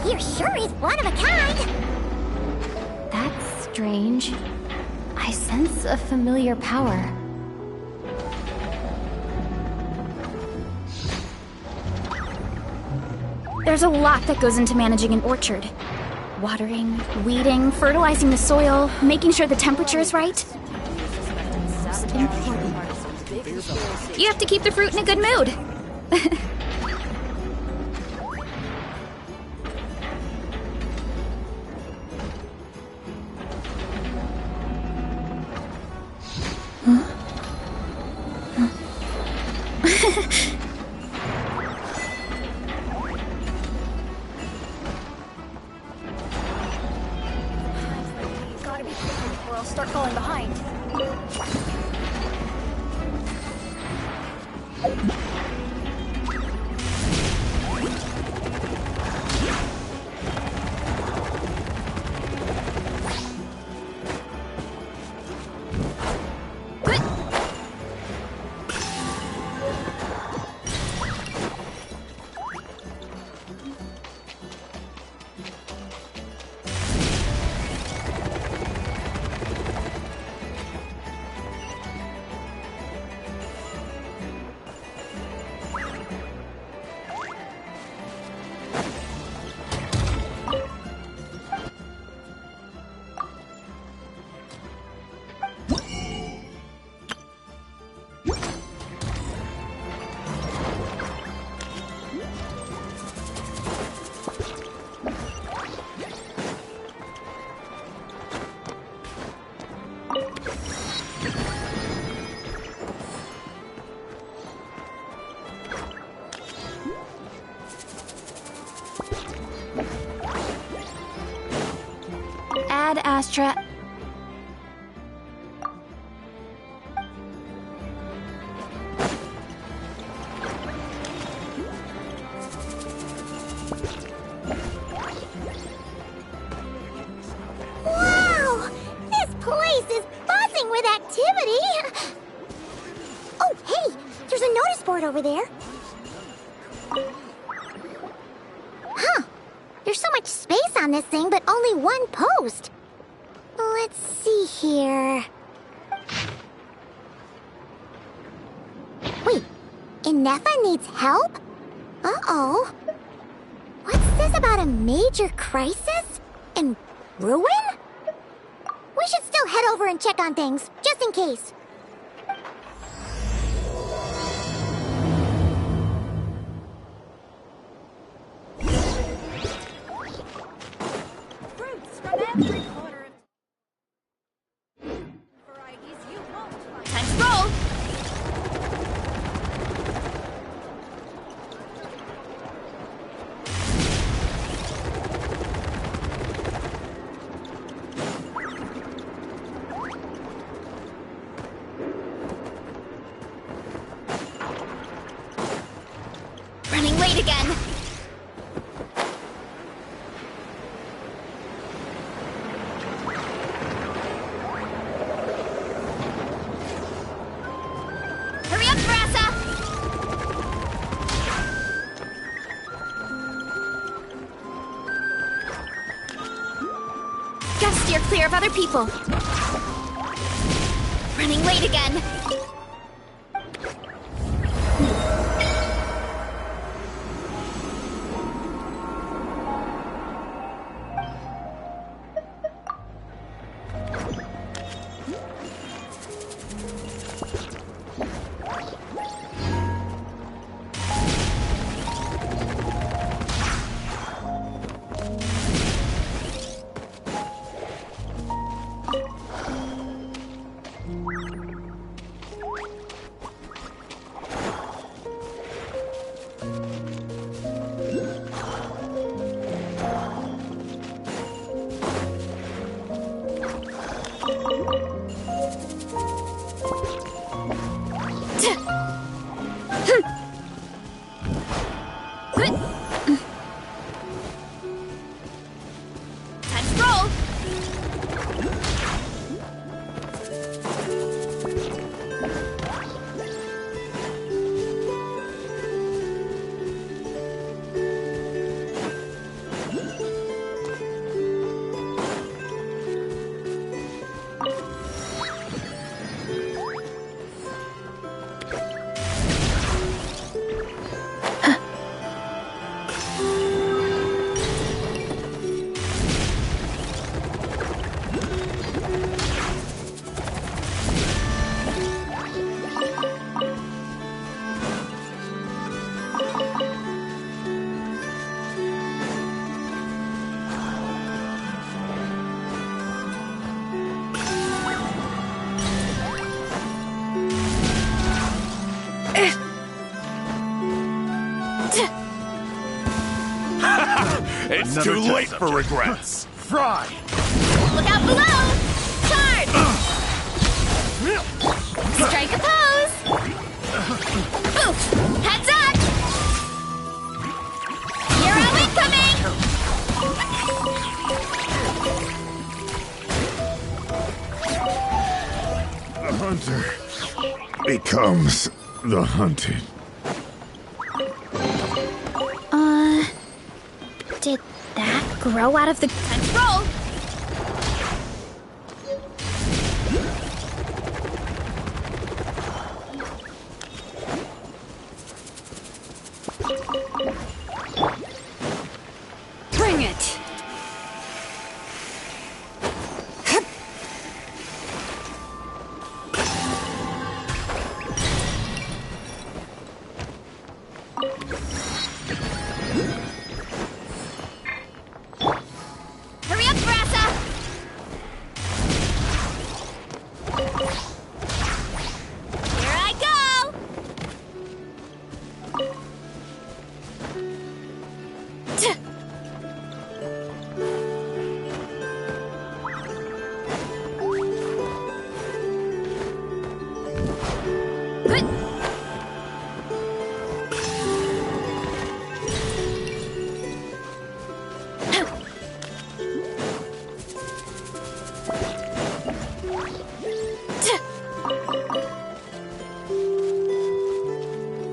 Here sure is one of a kind! That's strange. I sense a familiar power. There's a lot that goes into managing an orchard. Watering, weeding, fertilizing the soil, making sure the temperature is right. Most important. You have to keep the fruit in a good mood. Start falling behind. Ad Astra. Wow! This place is buzzing with activity! Oh, hey! There's a notice board over there. Huh. There's so much space on this thing, but only one post. Let's see here. Wait, Inefa needs help? Uh-oh. What's this about a major crisis? And ruin? We should still head over and check on things, just in case. Fruits from every corner of varieties you won't find. Time to roll! Running late again! Hurry up, Brassa! Gotta steer clear of other people. Running late again. It's too late for regrets. Fry! Look out below! Charge! Strike a pose! Oof! Heads up! Hero incoming! The hunter becomes the hunted. Did that grow out of the control? Bring it! Hurry up, Brassa! Here I go!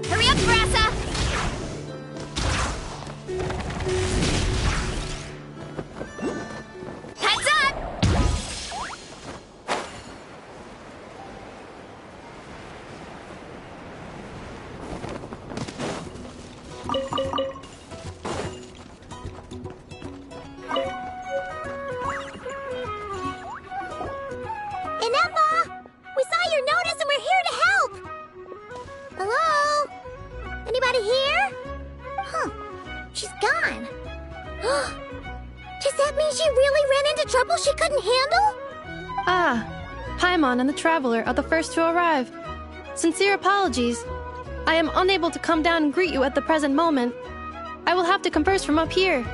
Hurry up, Brassa! Heads up! Inepa! We saw your notice and we're here to help! Hello? Anybody here? Huh. She's gone. Does that mean she really ran into trouble she couldn't handle? Ah, Paimon and the Traveler are the first to arrive. Sincere apologies. I am unable to come down and greet you at the present moment. I will have to converse from up here.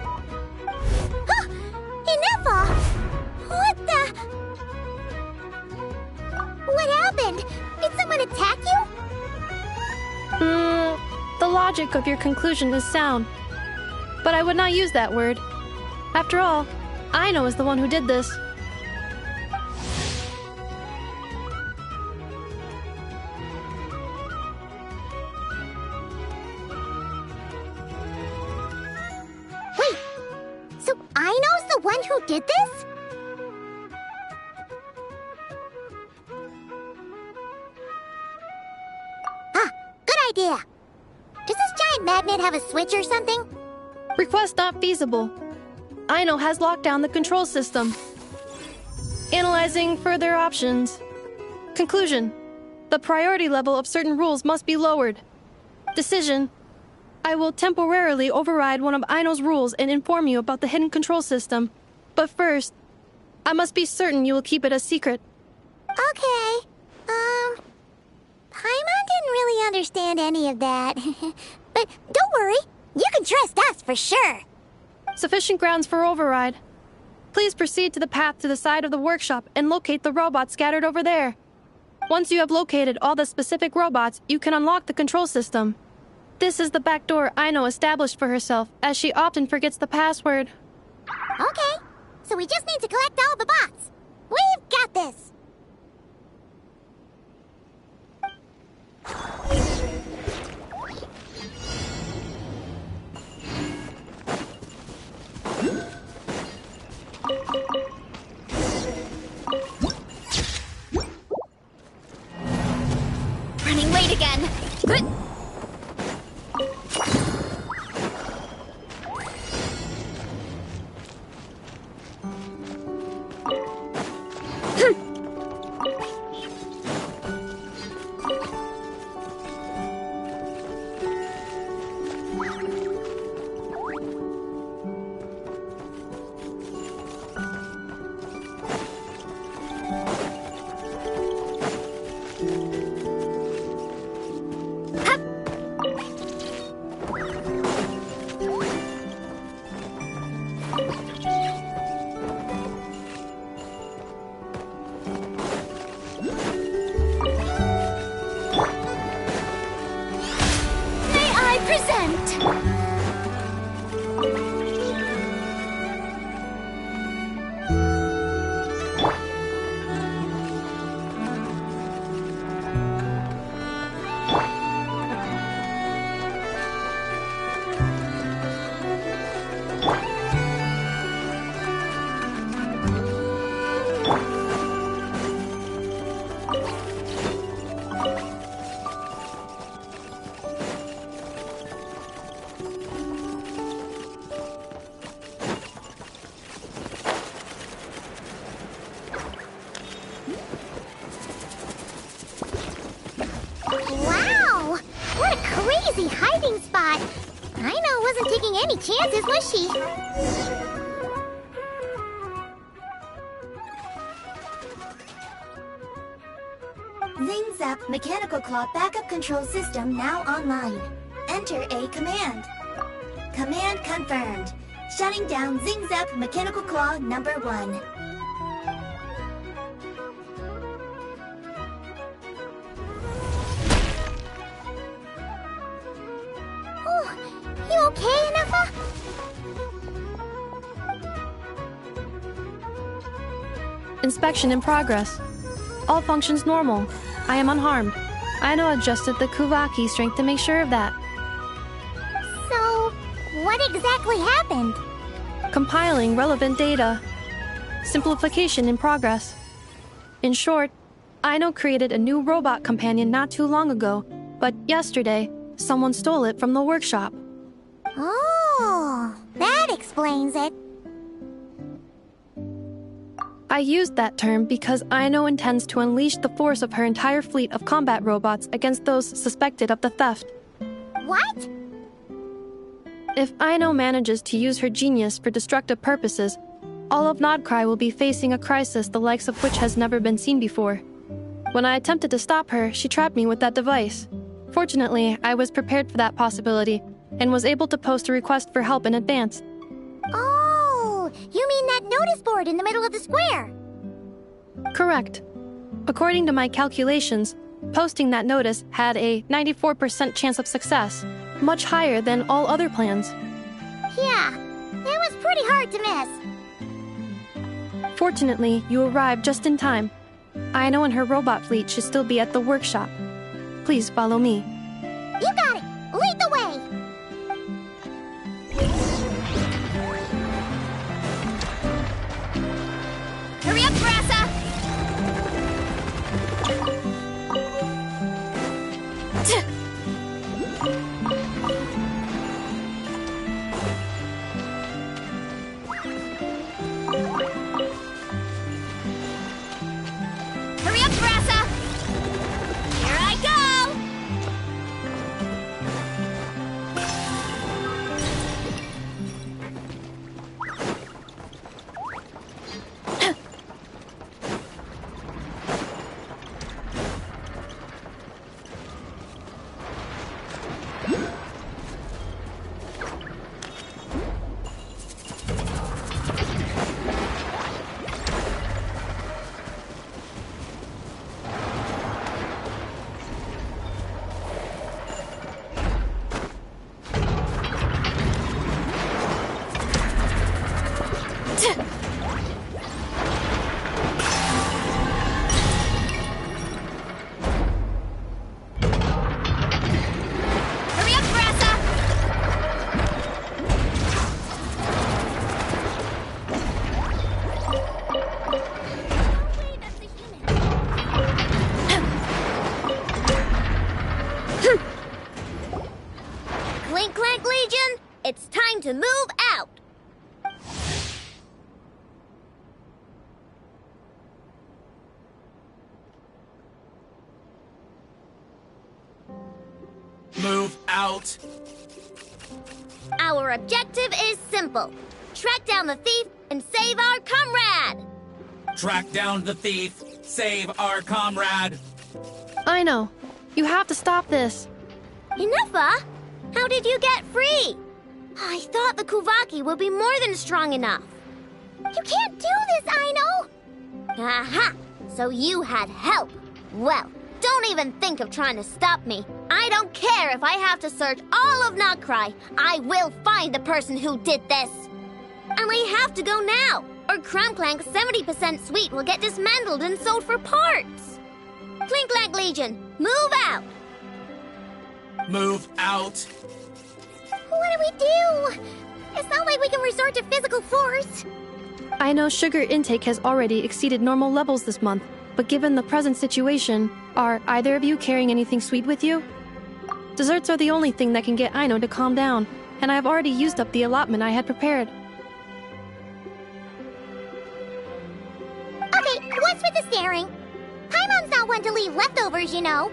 Inepa! What the? What happened? Did someone attack you? The logic of your conclusion is sound, but I would not use that word. After all, Aino is the one who did this. Wait, so Aino's the one who did this? Ah, good idea. Does this giant magnet have a switch or something? Request not feasible. Aino has locked down the control system. Analyzing further options. Conclusion. The priority level of certain rules must be lowered. Decision. I will temporarily override one of Aino's rules and inform you about the hidden control system. But first, I must be certain you will keep it a secret. Okay. Paimon didn't really understand any of that. But don't worry, you can trust us for sure. Sufficient grounds for override. Please proceed to the path to the side of the workshop and locate the robots scattered over there. Once you have located all the specific robots, you can unlock the control system. This is the back door Aino established for herself, as she often forgets the password. Okay, so we just need to collect all the bots. We've got this. Running late again. Good. taking any chances, was she? Zing Zap Mechanical Claw Backup Control System now online. Enter a command. Command confirmed. Shutting down Zing Zap Mechanical Claw number 1. Oh, you okay, Anafa? Inspection in progress. All functions normal. I am unharmed. Aino adjusted the Kuvaki strength to make sure of that. So, what exactly happened? Compiling relevant data. Simplification in progress. In short, Aino created a new robot companion not too long ago, but yesterday, someone stole it from the workshop. Oh, that explains it. I used that term because Aino intends to unleash the force of her entire fleet of combat robots against those suspected of the theft. What? If Aino manages to use her genius for destructive purposes, all of Nodcry will be facing a crisis the likes of which has never been seen before. When I attempted to stop her, she trapped me with that device. Fortunately, I was prepared for that possibility and was able to post a request for help in advance. Oh, you mean that notice board in the middle of the square? Correct. According to my calculations, posting that notice had a 94% chance of success, much higher than all other plans. Yeah, it was pretty hard to miss. Fortunately, you arrived just in time. Aino and her robot fleet should still be at the workshop. Please follow me. You got it! Lead the way! Hurry up, Brassa! Hurry up, Brassa! Here I go! Hurry up, Brassa! Clink, Clank, Legion, it's time to move out! Move out. Our objective is simple. Track down the thief and save our comrade! Track down the thief. Save our comrade. Aino, you have to stop this. Enougha? How did you get free? I thought the Kuvaki would be more than strong enough. You can't do this, Aino! Aha! So you had help. Well, don't even think of trying to stop me. I don't care if I have to search all of Nodcry. I will find the person who did this. And I have to go now, or Clank's 70% suite will get dismantled and sold for parts. Clink Clank Legion, move out! Move out. What do we do? It's not like we can resort to physical force. I know sugar intake has already exceeded normal levels this month, but given the present situation, are either of you carrying anything sweet with you? Desserts are the only thing that can get Aino to calm down, and I have already used up the allotment I had prepared. Okay, what's with the staring? Paimon's not one to leave leftovers, you know.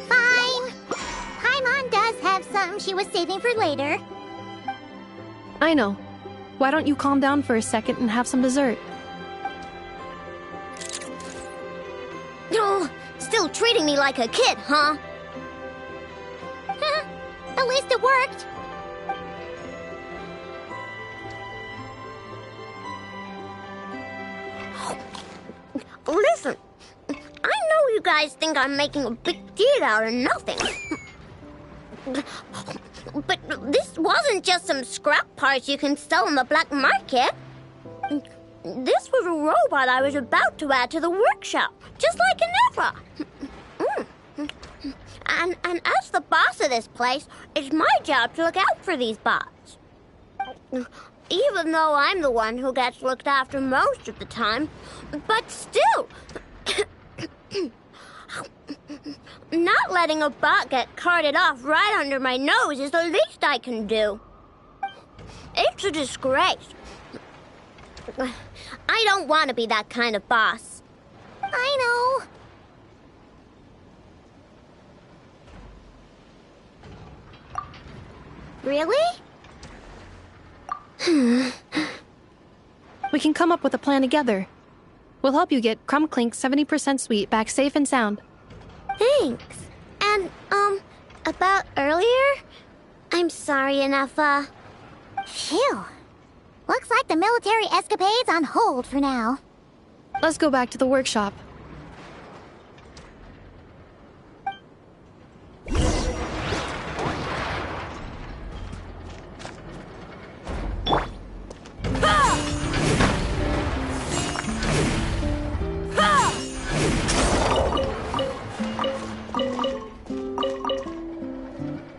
Fine. item she was saving for later. I know. Why don't you calm down for a second and have some dessert? Oh, still treating me like a kid, huh? At least it worked. Listen, I know you guys think I'm making a big deal out of nothing. But this wasn't just some scrap parts you can sell on the black market. This was a robot I was about to add to the workshop, just like Ginevra. And as the boss of this place, it's my job to look out for these bots. Even though I'm the one who gets looked after most of the time. But still, not letting a bot get carted off right under my nose is the least I can do. It's a disgrace. I don't want to be that kind of boss. I know. Really? We can come up with a plan together. We'll help you get Clink's 70% sweet back safe and sound. Thanks. And, about earlier? I'm sorry, Ginevra. Phew. Looks like the military escapade's on hold for now. Let's go back to the workshop.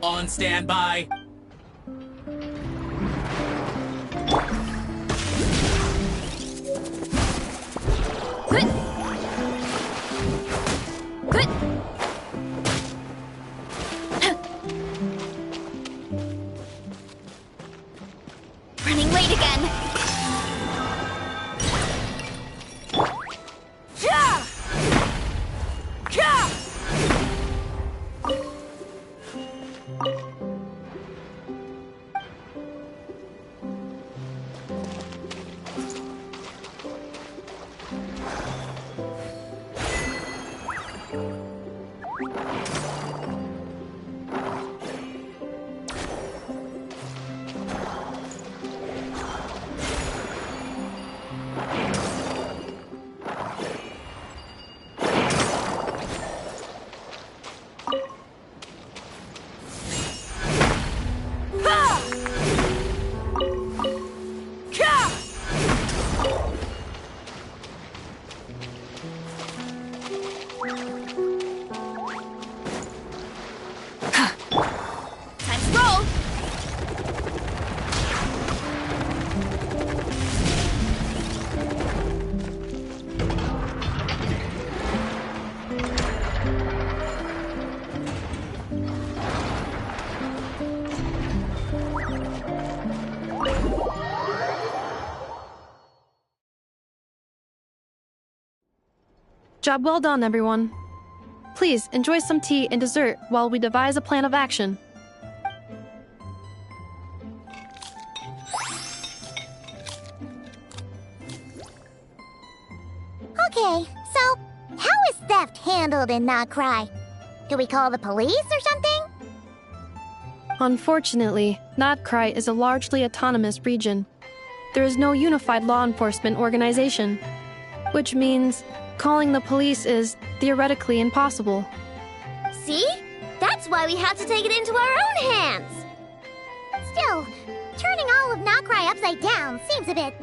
On standby. Running late again. Job well done, everyone. Please enjoy some tea and dessert while we devise a plan of action. Okay, so how is theft handled in Not Cry? Do we call the police or something? Unfortunately, Notcry is a largely autonomous region. There is no unified law enforcement organization, which means calling the police is theoretically impossible. See? That's why we have to take it into our own hands. Still, turning all of Not Cry upside down seems a bit...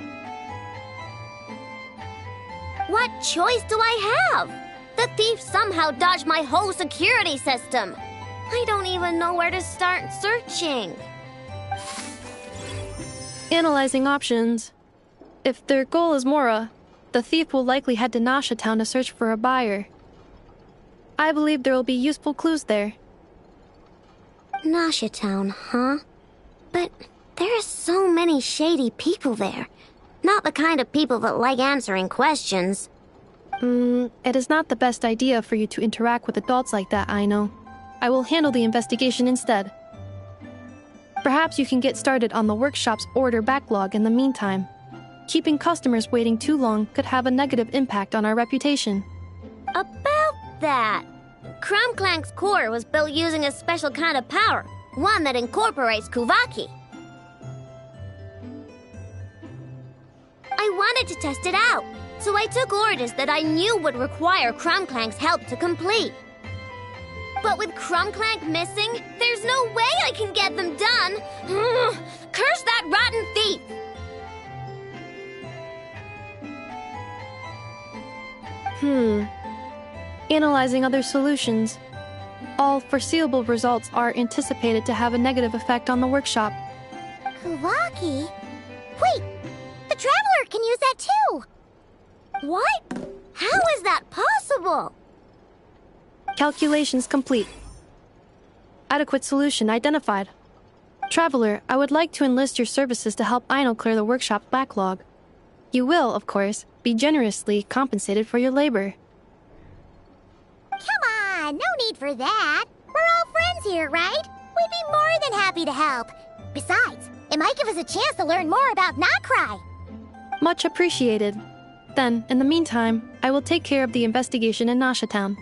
What choice do I have? The thief somehow dodged my whole security system. I don't even know where to start searching. Analyzing options. If their goal is Mora, the thief will likely head to Nasha Town to search for a buyer. I believe there will be useful clues there. Nasha Town, huh? But there are so many shady people there. Not the kind of people that like answering questions. It is not the best idea for you to interact with adults like that, I know. I will handle the investigation instead. Perhaps you can get started on the workshop's order backlog in the meantime. Keeping customers waiting too long could have a negative impact on our reputation. About that, Clank's core was built using a special kind of power, one that incorporates Kuvaki. I wanted to test it out, so I took orders that I knew would require Clank's help to complete. But with Clank missing, there's no way I can get them done. Curse that rotten thief! Analyzing other solutions. All foreseeable results are anticipated to have a negative effect on the workshop. Kuvaki? Wait! The Traveler can use that too! What? How is that possible? Calculations complete. Adequate solution identified. Traveler, I would like to enlist your services to help Aino clear the workshop's backlog. You will, of course, be generously compensated for your labor. Come on, no need for that. We're all friends here, right? We'd be more than happy to help. Besides, it might give us a chance to learn more about Nacry. Much appreciated. Then, in the meantime, I will take care of the investigation in Nasha Town.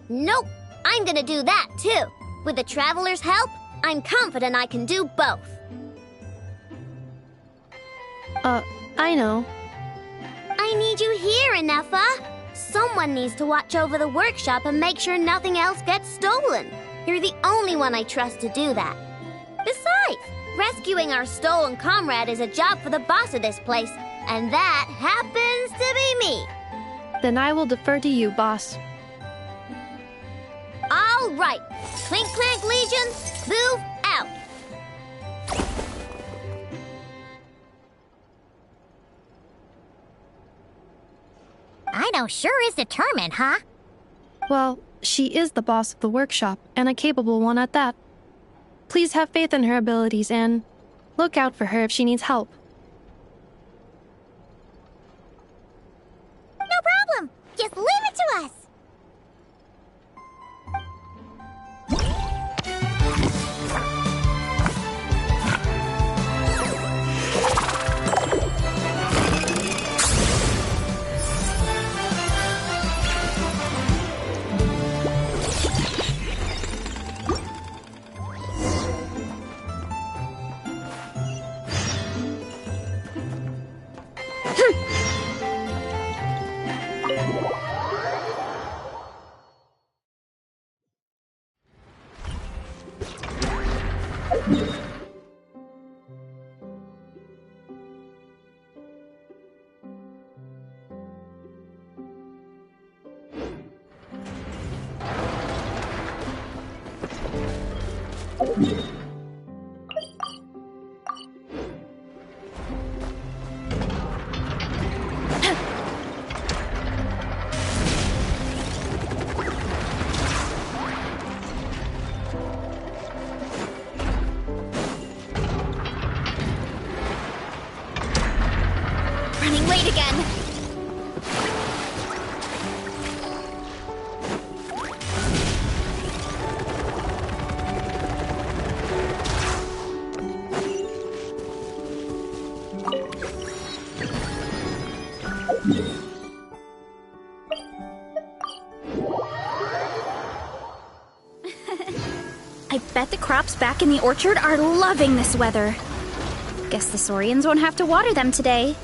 Nope, I'm gonna do that too. With the Traveler's help, I'm confident I can do both. I know. I need you here, Inefa. Someone needs to watch over the workshop and make sure nothing else gets stolen. You're the only one I trust to do that. Besides, rescuing our stolen comrade is a job for the boss of this place, and that happens to be me. Then I will defer to you, boss. All right, Clink Legion, move out. Aino sure is determined, huh? Well, she is the boss of the workshop, and a capable one at that. Please have faith in her abilities and look out for her if she needs help. No problem. Just leave it to us. Running late again. I bet the crops back in the orchard are loving this weather. Guess the Saurians won't have to water them today.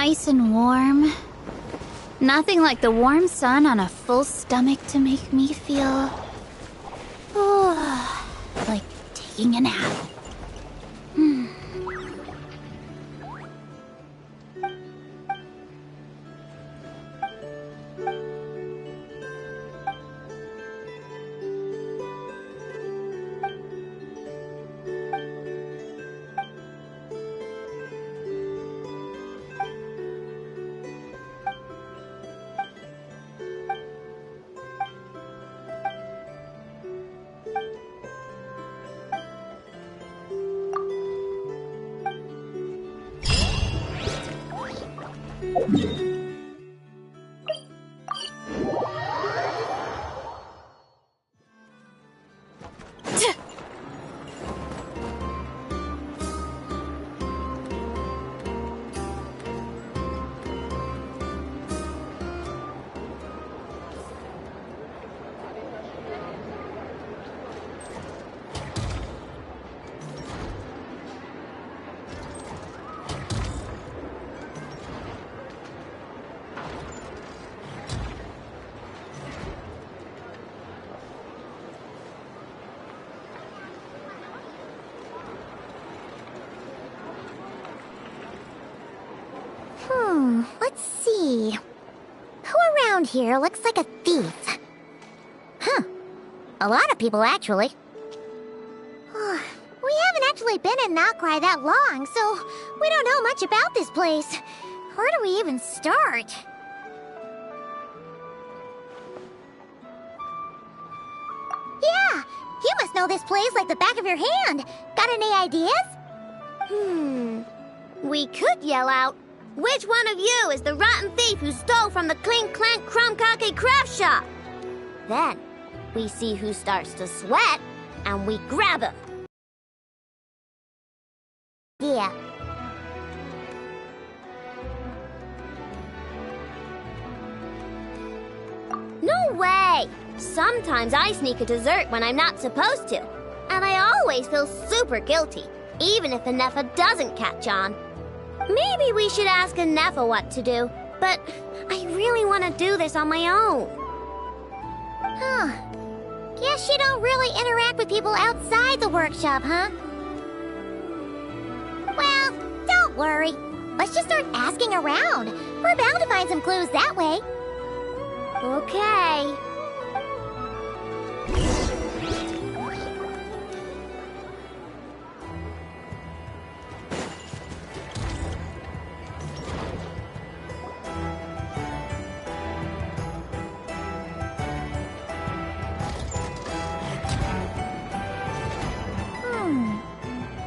Nice and warm. Nothing like the warm sun on a full stomach to make me feel... oh, like taking a nap. Let's see. Who around here looks like a thief? Huh. A lot of people, actually. We haven't actually been in Outcry that long, so we don't know much about this place. Where do we even start? Yeah, you must know this place like the back of your hand. Got any ideas? We could yell out, "Which one of you is the rotten thief who stole from the Clink, Clank, Crumb-Kake craft shop?" Then, we see who starts to sweat, and we grab him. Yeah. No way! Sometimes I sneak a dessert when I'm not supposed to. And I always feel super guilty, even if Anefa doesn't catch on. Maybe we should ask Anefa what to do, but I really want to do this on my own. Huh. Guess you don't really interact with people outside the workshop, huh? Well, don't worry. Let's just start asking around. We're bound to find some clues that way. Okay.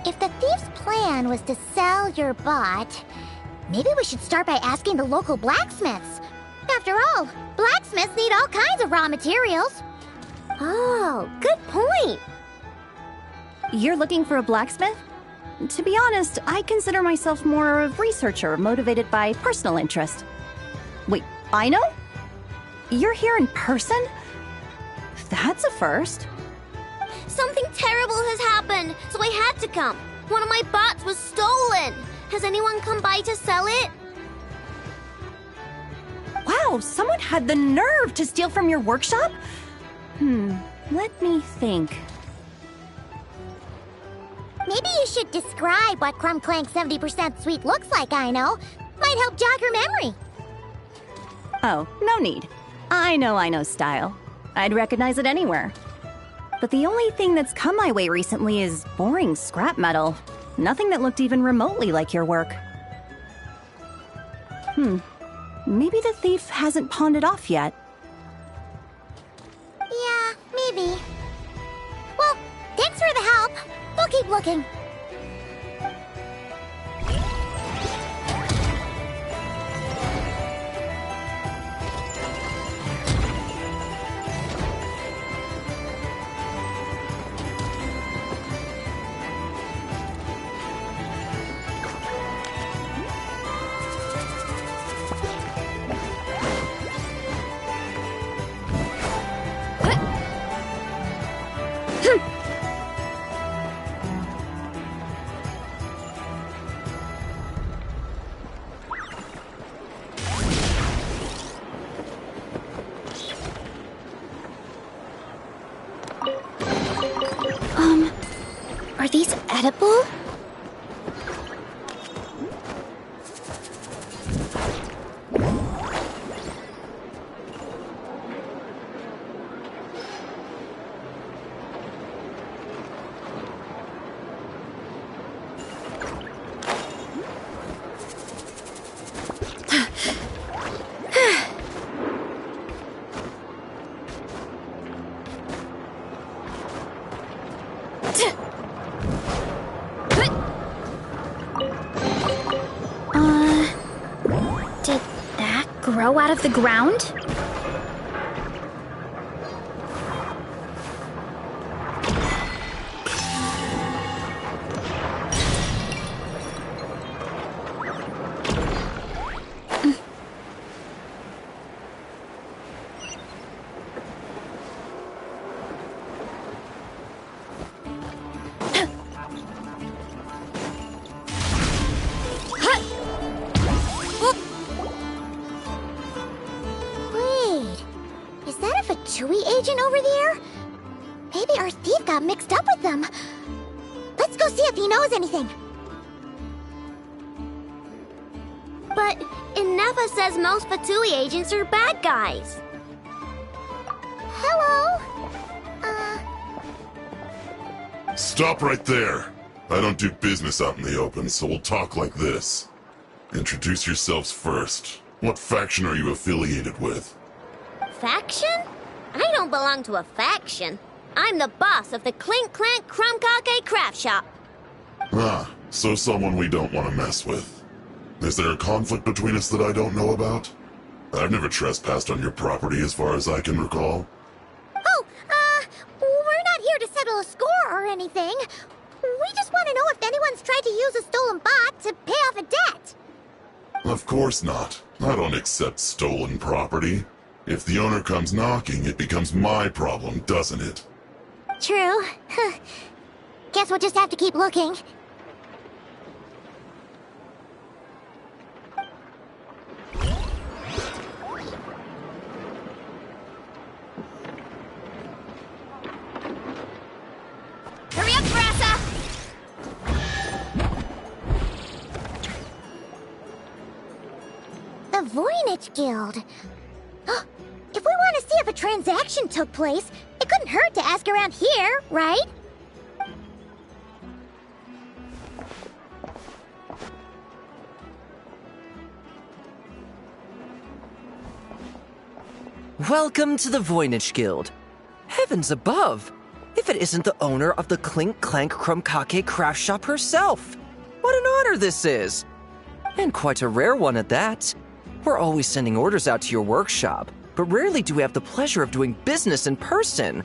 If the thief's plan was to sell your bot, maybe we should start by asking the local blacksmiths. After all, blacksmiths need all kinds of raw materials. Oh, good point. You're looking for a blacksmith? To be honest, I consider myself more of a researcher motivated by personal interest. Wait, I know? You're here in person? That's a first. Something terrible has happened, so I had to come. One of my bots was stolen. Has anyone come by to sell it? Wow, someone had the nerve to steal from your workshop? Let me think. Maybe you should describe what Clank 70% sweet looks like, I know. Might help jog your memory. Oh, no need. I know style. I'd recognize it anywhere. But the only thing that's come my way recently is boring scrap metal. Nothing that looked even remotely like your work. Maybe the thief hasn't pawned it off yet. Yeah, maybe. Well, thanks for the help. We'll keep looking. these edible? Did that grow out of the ground? Agent over there? Maybe our thief got mixed up with them. Let's go see if he knows anything. But Inefa says most Fatui agents are bad guys. Hello? Stop right there. I don't do business out in the open, so we'll talk like this. Introduce yourselves first. What faction are you affiliated with? Faction? I don't belong to a faction. I'm the boss of the Clink, Clank, craft shop. Ah, so someone we don't want to mess with. Is there a conflict between us that I don't know about? I've never trespassed on your property as far as I can recall. Oh, we're not here to settle a score or anything. We just want to know if anyone's tried to use a stolen bot to pay off a debt. Of course not. I don't accept stolen property. If the owner comes knocking, it becomes my problem, doesn't it? True. Guess we'll just have to keep looking. Hurry up, Brassa! The Voynich Guild. If we want to see if a transaction took place, it couldn't hurt to ask around here, right? Welcome to the Voynich Guild. Heavens above! If it isn't the owner of the Clink Clank Krumkake craft shop herself! What an honor this is! And quite a rare one at that. We're always sending orders out to your workshop, but rarely do we have the pleasure of doing business in person.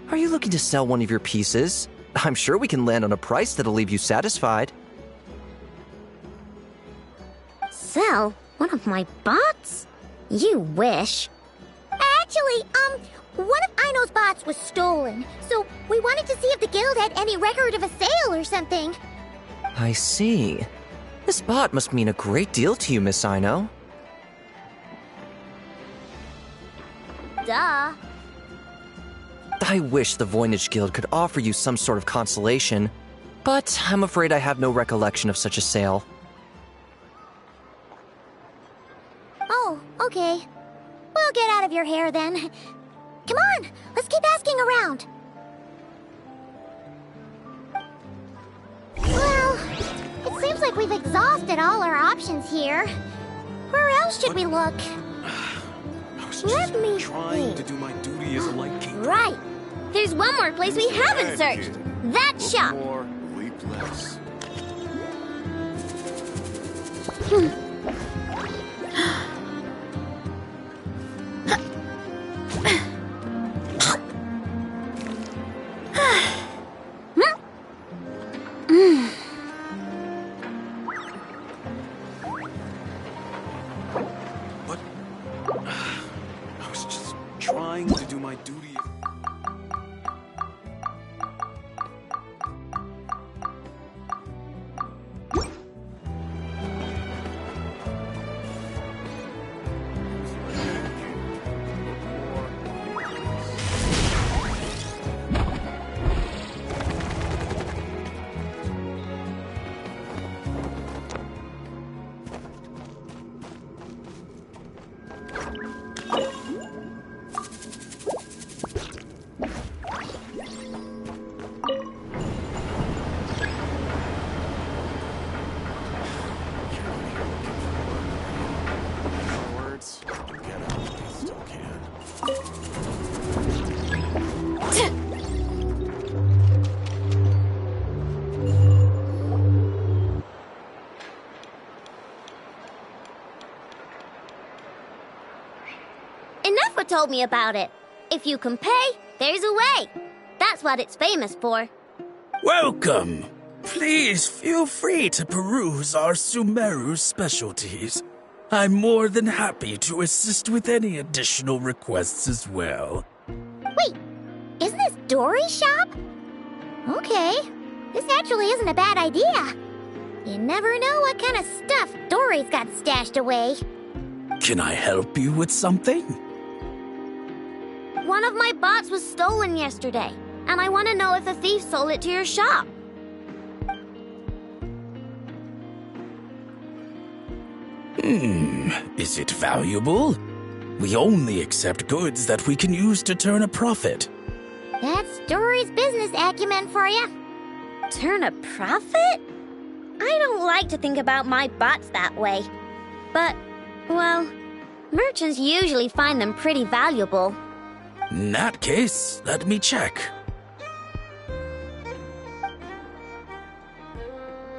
Are you looking to sell one of your pieces? I'm sure we can land on a price that'll leave you satisfied. Sell one of my bots? You wish. Actually, one of Aino's bots was stolen, so we wanted to see if the guild had any record of a sale or something. I see. This bot must mean a great deal to you, Miss Aino. Duh. I wish the Voynich Guild could offer you some sort of consolation, but I'm afraid I have no recollection of such a sale. Oh, okay. We'll get out of your hair then. Come on, let's keep asking around. Well, it seems like we've exhausted all our options here. Where else should we look? Let me trying think. to do my duty as a lightkeeper. Right. There's one more place we haven't searched. That Look shop. more, leap less. But I was just trying to do my duty. Papa told me about it. If you can pay, there's a way. That's what it's famous for. Welcome! Please feel free to peruse our Sumeru specialties. I'm more than happy to assist with any additional requests as well. Wait, isn't this Dory's shop? Okay, this actually isn't a bad idea. You never know what kind of stuff Dory's got stashed away. Can I help you with something? One of my bots was stolen yesterday, and I want to know if the thief sold it to your shop. Is it valuable? We only accept goods that we can use to turn a profit. That's Dory's business acumen for you. Turn a profit? I don't like to think about my bots that way. But, well, merchants usually find them pretty valuable. In that case, let me check.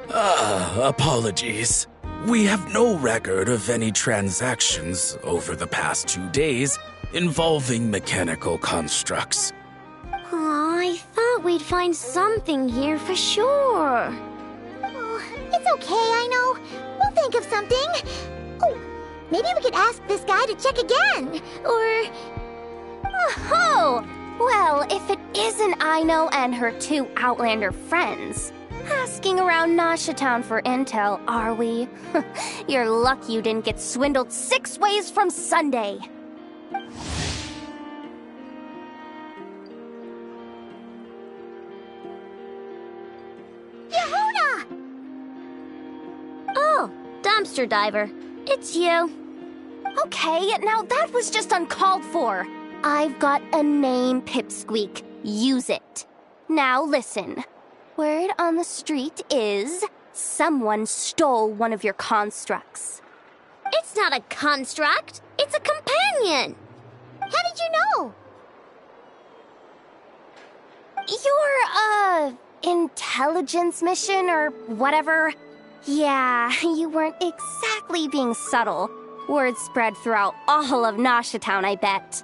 Apologies. We have no record of any transactions over the past 2 days involving mechanical constructs. Aw, I thought we'd find something here for sure. Oh, it's okay, I know. We'll think of something. Oh, maybe we could ask this guy to check again. Or... Oh! Well, if it isn't Aino and her 2 Outlander friends. Asking around Nasha Town for intel, are we? You're lucky you didn't get swindled 6 ways from Sunday. Yehuda! Oh, dumpster diver. It's you. Okay, now that was just uncalled for. I've got a name, Pipsqueak. Use it. Now listen. Word on the street is someone stole one of your constructs. It's not a construct. It's a companion. How did you know? Your, intelligence mission or whatever? Yeah, you weren't exactly being subtle. Word spread throughout all of Nasha Town, I bet.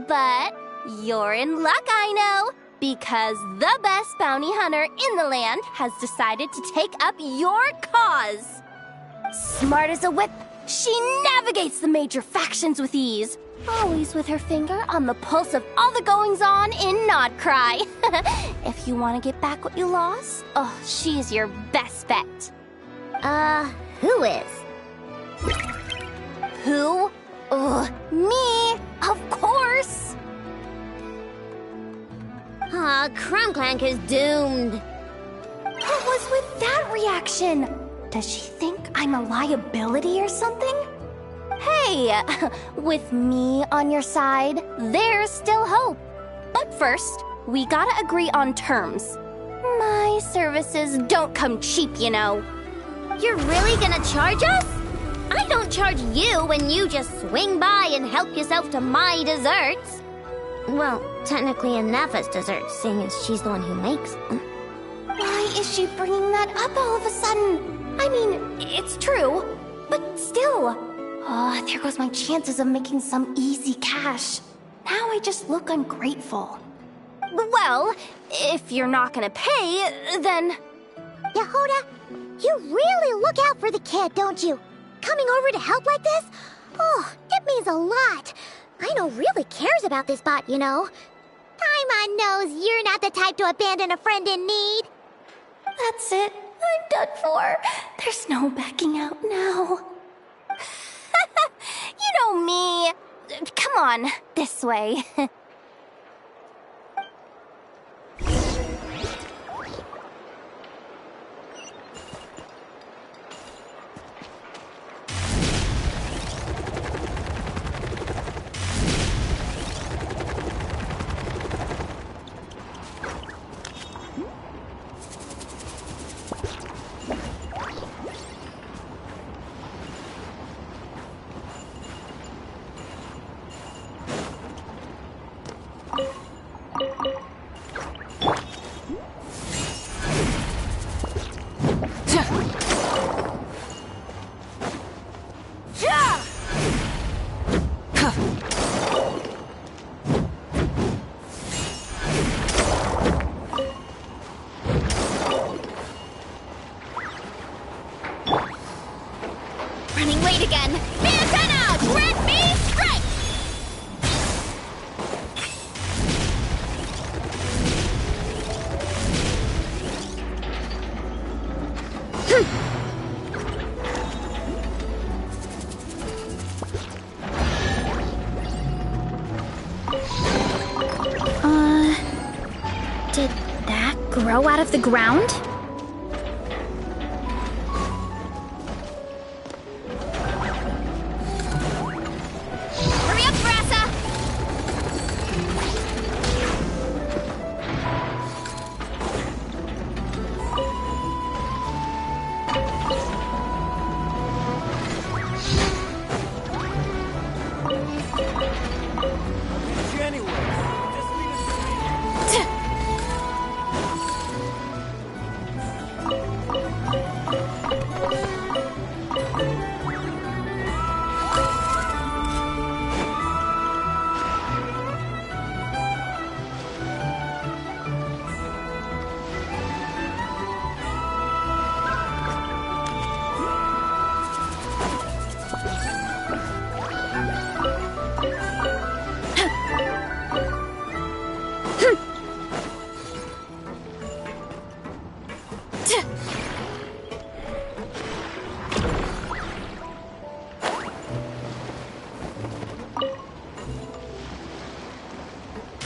But you're in luck, I know. Because the best bounty hunter in the land has decided to take up your cause. Smart as a whip, she navigates the major factions with ease. Always with her finger on the pulse of all the goings-on in Nodcry. If you want to get back what you lost, oh, she's your best bet. Who is? Who? Me, of course. Clank is doomed. What was with that reaction? Does she think I'm a liability or something? Hey, with me on your side, there's still hope. But first, we gotta agree on terms. My services don't come cheap, you know. You're really gonna charge us? I don't charge you when you just swing by and help yourself to my desserts. Well, technically Anafa's desserts, seeing as she's the one who makes them. Why is she bringing that up all of a sudden? I mean, it's true, but still. Oh, there goes my chances of making some easy cash. Now I just look ungrateful. Well, if you're not gonna pay, then... Yehuda, you really look out for the kid, don't you? Coming over to help like this? Oh, it means a lot. Aino really cares about this bot, you know. Paimon knows you're not the type to abandon a friend in need. That's it. I'm done for. There's no backing out now. You know me. Come on, this way. Running late again. The antenna! Grant me strike! Did that grow out of the ground? Hurry up, Brassa!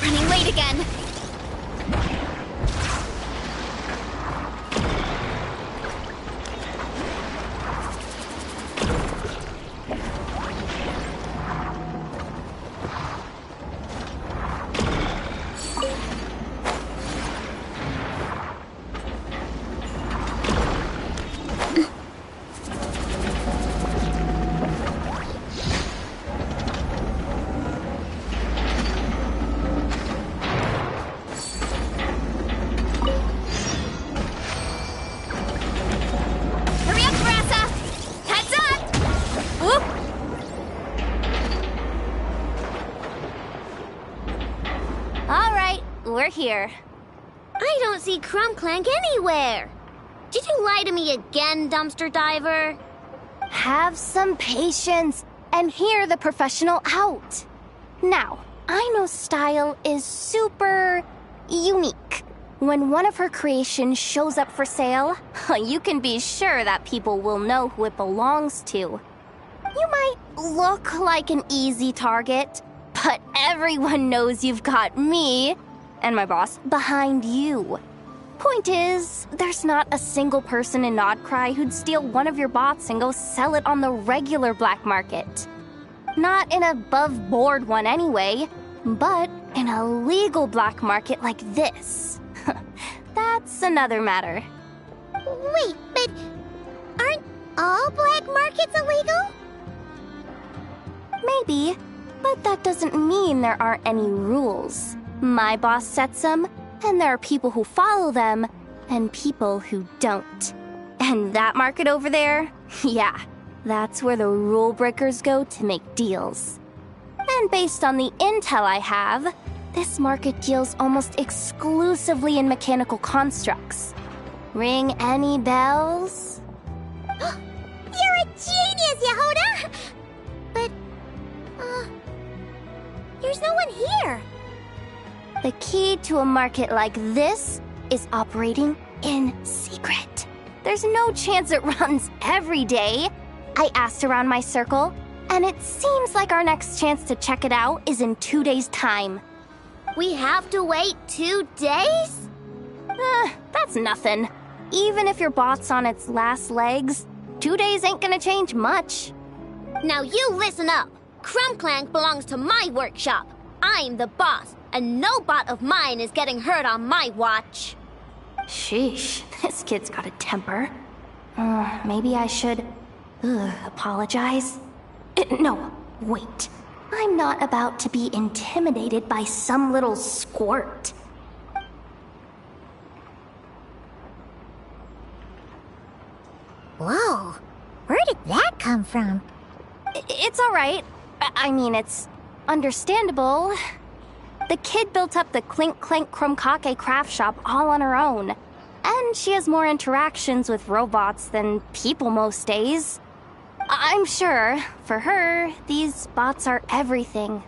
Running late again. Hurry up, Brassa! Heads up! Whoop! All right, we're here. I don't see Clank anywhere. Did you lie to me again, dumpster diver? Have some patience and hear the professional out. Now, I know Style is super unique. When one of her creations shows up for sale, you can be sure that people will know who it belongs to. You might look like an easy target, but everyone knows you've got me and my boss behind you. Point is, there's not a single person in Nodcry who'd steal one of your bots and go sell it on the regular black market. Not an above-board one anyway, but in a legal black market like this. That's another matter. Wait, but aren't all black markets illegal? Maybe, but that doesn't mean there aren't any rules. My boss sets them, and there are people who follow them, and people who don't. And that market over there, yeah, that's where the rule breakers go to make deals. And based on the intel I have, this market deals almost exclusively in mechanical constructs. Ring any bells? You're a genius, Yehoda! But, there's no one here. The key to a market like this is operating in secret. There's no chance it runs every day. I asked around my circle, and it seems like our next chance to check it out is in 2 days' time. We have to wait 2 days? That's nothing. Even if your bot's on its last legs, 2 days ain't gonna change much. Now you listen up. Clank belongs to my workshop. I'm the boss, and no bot of mine is getting hurt on my watch. Sheesh, this kid's got a temper. Maybe I should apologize. No, wait. I'm not about to be intimidated by some little squirt. Whoa, where did that come from? It's all right. I mean, it's understandable. The kid built up the Clink Crumkake craft shop all on her own. And she has more interactions with robots than people most days. I'm sure, for her, these bots are everything.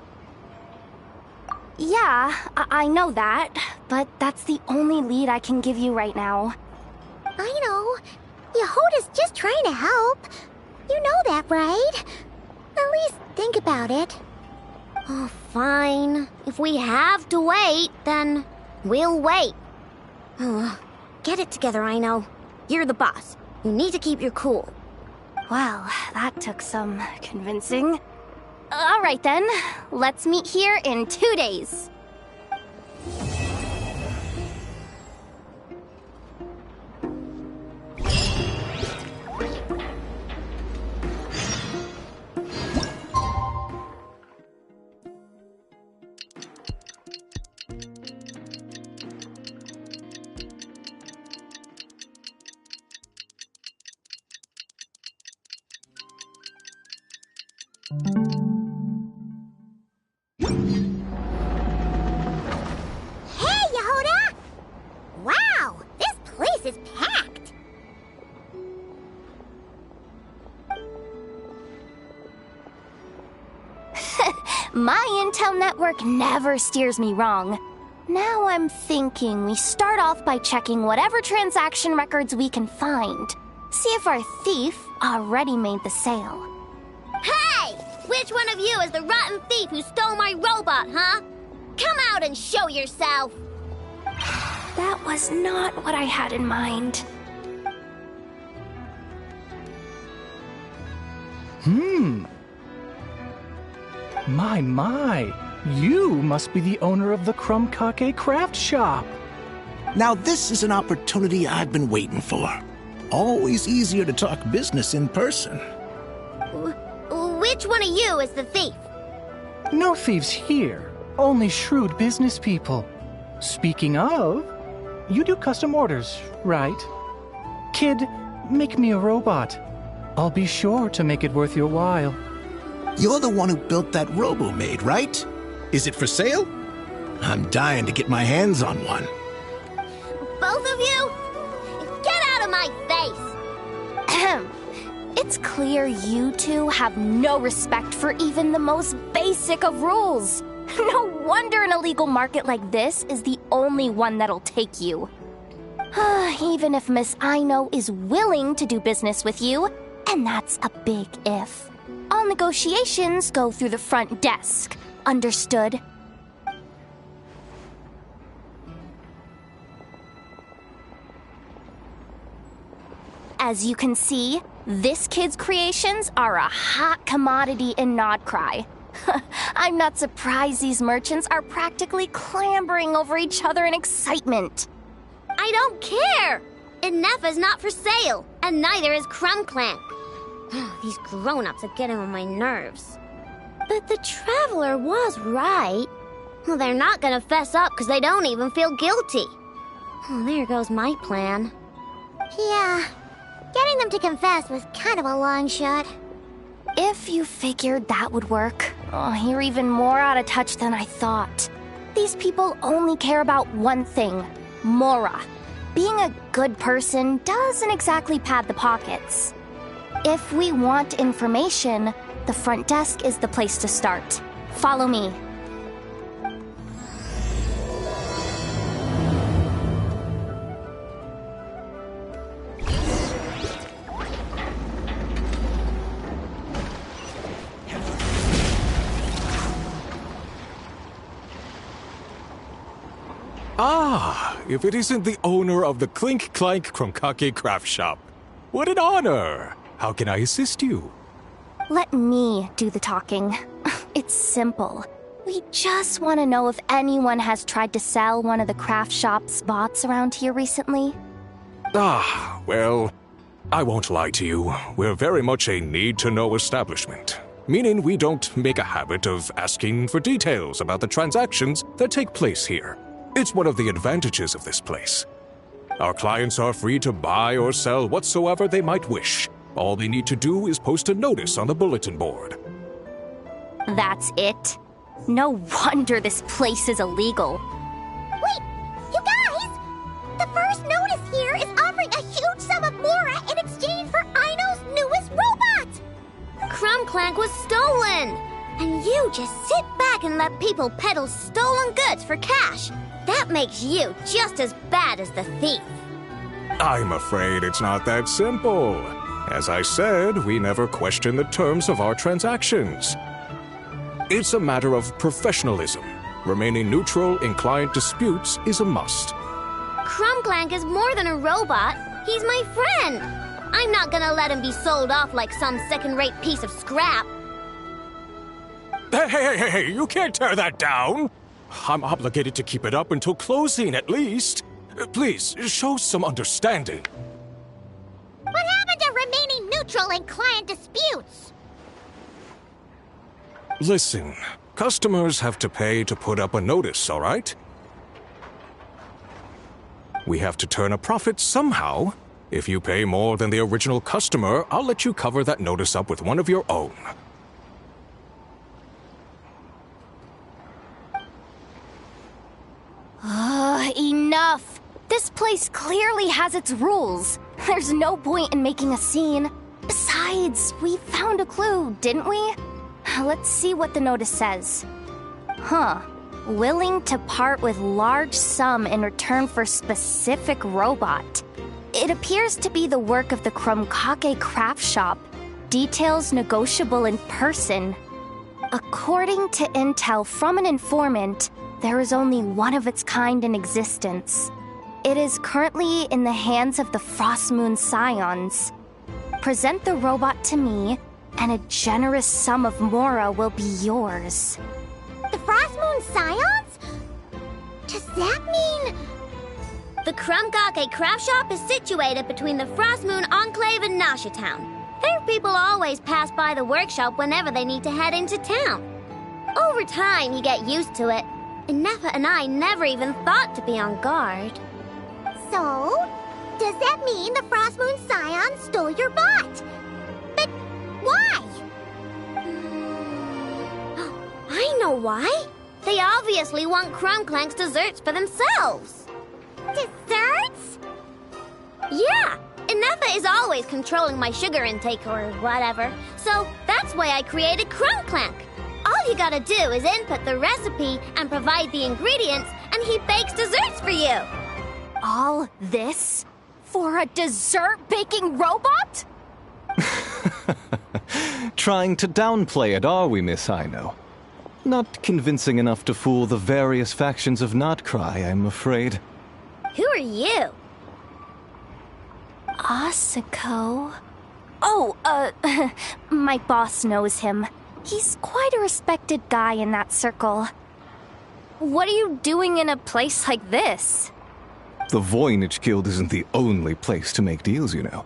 Yeah, I know that, but that's the only lead I can give you right now. I know. Yehoda's just trying to help. You know that, right? At least think about it. Oh, fine. If we have to wait, then we'll wait. Get it together, Aino. You're the boss. You need to keep your cool. Well, that took some convincing. All right then, let's meet here in 2 days. Hey, Yehoda! Wow, this place is packed. My intel network never steers me wrong. Now I'm thinking we start off by checking whatever transaction records we can find. See if our thief already made the sale. Hey! Which one of you is the rotten thief who stole my robot, huh? Come out and show yourself! That was not what I had in mind. My. You must be the owner of the Krumkake craft shop. Now this is an opportunity I've been waiting for. Always easier to talk business in person. Which one of you is the thief? No thieves here, only shrewd business people. Speaking of, you do custom orders, right? Kid, make me a robot. I'll be sure to make it worth your while. You're the one who built that robo-maid, right? Is it for sale? I'm dying to get my hands on one. Both of you? Get out of my face! It's clear you two have no respect for even the most basic of rules. No wonder an illegal market like this is the only one that'll take you. Even if Miss Aino is willing to do business with you, and that's a big if. All negotiations go through the front desk. Understood? As you can see, this kid's creations are a hot commodity in Nodcry. I'm not surprised these merchants are practically clambering over each other in excitement. I don't care! Inefa's not for sale, and neither is Clank. These grown-ups are getting on my nerves. But the Traveler was right. Well, they're not gonna fess up because they don't even feel guilty. Oh, there goes my plan. Yeah, getting them to confess was kind of a long shot. If you figured that would work, you're even more out of touch than I thought. These people only care about one thing, Mora. Being a good person doesn't exactly pad the pockets. If we want information, the front desk is the place to start. Follow me. Ah, if it isn't the owner of the Clink Krumkake craft shop. What an honor! How can I assist you? Let me do the talking. It's simple. We just want to know if anyone has tried to sell one of the craft shop's bots around here recently. Ah, well, I won't lie to you. We're very much a need-to-know establishment. Meaning we don't make a habit of asking for details about the transactions that take place here. It's one of the advantages of this place. Our clients are free to buy or sell whatsoever they might wish. All they need to do is post a notice on the bulletin board. That's it? No wonder this place is illegal. Wait, you guys! The first notice here is offering a huge sum of Mora in exchange for Aino's newest robot! Crumb Clank was stolen! And you just sit back and let people peddle stolen goods for cash. That makes you just as bad as the thief. I'm afraid it's not that simple. As I said, we never question the terms of our transactions. It's a matter of professionalism. Remaining neutral in client disputes is a must. Crumb Clank is more than a robot. He's my friend. I'm not gonna let him be sold off like some second-rate piece of scrap. Hey, you can't tear that down! I'm obligated to keep it up until closing, at least. Please, show some understanding. What happened to remaining neutral in client disputes? Listen, customers have to pay to put up a notice, all right? We have to turn a profit somehow. If you pay more than the original customer, I'll let you cover that notice up with one of your own. Enough! This place clearly has its rules. There's no point in making a scene. Besides, we found a clue, didn't we? Let's see what the notice says. Willing to part with large sum in return for specific robot. It appears to be the work of the Krumkake craft shop. Details negotiable in person. According to intel from an informant, there is only one of its kind in existence. It is currently in the hands of the Frost Moon Scions. Present the robot to me, and a generous sum of Mora will be yours. The Frost Moon Scions? Does that mean... The Krumkake craft shop is situated between the Frost Moon Enclave and Nasha Town. Their people always pass by the workshop whenever they need to head into town. Over time, you get used to it. And Nefa and I never even thought to be on guard. So, does that mean the Frost Moon Scion stole your bot? But why? I know why. They obviously want Crumb Clank's desserts for themselves. Desserts? Yeah, and Nefa is always controlling my sugar intake or whatever. So that's why I created Crumb Clank. All you gotta do is input the recipe and provide the ingredients, and he bakes desserts for you. All this for a dessert baking robot? Trying to downplay it, are we, Miss Ino? Not convincing enough to fool the various factions of Notcry, I'm afraid. Who are you? Asako. My boss knows him. He's quite a respected guy in that circle. What are you doing in a place like this? The Voynich Guild isn't the only place to make deals, you know.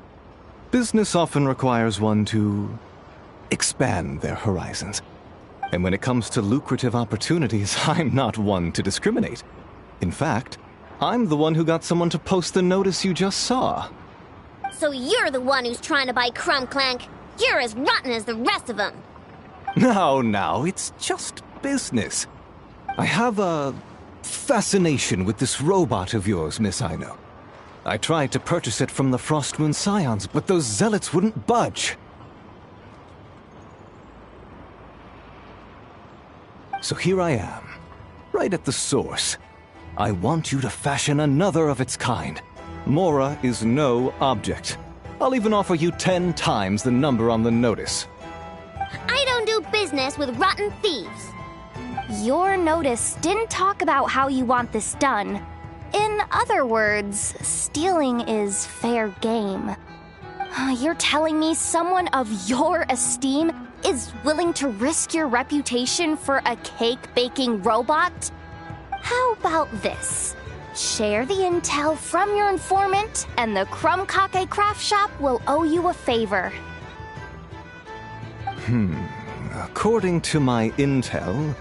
Business often requires one to expand their horizons. And when it comes to lucrative opportunities, I'm not one to discriminate. In fact, I'm the one who got someone to post the notice you just saw. So you're the one who's trying to buy Crumb Clank. You're as rotten as the rest of them. No, it's just business. I have a fascination with this robot of yours, Miss Ino. I tried to purchase it from the Frostmoon Scions, but those zealots wouldn't budge. So here I am, right at the source. I want you to fashion another of its kind. Mora is no object. I'll even offer you 10 times the number on the notice. I don't do business with rotten thieves. Your notice didn't talk about how you want this done. In other words, stealing is fair game. You're telling me someone of your esteem is willing to risk your reputation for a cake-baking robot? How about this? Share the intel from your informant, and the Krumkake craft shop will owe you a favor. According to my intel,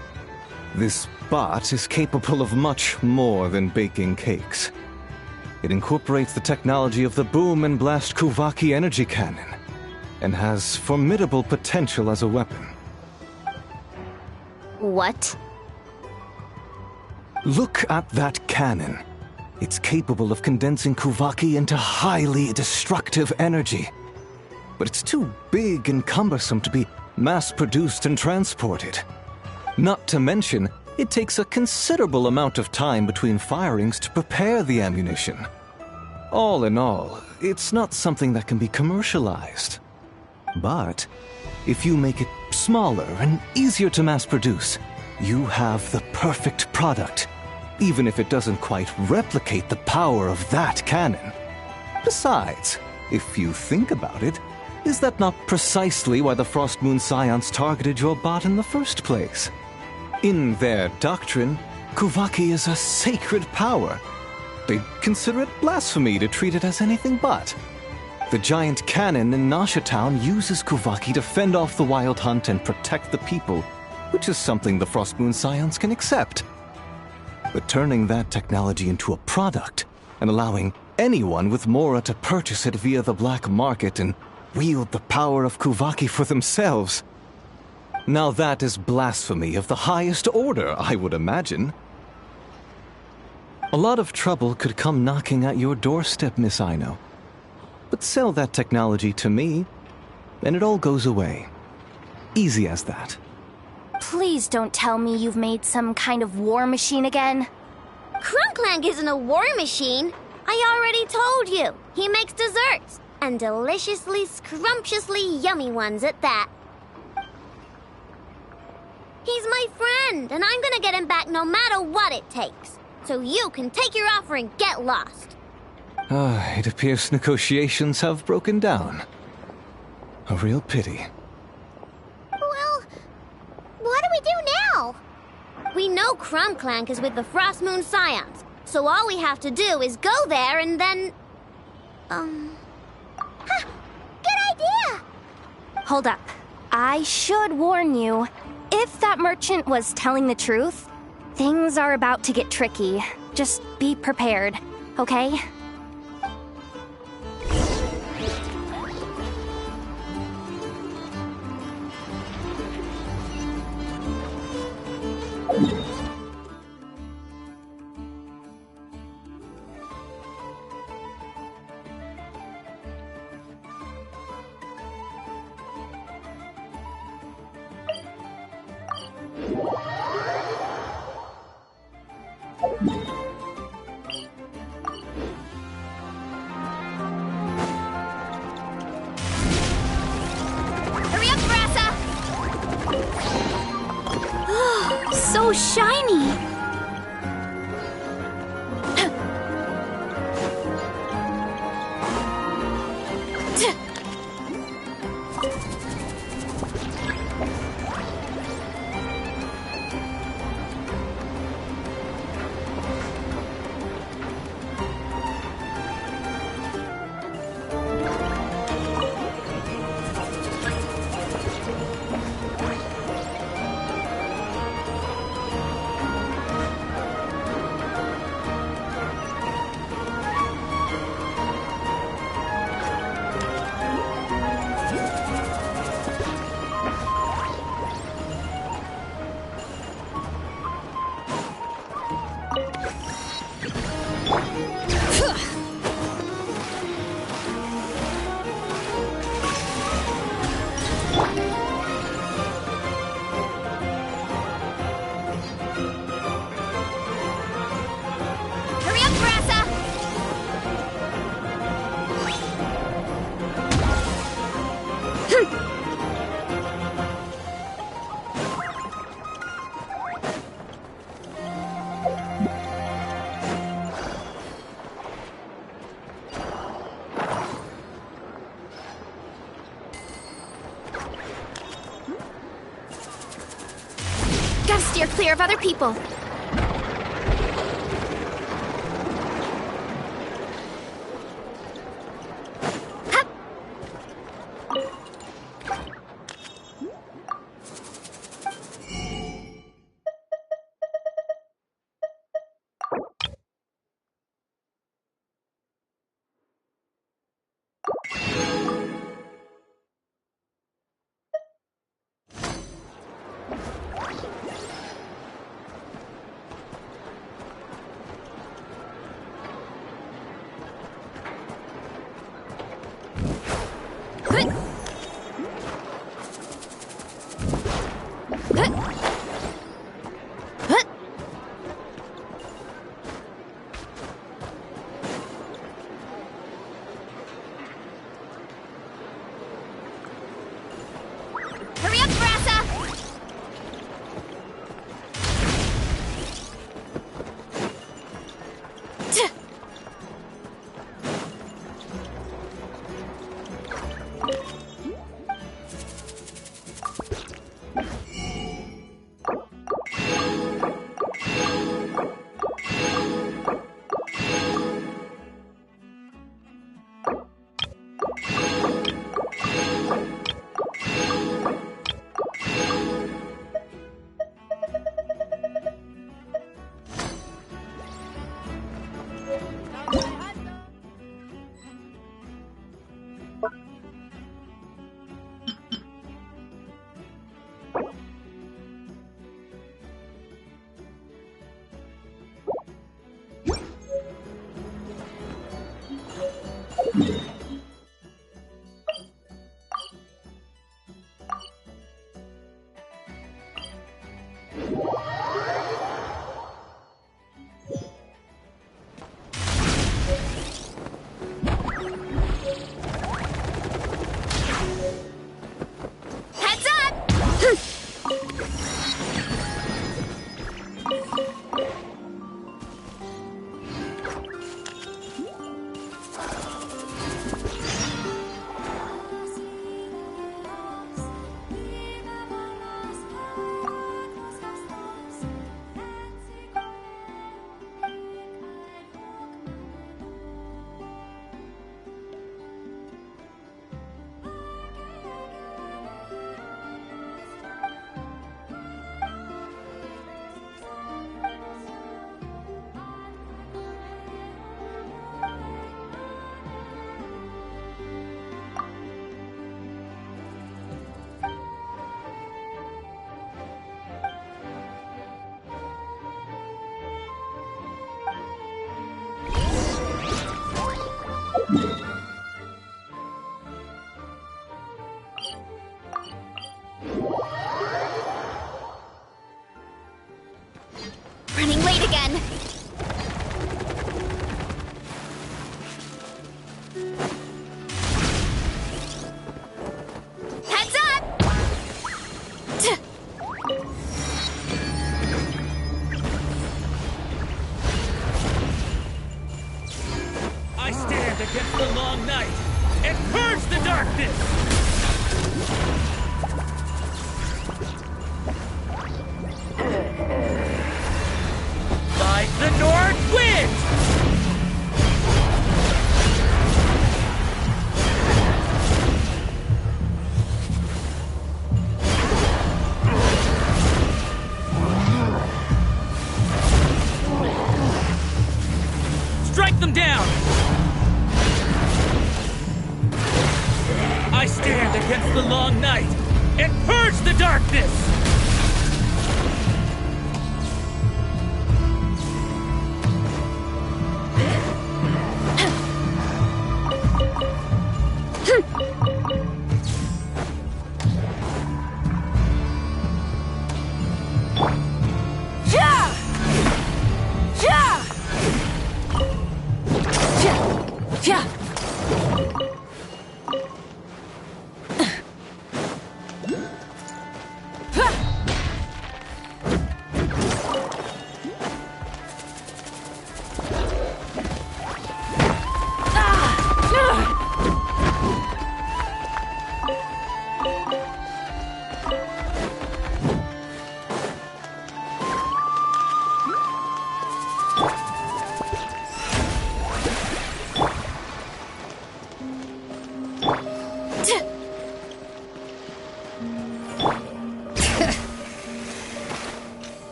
this bot is capable of much more than baking cakes. It incorporates the technology of the Boom and Blast Kuvaki energy cannon, and has formidable potential as a weapon. What? Look at that cannon. It's capable of condensing Kuvaki into highly destructive energy. But it's too big and cumbersome to be mass-produced and transported. Not to mention, it takes a considerable amount of time between firings to prepare the ammunition. All in all, it's not something that can be commercialized. But if you make it smaller and easier to mass-produce, you have the perfect product, even if it doesn't quite replicate the power of that cannon. Besides, if you think about it, is that not precisely why the Frost Moon Scions targeted your bot in the first place? In their doctrine, Kuvaki is a sacred power. They'd consider it blasphemy to treat it as anything but. The giant cannon in Nasha Town uses Kuvaki to fend off the Wild Hunt and protect the people, which is something the Frost Moon Scions can accept. But turning that technology into a product and allowing anyone with Mora to purchase it via the black market and wield the power of Kuvaki for themselves. Now that is blasphemy of the highest order, I would imagine. A lot of trouble could come knocking at your doorstep, Miss Aino. But sell that technology to me, and it all goes away. Easy as that. Please don't tell me you've made some kind of war machine again. Clank isn't a war machine. I already told you. He makes desserts, and deliciously, scrumptiously yummy ones at that. He's my friend, and I'm gonna get him back no matter what it takes. So you can take your offer and get lost. It appears negotiations have broken down. A real pity. Well, what do we do now? We know Clank is with the Frost Moon Scions, so all we have to do is go there and then... Good idea! Hold up. I should warn you, if that merchant was telling the truth, things are about to get tricky. Just be prepared, okay? Hurry up, Grassa! So shiny! Gotta steer clear of other people. Hurry up, Brassa! Running late again. Heads up! I stand against the long night and purge the darkness! By the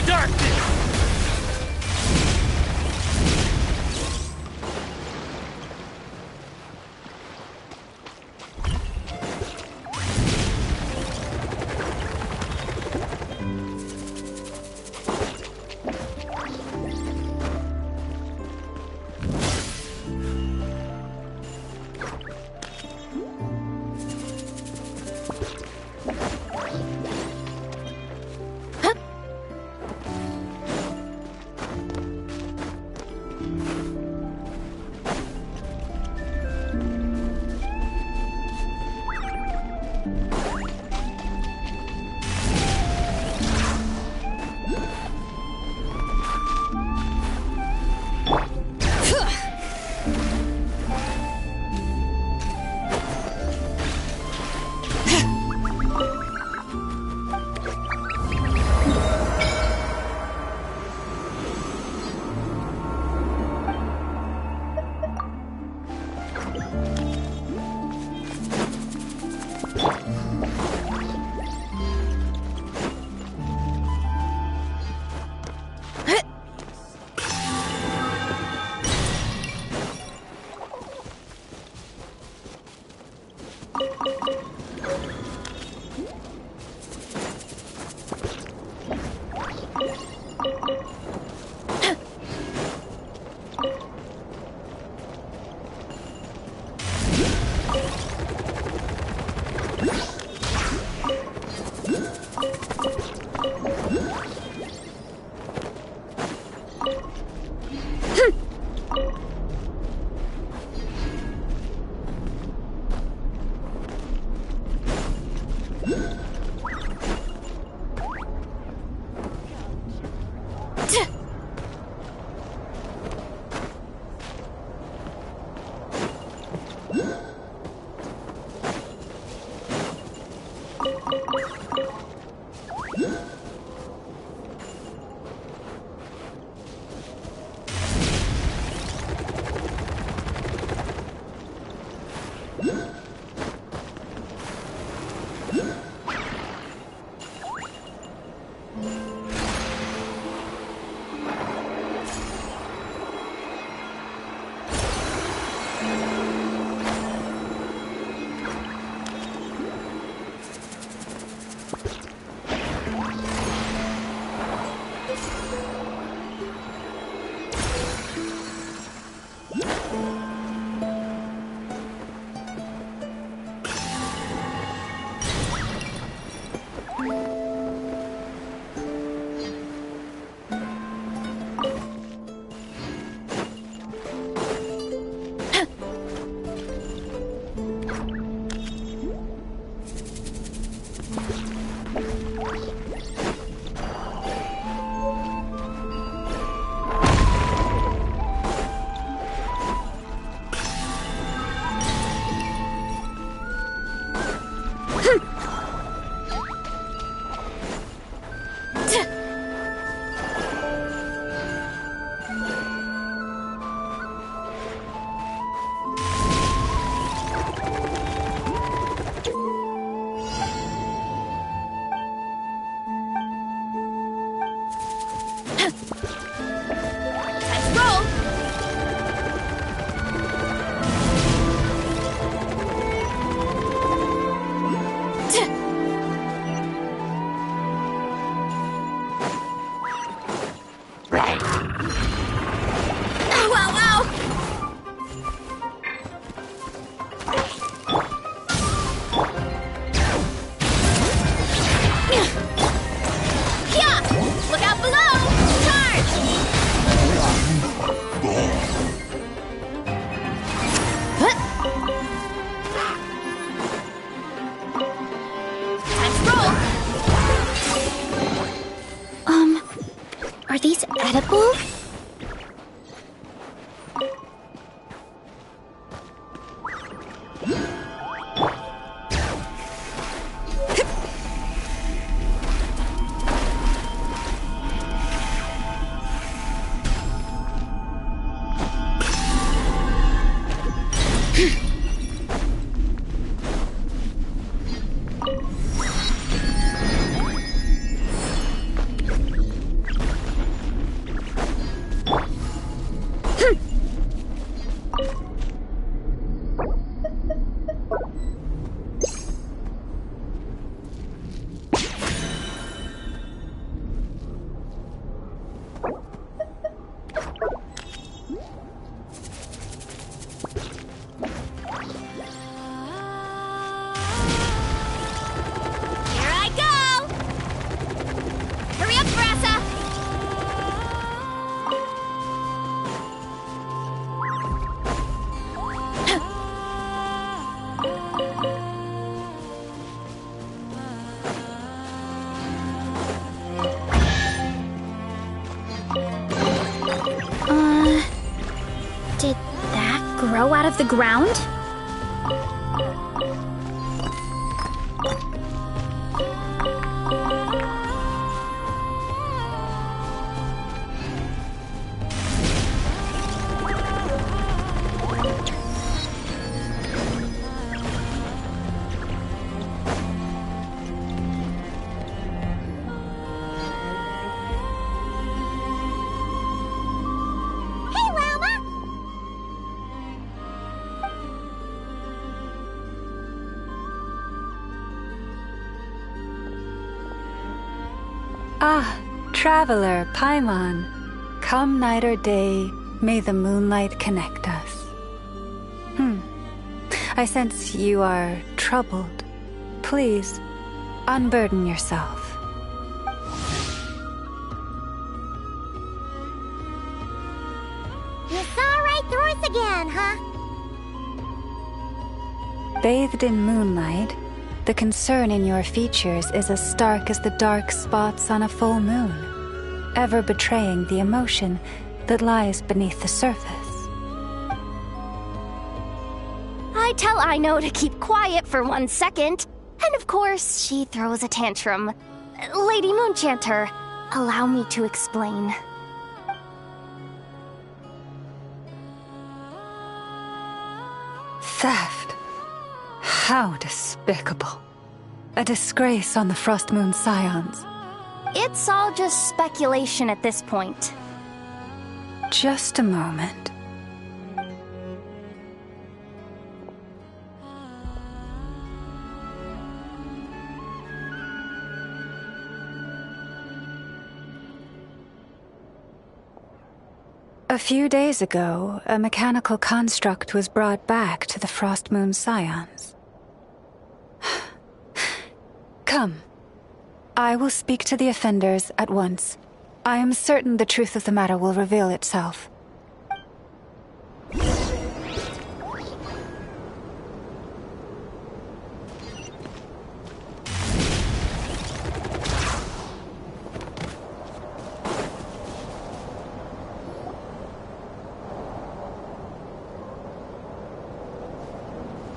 darkness! Are these edible? Did that grow out of the ground? Ah, traveler, Paimon. Come night or day, may the moonlight connect us. I sense you are troubled. Please, unburden yourself. You saw right through us again, huh? Bathed in moonlight, the concern in your features is as stark as the dark spots on a full moon, ever betraying the emotion that lies beneath the surface. I tell Aino to keep quiet for 1 second, and of course, she throws a tantrum. Lady Moonchanter, allow me to explain. Theft. How despicable. A disgrace on the Frost Moon Scions. It's all just speculation at this point. Just a moment. A few days ago, a mechanical construct was brought back to the Frost Moon Scions. Come. I will speak to the offenders at once. I am certain the truth of the matter will reveal itself.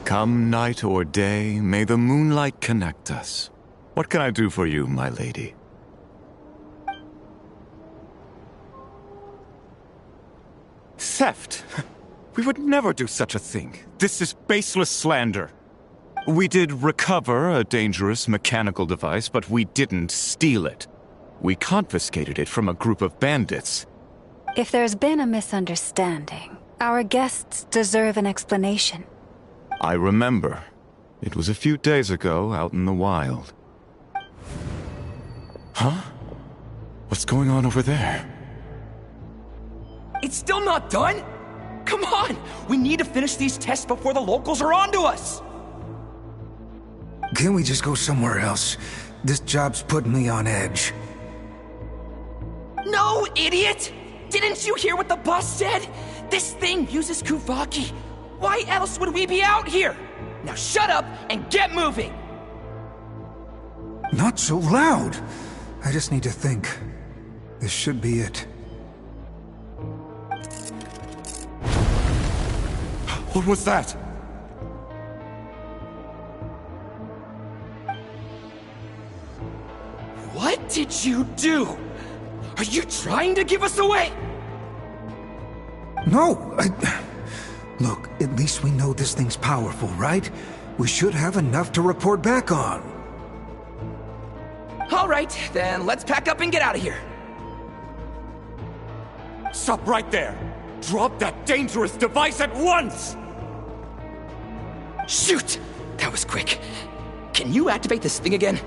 Come night or day, may the moonlight connect us. What can I do for you, my lady? Theft? We would never do such a thing. This is baseless slander. We did recover a dangerous mechanical device, but we didn't steal it. We confiscated it from a group of bandits. If there's been a misunderstanding, our guests deserve an explanation. I remember. It was a few days ago out in the wild. Huh? What's going on over there? It's still not done? Come on! We need to finish these tests before the locals are onto us! Can we just go somewhere else? This job's putting me on edge. No, idiot! Didn't you hear what the boss said? This thing uses Kuvaki. Why else would we be out here? Now shut up and get moving! Not so loud! I just need to think. This should be it. What was that? What did you do? Are you trying to give us away? No, Look, at least we know this thing's powerful, right? We should have enough to report back on. All right, then let's pack up and get out of here. Stop right there! Drop that dangerous device at once! Shoot! That was quick. Can you activate this thing again?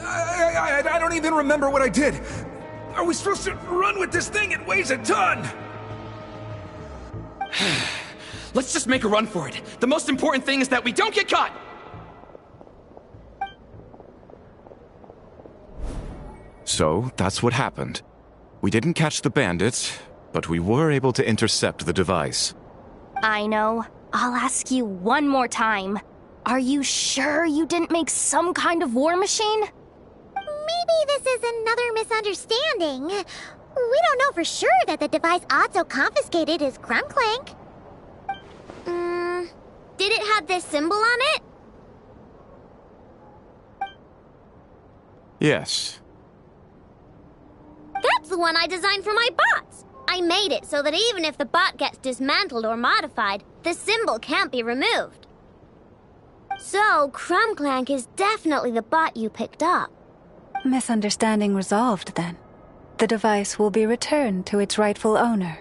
I don't even remember what I did. Are we supposed to run with this thing? It weighs a ton! Let's just make a run for it. The most important thing is that we don't get caught! So, that's what happened. We didn't catch the bandits, but we were able to intercept the device. I know. I'll ask you one more time. Are you sure you didn't make some kind of war machine? Maybe this is another misunderstanding. We don't know for sure that the device Otto confiscated is Clank. Did it have this symbol on it? Yes. That's the one I designed for my bots. I made it so that even if the bot gets dismantled or modified, the symbol can't be removed. So, Clank is definitely the bot you picked up. Misunderstanding resolved, then. The device will be returned to its rightful owner.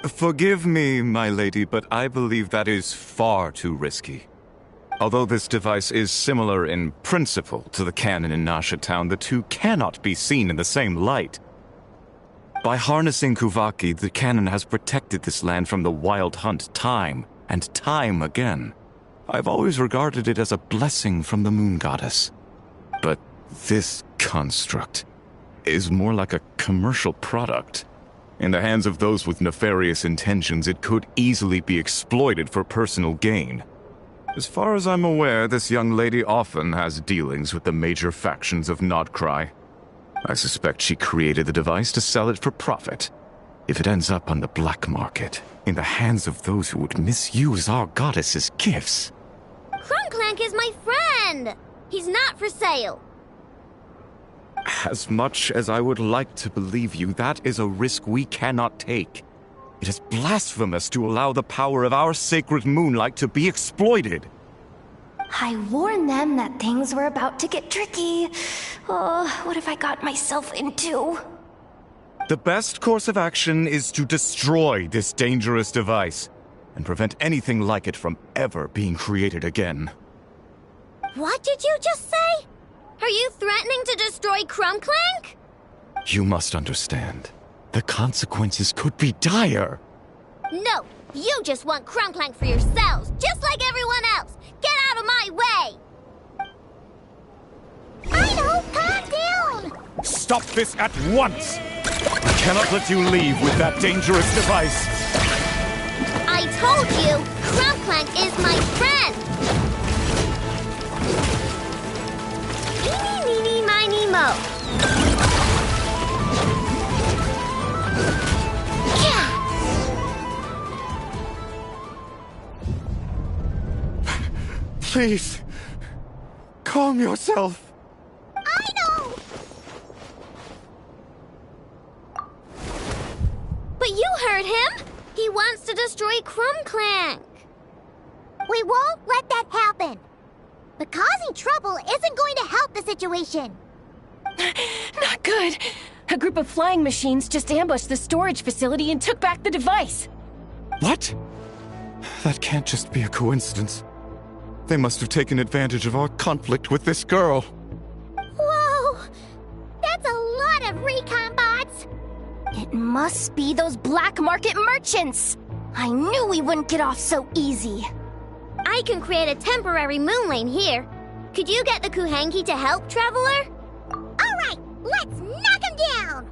Forgive me, my lady, but I believe that is far too risky. Although this device is similar in principle to the cannon in Nasha Town, the two cannot be seen in the same light. By harnessing Kuvaki, the cannon has protected this land from the wild hunt time and time again. I've always regarded it as a blessing from the moon goddess. But this construct is more like a commercial product. In the hands of those with nefarious intentions, it could easily be exploited for personal gain. As far as I'm aware, this young lady often has dealings with the major factions of Nodcry. I suspect she created the device to sell it for profit. If it ends up on the black market, in the hands of those who would misuse our goddess's gifts... Clank is my friend! He's not for sale. As much as I would like to believe you, that is a risk we cannot take. It is blasphemous to allow the power of our sacred moonlight to be exploited. I warned them that things were about to get tricky. Oh, what have I got myself into? The best course of action is to destroy this dangerous device and prevent anything like it from ever being created again. What did you just say? Are you threatening to destroy Clank? You must understand. The consequences could be dire. No, you just want Clank for yourselves, just like everyone else. Get out of my way! I know, calm down! Stop this at once! I cannot let you leave with that dangerous device. I told you, Clank is my friend! Eeny, meeny, miny, mo. Please, calm yourself. I know! But you heard him! He wants to destroy Clank. We won't let that happen. But causing trouble isn't going to help the situation. Not good. A group of flying machines just ambushed the storage facility and took back the device. What? That can't just be a coincidence. They must have taken advantage of our conflict with this girl. Whoa! That's a lot of recon bots! It must be those black market merchants! I knew we wouldn't get off so easy. I can create a temporary moon lane here. Could you get the Kuhenki to help, Traveler? Alright, let's knock him down!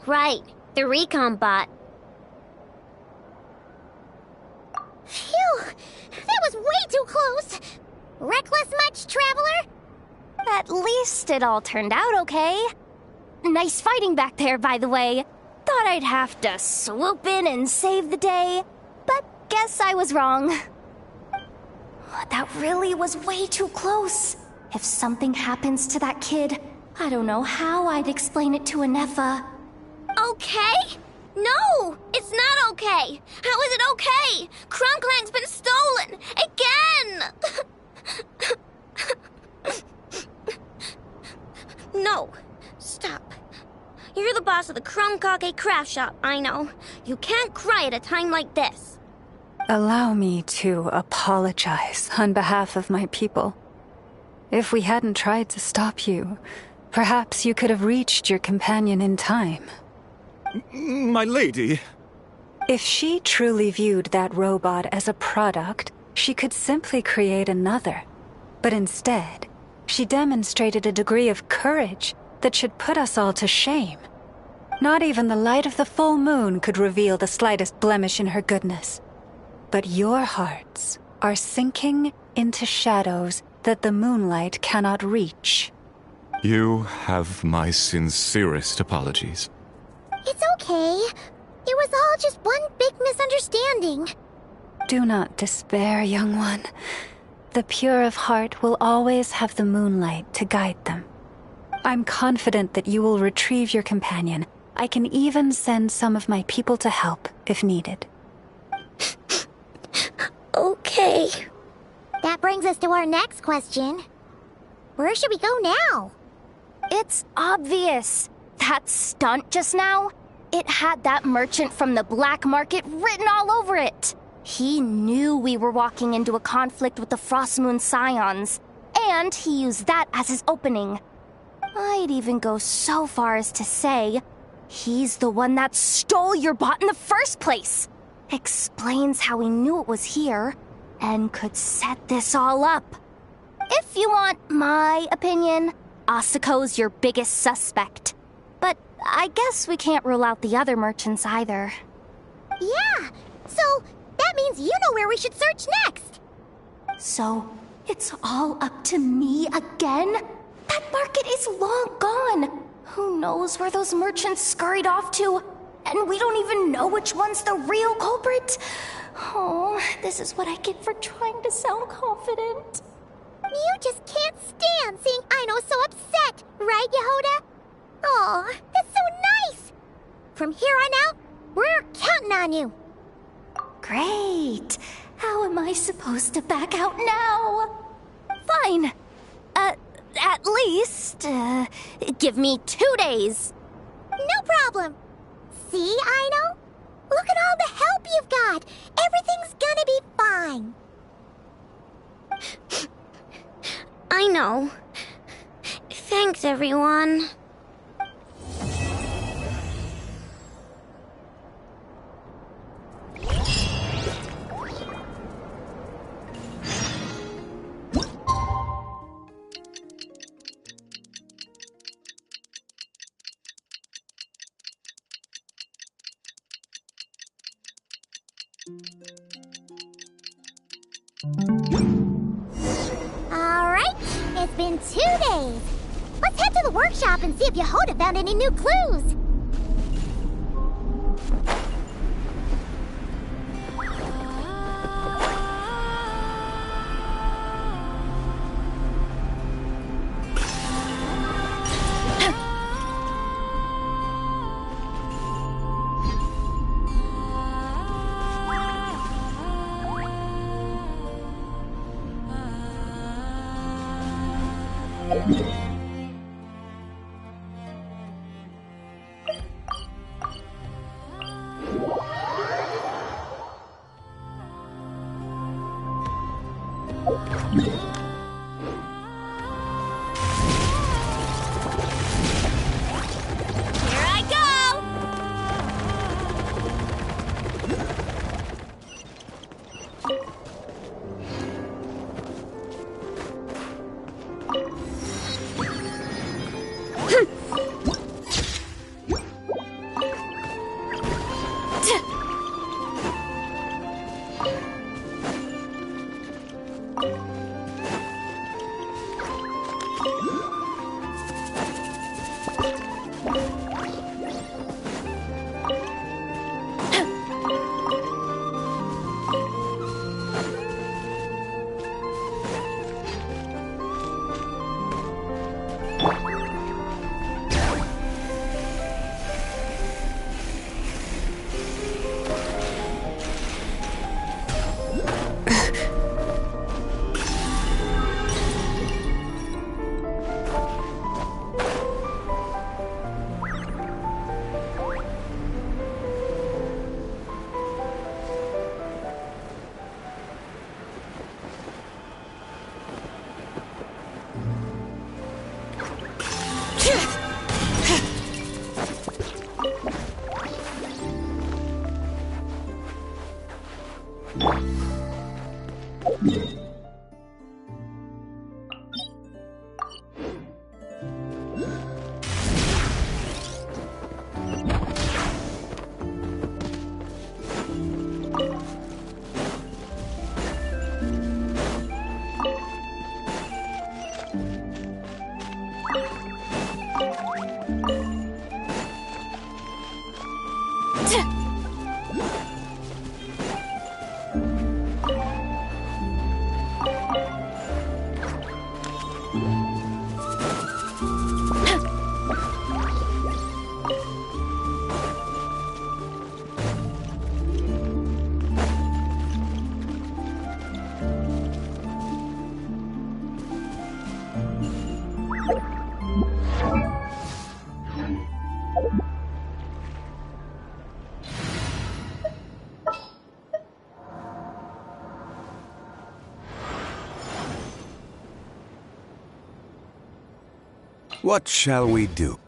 right. The recon bot. Phew! That was way too close! Reckless much, Traveler? At least it all turned out okay. Nice fighting back there, by the way. Thought I'd have to swoop in and save the day, but guess I was wrong. That really was way too close. If something happens to that kid, I don't know how I'd explain it to Anefa. Okay? No! It's not okay! How is it okay? Clank's been stolen! Again! No. Stop. You're the boss of the Kake craft shop, I know. You can't cry at a time like this. Allow me to apologize on behalf of my people. If we hadn't tried to stop you, perhaps you could have reached your companion in time. My lady. If she truly viewed that robot as a product, she could simply create another. But instead, she demonstrated a degree of courage that should put us all to shame. Not even the light of the full moon could reveal the slightest blemish in her goodness. But your hearts are sinking into shadows that the moonlight cannot reach. You have my sincerest apologies. It's okay. It was all just one big misunderstanding. Do not despair, young one. The pure of heart will always have the moonlight to guide them. I'm confident that you will retrieve your companion. I can even send some of my people to help if needed. Okay. That brings us to our next question. Where should we go now? It's obvious. That stunt just now, it had that merchant from the black market written all over it. He knew we were walking into a conflict with the Frostmoon Scions, and he used that as his opening. I'd even go so far as to say, he's the one that stole your bot in the first place. Explains how he knew it was here, and could set this all up. If you want my opinion, Asiko's your biggest suspect. But I guess we can't rule out the other merchants either. Yeah, so that means you know where we should search next. So, it's all up to me again? That market is long gone. Who knows where those merchants scurried off to? And we don't even know which one's the real culprit. Oh, this is what I get for trying to sound confident. You just can't stand seeing Aino so upset, right, Yehoda? Aw, that's so nice! From here on out, we're counting on you. Great. How am I supposed to back out now? Fine. At least, give me 2 days. No problem. See, Aino? Look at all the help you've got. Everything's gonna be fine. I know. Thanks, everyone. Alright, it's been 2 days. Let's head to the workshop and see if Yehoda found any new clues. What shall we do?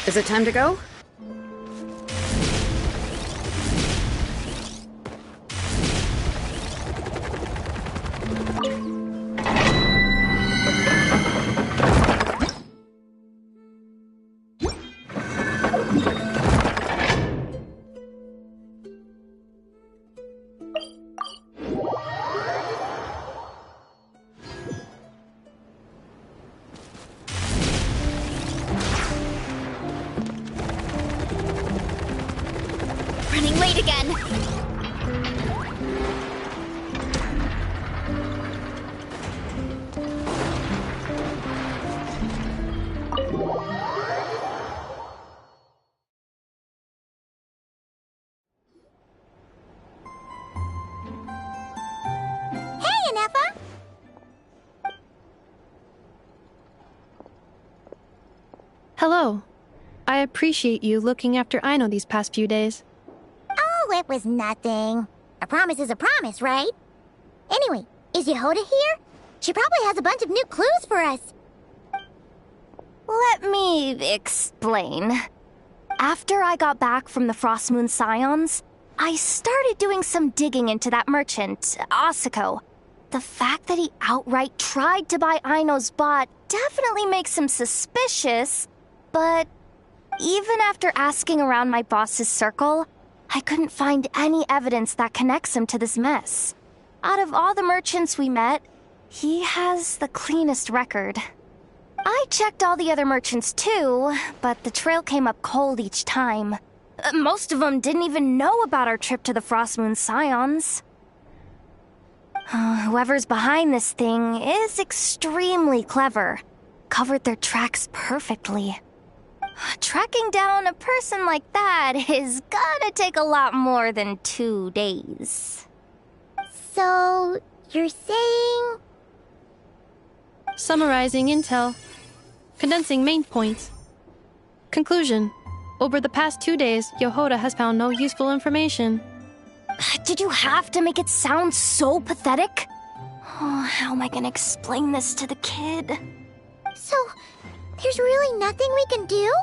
Is it time to go? Running late again. Hey, Anefa! Hello. I appreciate you looking after Aino these past few days. Oh, it was nothing. A promise is a promise, right? Anyway, is Yehoda here? She probably has a bunch of new clues for us. Let me explain. After I got back from the Frost Moon Scions, I started doing some digging into that merchant, Asako. The fact that he outright tried to buy Aino's bot definitely makes him suspicious, but even after asking around my boss's circle, I couldn't find any evidence that connects him to this mess. Out of all the merchants we met, he has the cleanest record. I checked all the other merchants too, but the trail came up cold each time. Most of them didn't even know about our trip to the Frost Moon Scions. Whoever's behind this thing is extremely clever. Covered their tracks perfectly. Tracking down a person like that is gonna take a lot more than 2 days. So, you're saying... Summarizing intel. Condensing main points. Conclusion. Over the past 2 days, Yehoda has found no useful information. Did you have to make it sound so pathetic? Oh, how am I gonna explain this to the kid? So, there's really nothing we can do?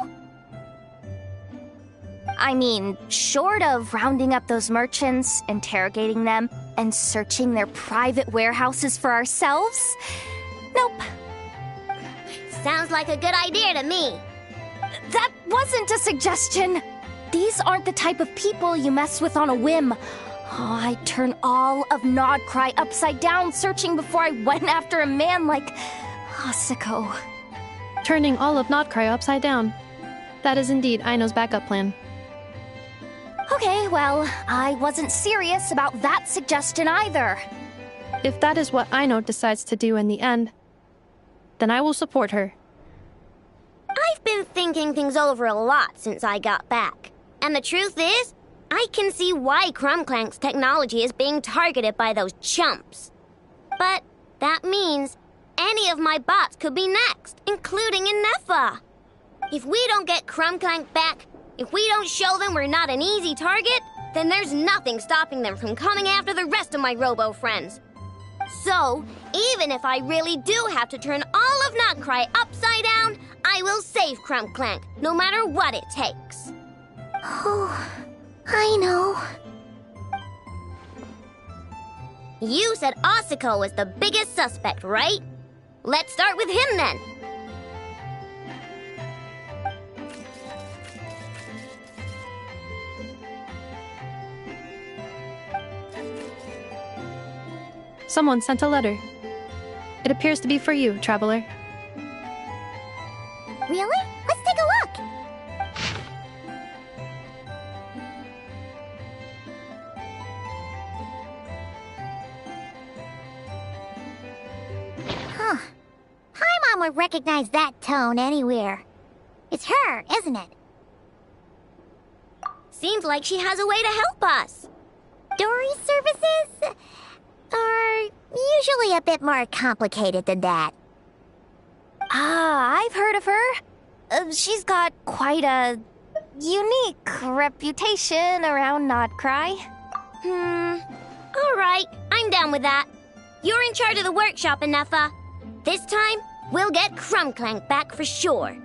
I mean, short of rounding up those merchants, interrogating them, and searching their private warehouses for ourselves? Nope. Sounds like a good idea to me. That wasn't a suggestion. These aren't the type of people you mess with on a whim. Oh, I'd turn all of Nodcry upside down searching before I went after a man like Asako. Turning all of Nodcry upside down. That is indeed Aino's backup plan. Okay, well, I wasn't serious about that suggestion either. If that is what Aino decides to do in the end, then I will support her. I've been thinking things over a lot since I got back. And the truth is, I can see why Clank's technology is being targeted by those chumps. But that means any of my bots could be next, including Inefa. If we don't get Clank back, if we don't show them we're not an easy target, then there's nothing stopping them from coming after the rest of my robo friends. So, even if I really do have to turn all of Notcry upside down, I will save Clank, no matter what it takes. Oh, I know. You said Asuko was the biggest suspect, right? Let's start with him then. Someone sent a letter. It appears to be for you, Traveler. Really? Let's take a look. Huh. Paimon would recognize that tone anywhere. It's her, isn't it? Seems like she has a way to help us. Dory's services are usually a bit more complicated than that. Ah, I've heard of her. She's got quite a unique reputation around Notcry. Alright, I'm down with that. You're in charge of the workshop, Inefa. This time, we'll get Clank back for sure.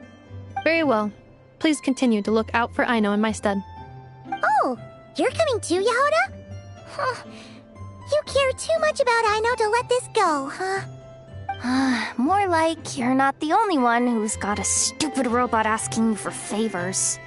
Very well. Please continue to look out for Aino in my stead. Oh, you're coming too, Yahoda? Huh. You care too much about Aino to let this go, huh? More like you're not the only one who's got a stupid robot asking you for favors.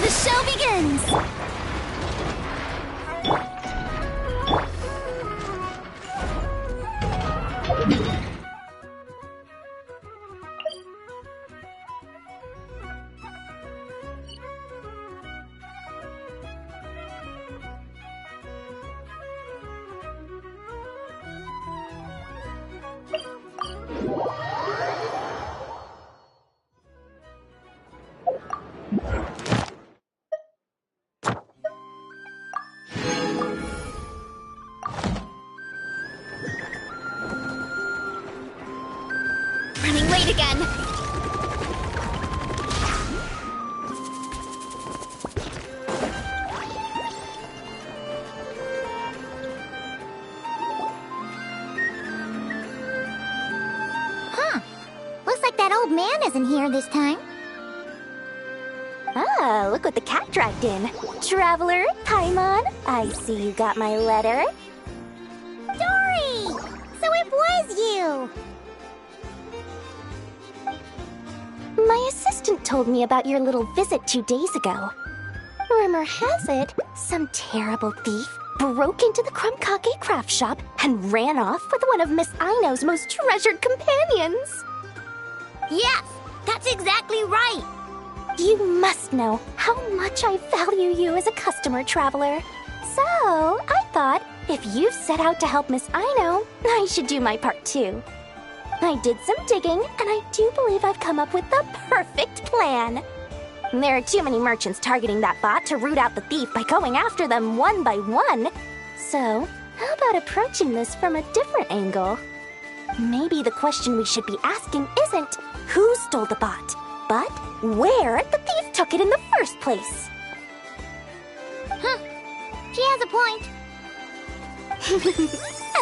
The show begins! Running late again. Huh. Looks like that old man isn't here this time. Ah, look what the cat dragged in. Traveler, Paimon, I see you got my letter. Dory! So it was you! My assistant told me about your little visit 2 days ago. Rumor has it, some terrible thief broke into the Krumkake craft shop and ran off with one of Miss Aino's most treasured companions. Yes, that's exactly right. You must know how much I value you as a customer, Traveler. So, I thought, if you've set out to help Miss Aino, I should do my part too. I did some digging, and I do believe I've come up with the perfect plan. There are too many merchants targeting that bot to root out the thief by going after them one by one. So, how about approaching this from a different angle? Maybe the question we should be asking isn't who stole the bot, but where the thief took it in the first place. Huh. She has a point.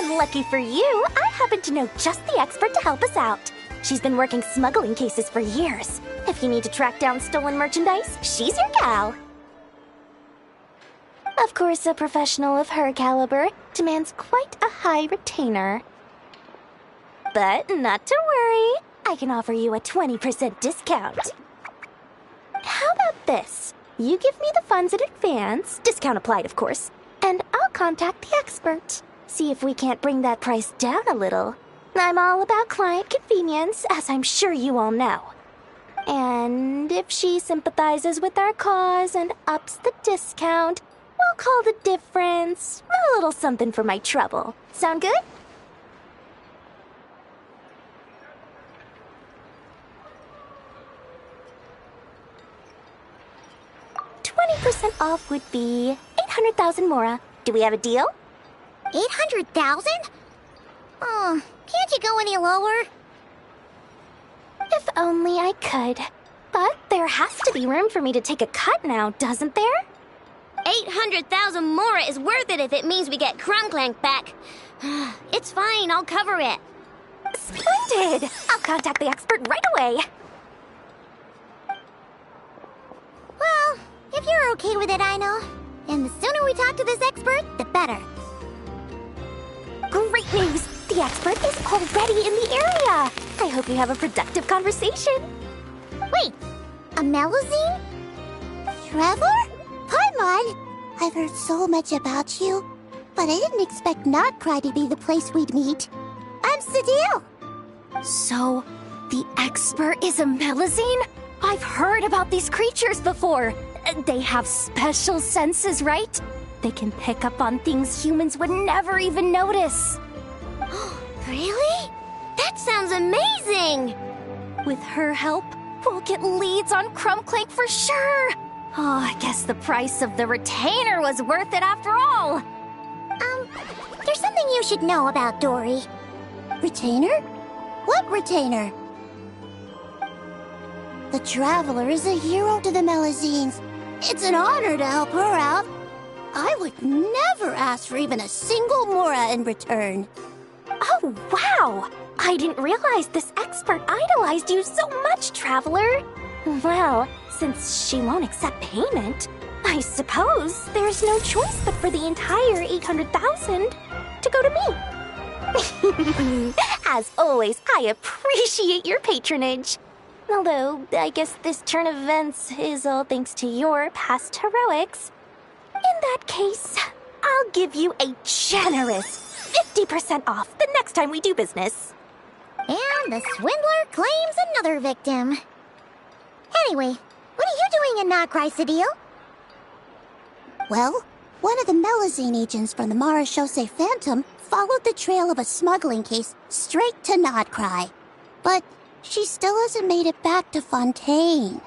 And lucky for you, I happen to know just the expert to help us out. She's been working smuggling cases for years. If you need to track down stolen merchandise, she's your gal. Of course, a professional of her caliber demands quite a high retainer. But not to worry, I can offer you a 20% discount. How about this? You give me the funds in advance, discount applied of course, and I'll contact the expert. See if we can't bring that price down a little. I'm all about client convenience, as I'm sure you all know. And if she sympathizes with our cause and ups the discount, we'll call the difference a little something for my trouble. Sound good? %20 off would be 800,000 mora. Do we have a deal? 800,000? Oh, can't you go any lower? If only I could. But there has to be room for me to take a cut now, doesn't there? 800,000 mora is worth it if it means we get Clank back. It's fine, I'll cover it. Splendid! I'll contact the expert right away. Well, if you're okay with it, I know. And the sooner we talk to this expert, the better. Great news! The expert is already in the area! I hope you have a productive conversation. Wait, a Melusine? Trevor? Paimon! I've heard so much about you, but I didn't expect Notcry to be the place we'd meet. I'm Sadil! So, the expert is a Melusine? I've heard about these creatures before. They have special senses, right? They can pick up on things humans would never even notice. Really? That sounds amazing! With her help, we'll get leads on Clank for sure. Oh, I guess the price of the retainer was worth it after all. There's something you should know about Dory. Retainer? What retainer? The Traveler is a hero to the Melusines. It's an honor to help her out. I would never ask for even a single mora in return. Oh, wow! I didn't realize this expert idolized you so much, Traveler. Well, since she won't accept payment, I suppose there's no choice but for the entire 800,000 to go to me. As always, I appreciate your patronage. Although, I guess this turn of events is all thanks to your past heroics. In that case, I'll give you a generous 50% off the next time we do business. And the swindler claims another victim. Anyway, what are you doing in Notcry, Sadil? Well, one of the Melusine agents from the Marechaussee Phantom followed the trail of a smuggling case straight to Notcry. But she still hasn't made it back to Fontaine.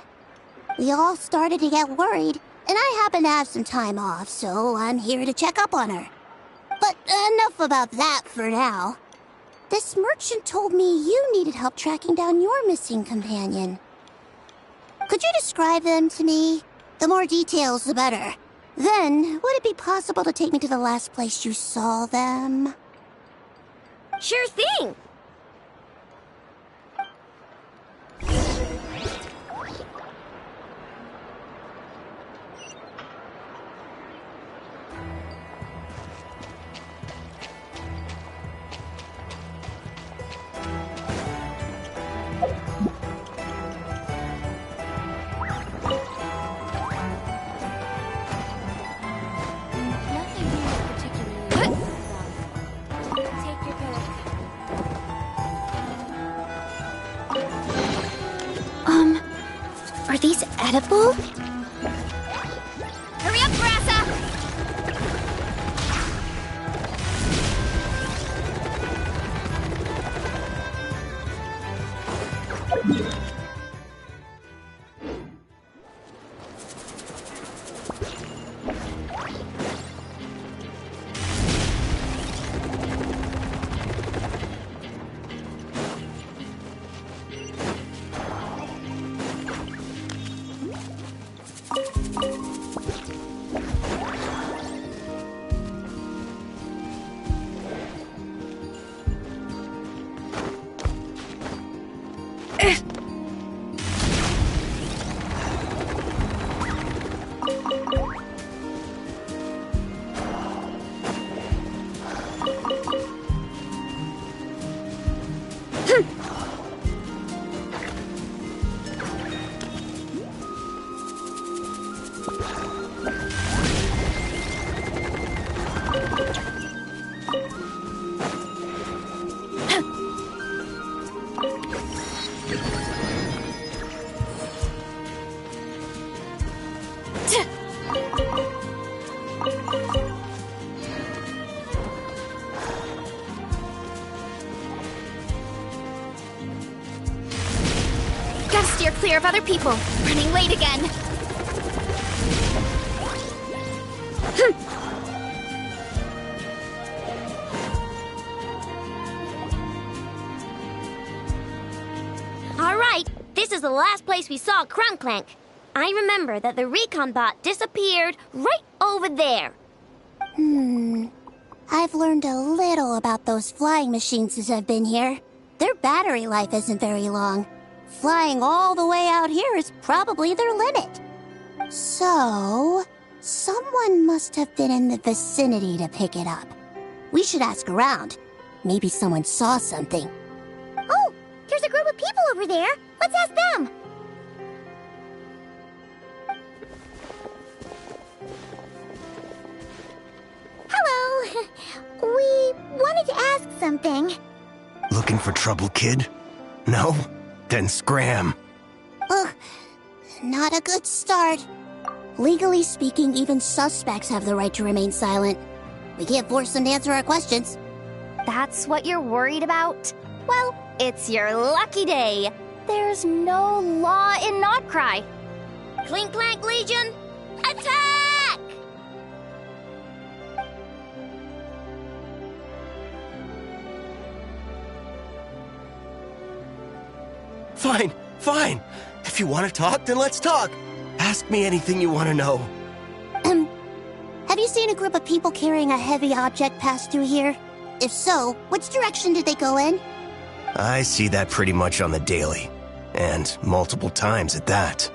We all started to get worried, and I happen to have some time off, so I'm here to check up on her. But enough about that for now. This merchant told me you needed help tracking down your missing companion. Could you describe them to me? The more details, the better. Then, would it be possible to take me to the last place you saw them? Sure thing! Are these edible? Hurry up, Grassa! clear of other people. Running late again. All right, this is the last place we saw Clank. I remember that the recon bot disappeared right over there. I've learned a little about those flying machines since I've been here. Their battery life isn't very long. Flying all the way out here is probably their limit. So, someone must have been in the vicinity to pick it up. We should ask around. Maybe someone saw something. Oh, there's a group of people over there. Let's ask them. Hello. We wanted to ask something. Looking for trouble, kid? No? Then scram. Ugh, not a good start. Legally speaking, even suspects have the right to remain silent. We can't force them to answer our questions. That's what you're worried about? Well, it's your lucky day. There's no law in Notcry. Clink Clank Legion, attack! Fine. If you want to talk, then let's talk. Ask me anything you want to know. Have you seen a group of people carrying a heavy object pass through here? If so, which direction did they go in? I see that pretty much on the daily. And multiple times at that.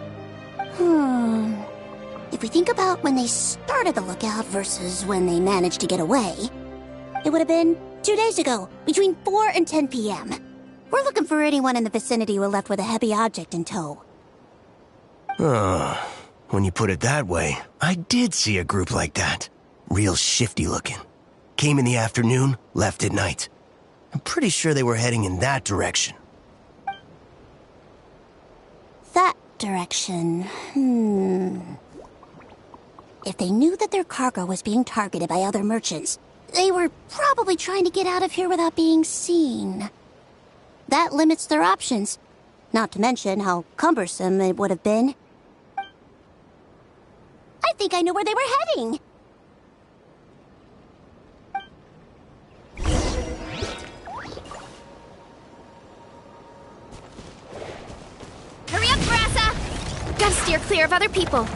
If we think about when they started the lookout versus when they managed to get away, it would have been 2 days ago, between 4 and 10 p.m. We're looking for anyone in the vicinity who left with a heavy object in tow. When you put it that way, I did see a group like that. Real shifty looking. Came in the afternoon, left at night. I'm pretty sure they were heading in that direction. That direction, If they knew that their cargo was being targeted by other merchants, they were probably trying to get out of here without being seen. That limits their options. Not to mention how cumbersome it would have been. I think I know where they were heading. Hurry up, Brassa! Gotta steer clear of other people.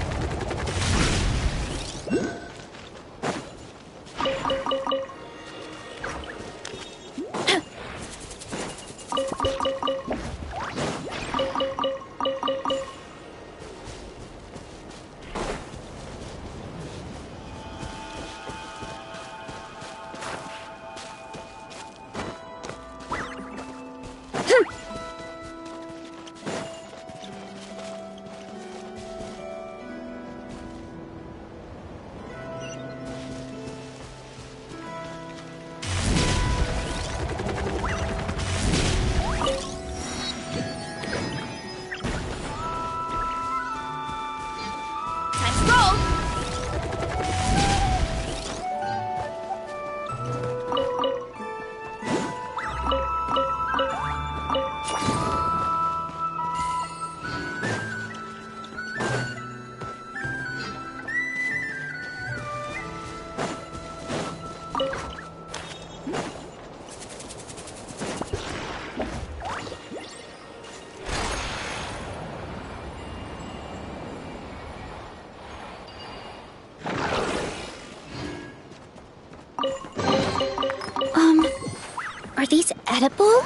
Are these edible?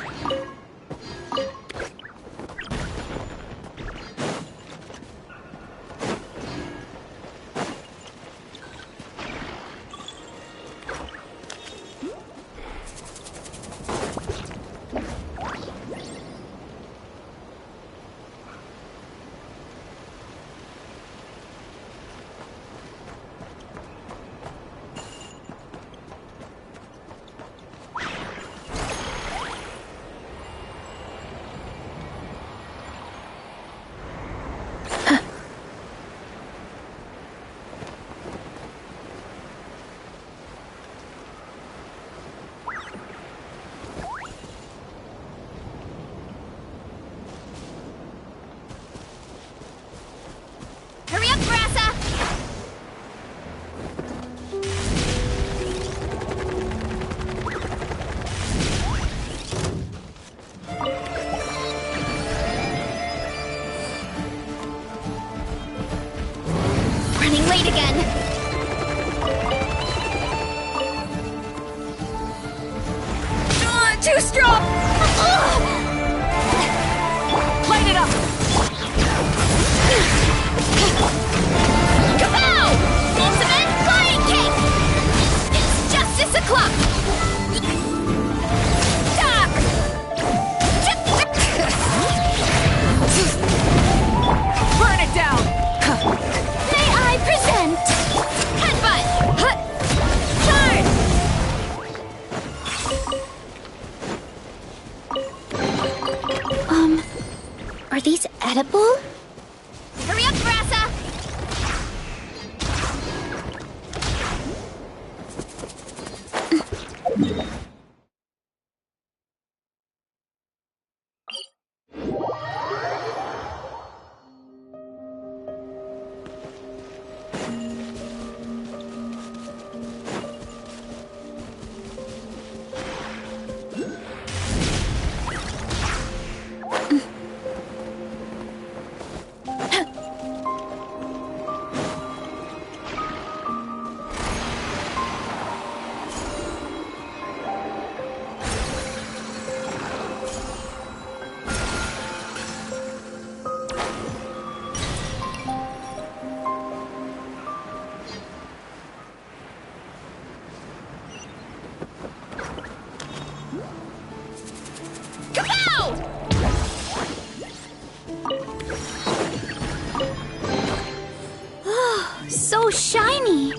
Too strong! Light it up! Kapow! Ultimate flying kick! It's justice o'clock! Burn it down! May I present Headbutt! Turn! Are these edible? Hurry up, Brassa! So shiny!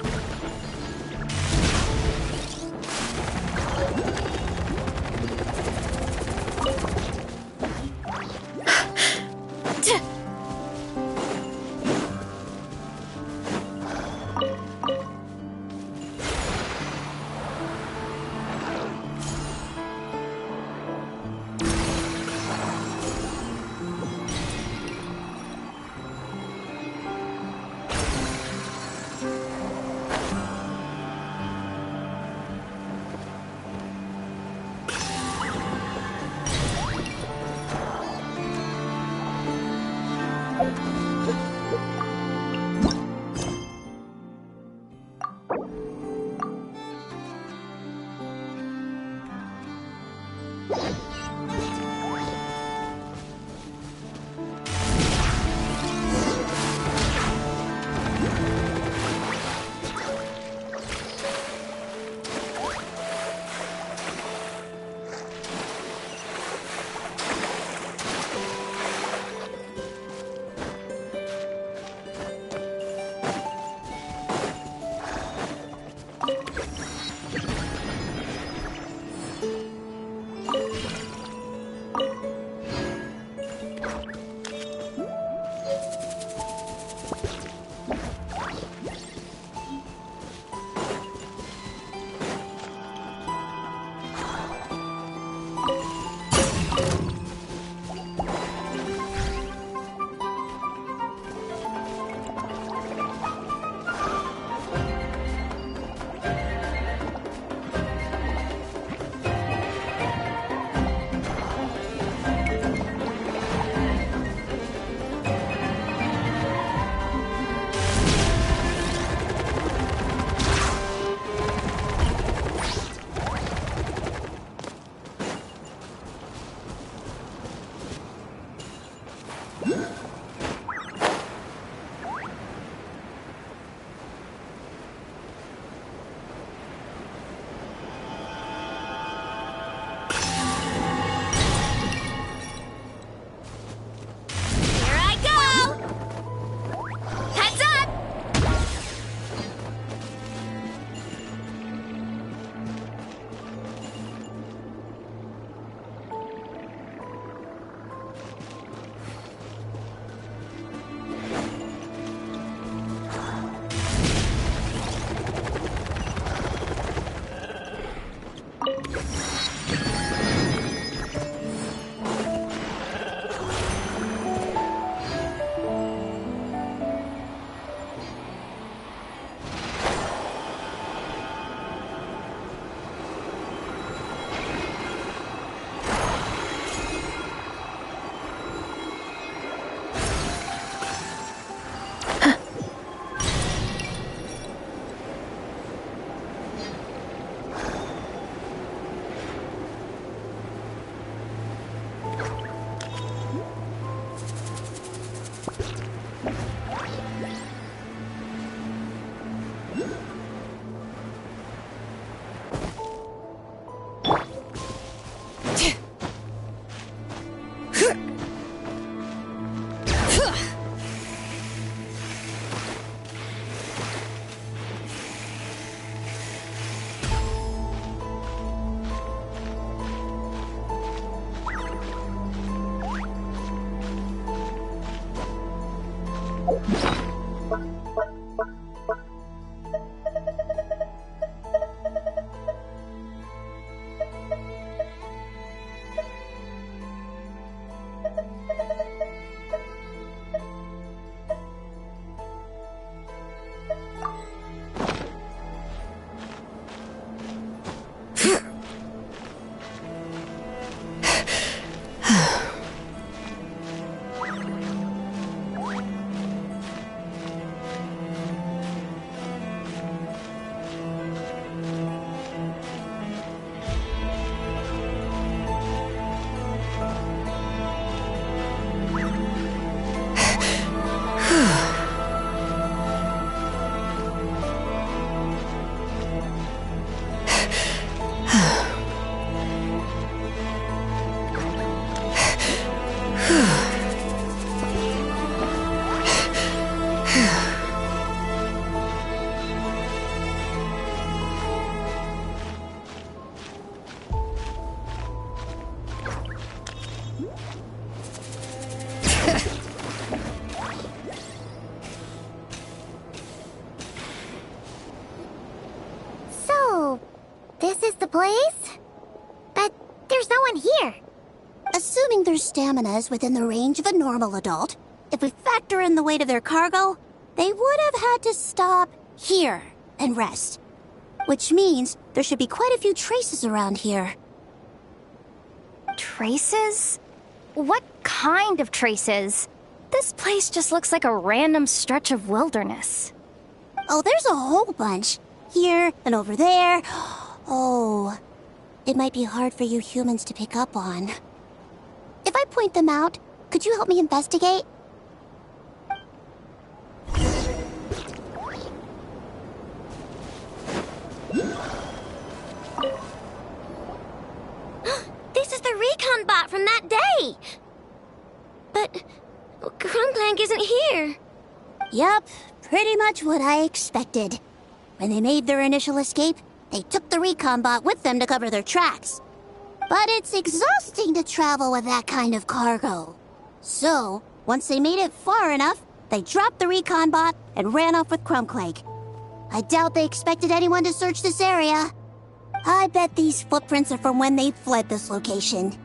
This is the place? But there's no one here. Assuming their stamina is within the range of a normal adult, if we factor in the weight of their cargo, they would have had to stop here and rest. Which means there should be quite a few traces around here. Traces? What kind of traces? This place just looks like a random stretch of wilderness. Oh, there's a whole bunch. Here and over there. Oh, it might be hard for you humans to pick up on. If I point them out, could you help me investigate? This is the recon bot from that day! But Clank isn't here. Yup, pretty much what I expected. When they made their initial escape, they took the recon bot with them to cover their tracks. But it's exhausting to travel with that kind of cargo. So, once they made it far enough, they dropped the recon bot and ran off with Clank. I doubt they expected anyone to search this area. I bet these footprints are from when they fled this location.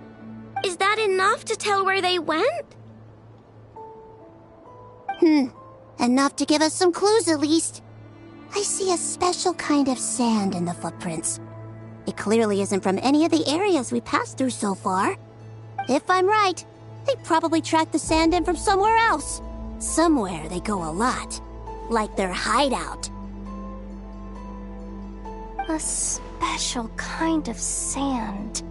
Is that enough to tell where they went? Enough to give us some clues at least. I see a special kind of sand in the footprints. It clearly isn't from any of the areas we passed through so far. If I'm right, they probably tracked the sand in from somewhere else. Somewhere they go a lot. Like their hideout. A special kind of sand.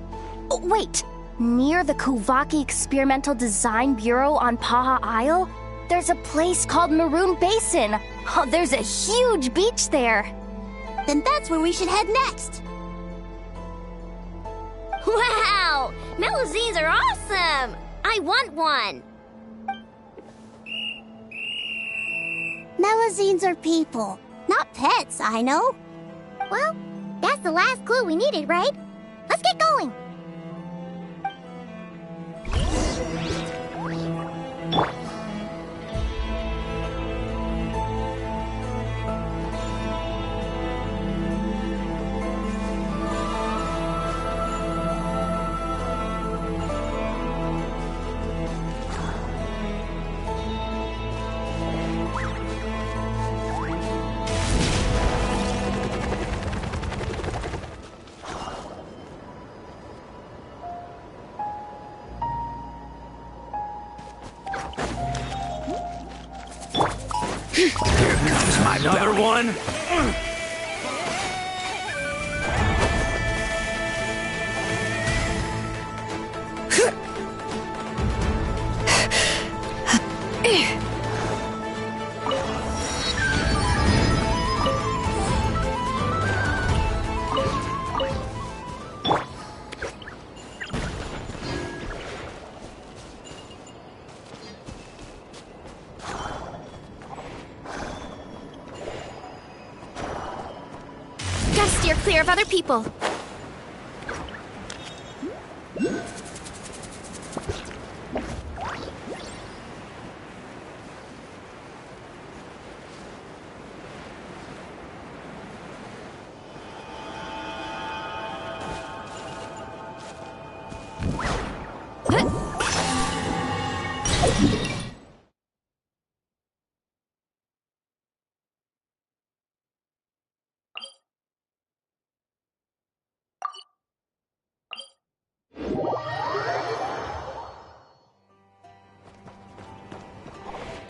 Oh, wait! Near the Kuvaki Experimental Design Bureau on Paha Isle, there's a place called Maroon Basin. Oh, there's a huge beach there. Then that's where we should head next. Wow! Melazines are awesome! I want one! Melazines are people, not pets, I know. Well, that's the last clue we needed, right? Let's get going! Here comes my another one. Gotta steer clear of other people.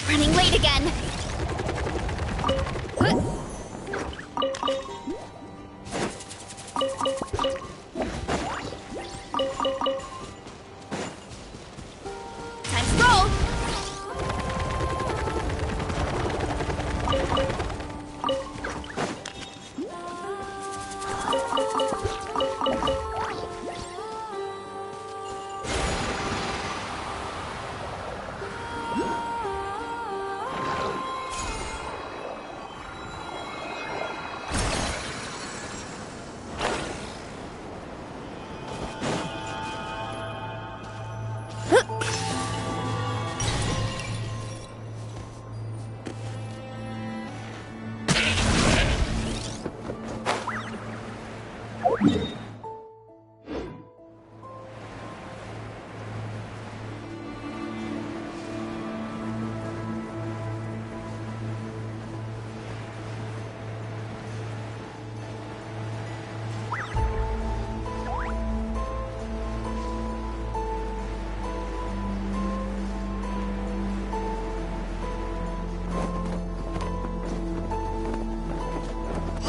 Running late again. Time to roll. Look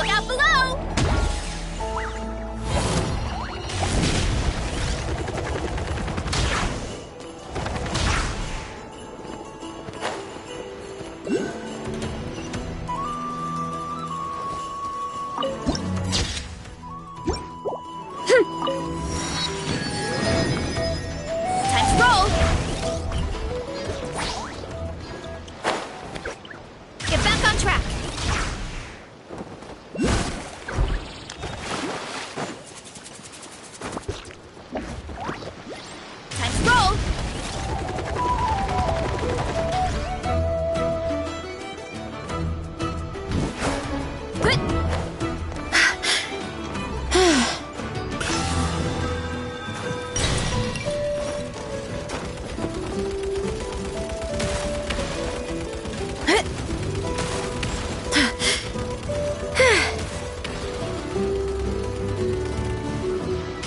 out below! Time to roll! Get back on track! Time to roll!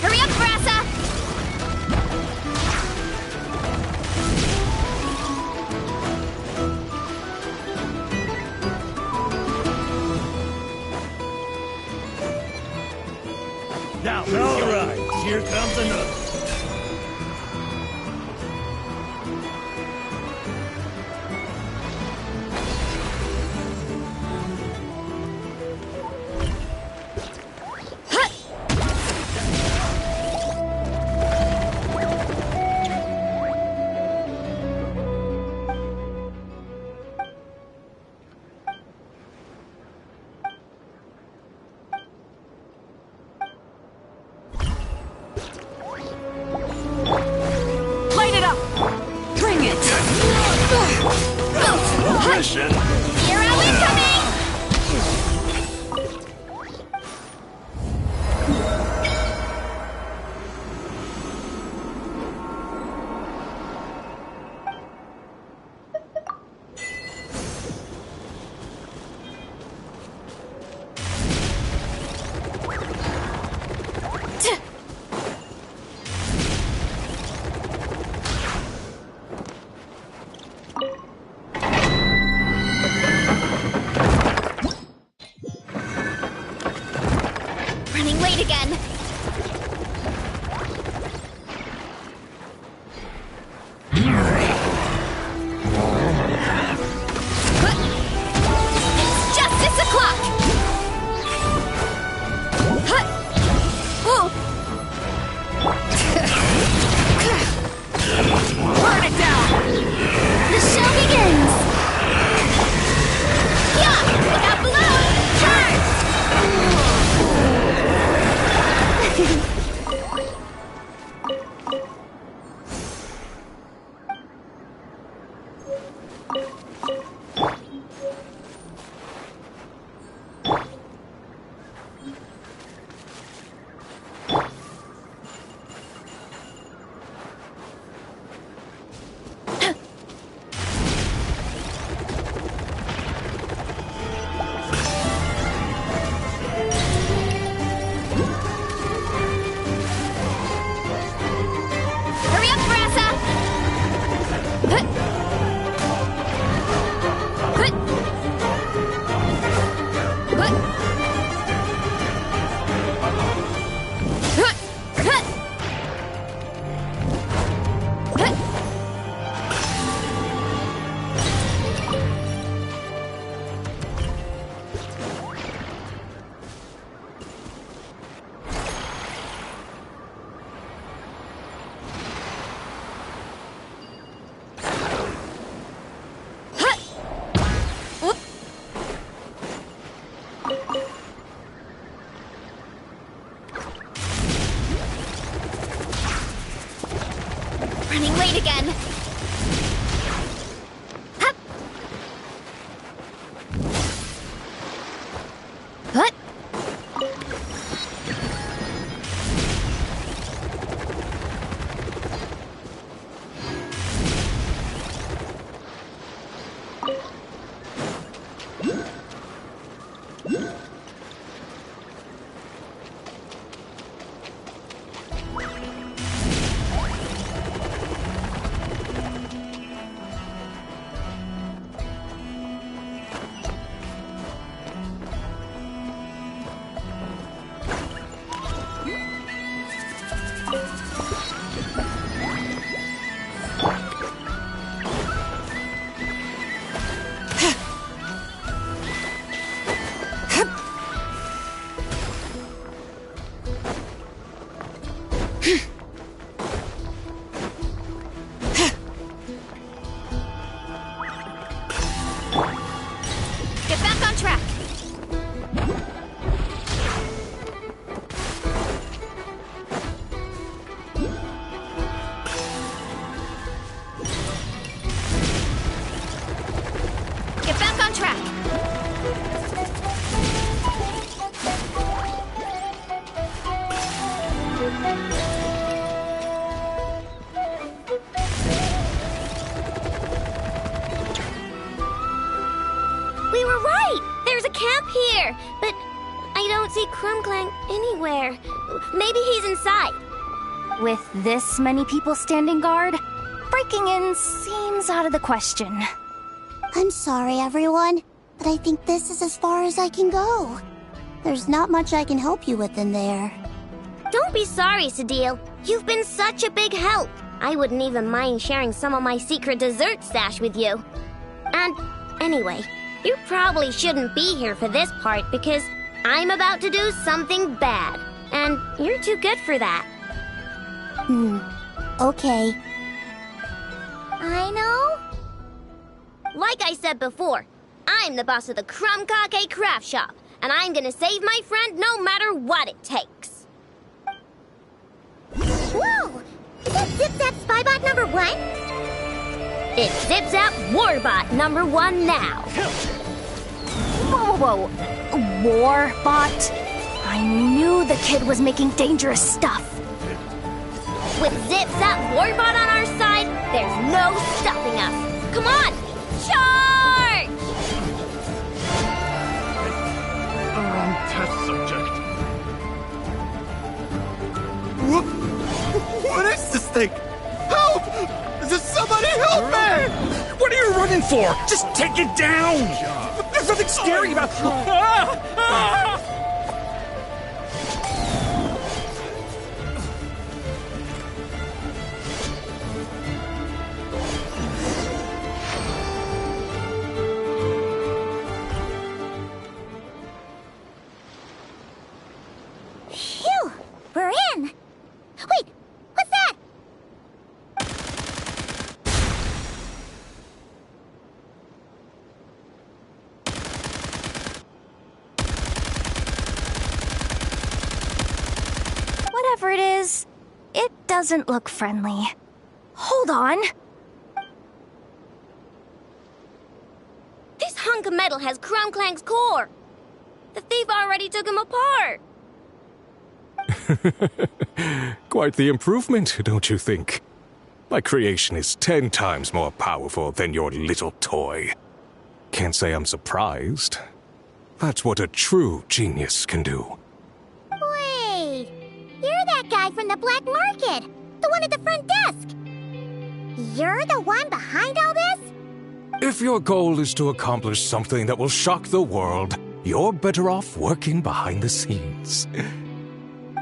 Hurry up, Brassa! Now, all right, here comes another. Light it up! Bring it! Hero incoming! Running late again. It's justice o'clock! Ooh. Burn it down! The show begins! Yeah! Look out below! Charge! Hurry up, Brassa! Running late again. Hup. What? Get back on track. Get back on track. We were right! There's a camp here, but I don't see Clank anywhere. Maybe he's inside. With this many people standing guard, breaking in seems out of the question. I'm sorry, everyone, but I think this is as far as I can go. There's not much I can help you with in there. Don't be sorry, Sadil. You've been such a big help. I wouldn't even mind sharing some of my secret dessert stash with you. And anyway, you probably shouldn't be here for this part because I'm about to do something bad. And you're too good for that. Okay. I know. Like I said before, I'm the boss of the Krumkake Craft Shop, and I'm gonna save my friend no matter what it takes. Whoa! Is that Zip-Zap Spybot number 1? It's Zip-Zap Warbot number 1 now. Whoa. Warbot? I knew the kid was making dangerous stuff. With Zip-Zap Warbot on our side, there's no stopping us. Come on! Charge! Test subject. What is this thing? Help! Does somebody help me? What are you running for? Just take it down! There's nothing scary about... Phew! We're in! Wait! What's that? Whatever it is, it doesn't look friendly. Hold on. This hunk of metal has Clank's core. The thief already took him apart. Quite the improvement, don't you think? My creation is 10 times more powerful than your little toy. Can't say I'm surprised. That's what a true genius can do. Wait! You're that guy from the black market! The one at the front desk! You're the one behind all this? If your goal is to accomplish something that will shock the world, you're better off working behind the scenes.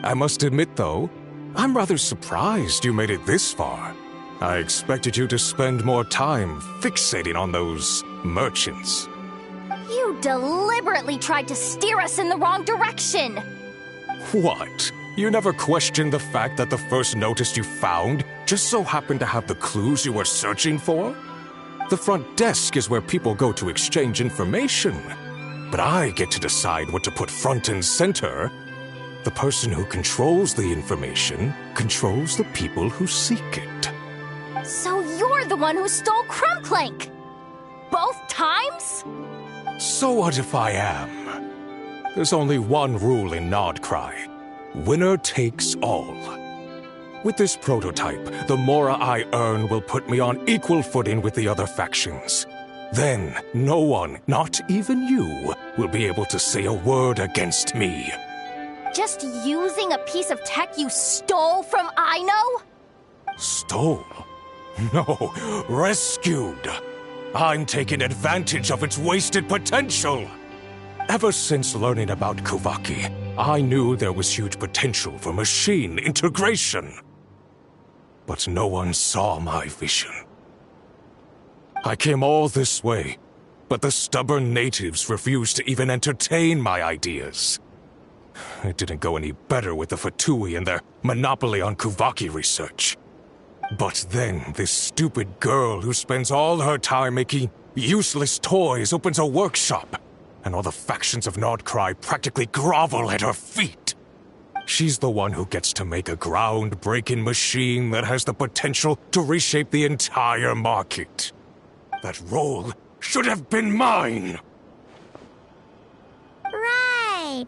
I must admit, though, I'm rather surprised you made it this far. I expected you to spend more time fixating on those merchants. You deliberately tried to steer us in the wrong direction! What? You never questioned the fact that the first notice you found just so happened to have the clues you were searching for? The front desk is where people go to exchange information. But I get to decide what to put front and center. The person who controls the information controls the people who seek it. So you're the one who stole Clank! Both times? So what if I am? There's only one rule in Nodcry. Winner takes all. With this prototype, the Mora I earn will put me on equal footing with the other factions. Then, no one, not even you, will be able to say a word against me. Just using a piece of tech you stole from Aino? Stole? No, rescued. I'm taking advantage of its wasted potential. Ever since learning about Kuvaki, I knew there was huge potential for machine integration. But no one saw my vision. I came all this way, but the stubborn natives refused to even entertain my ideas. It didn't go any better with the Fatui and their monopoly on Kuvaki research. But then, this stupid girl who spends all her time making useless toys opens a workshop, and all the factions of Nordcry practically grovel at her feet. She's the one who gets to make a groundbreaking machine that has the potential to reshape the entire market. That role should have been mine! Right.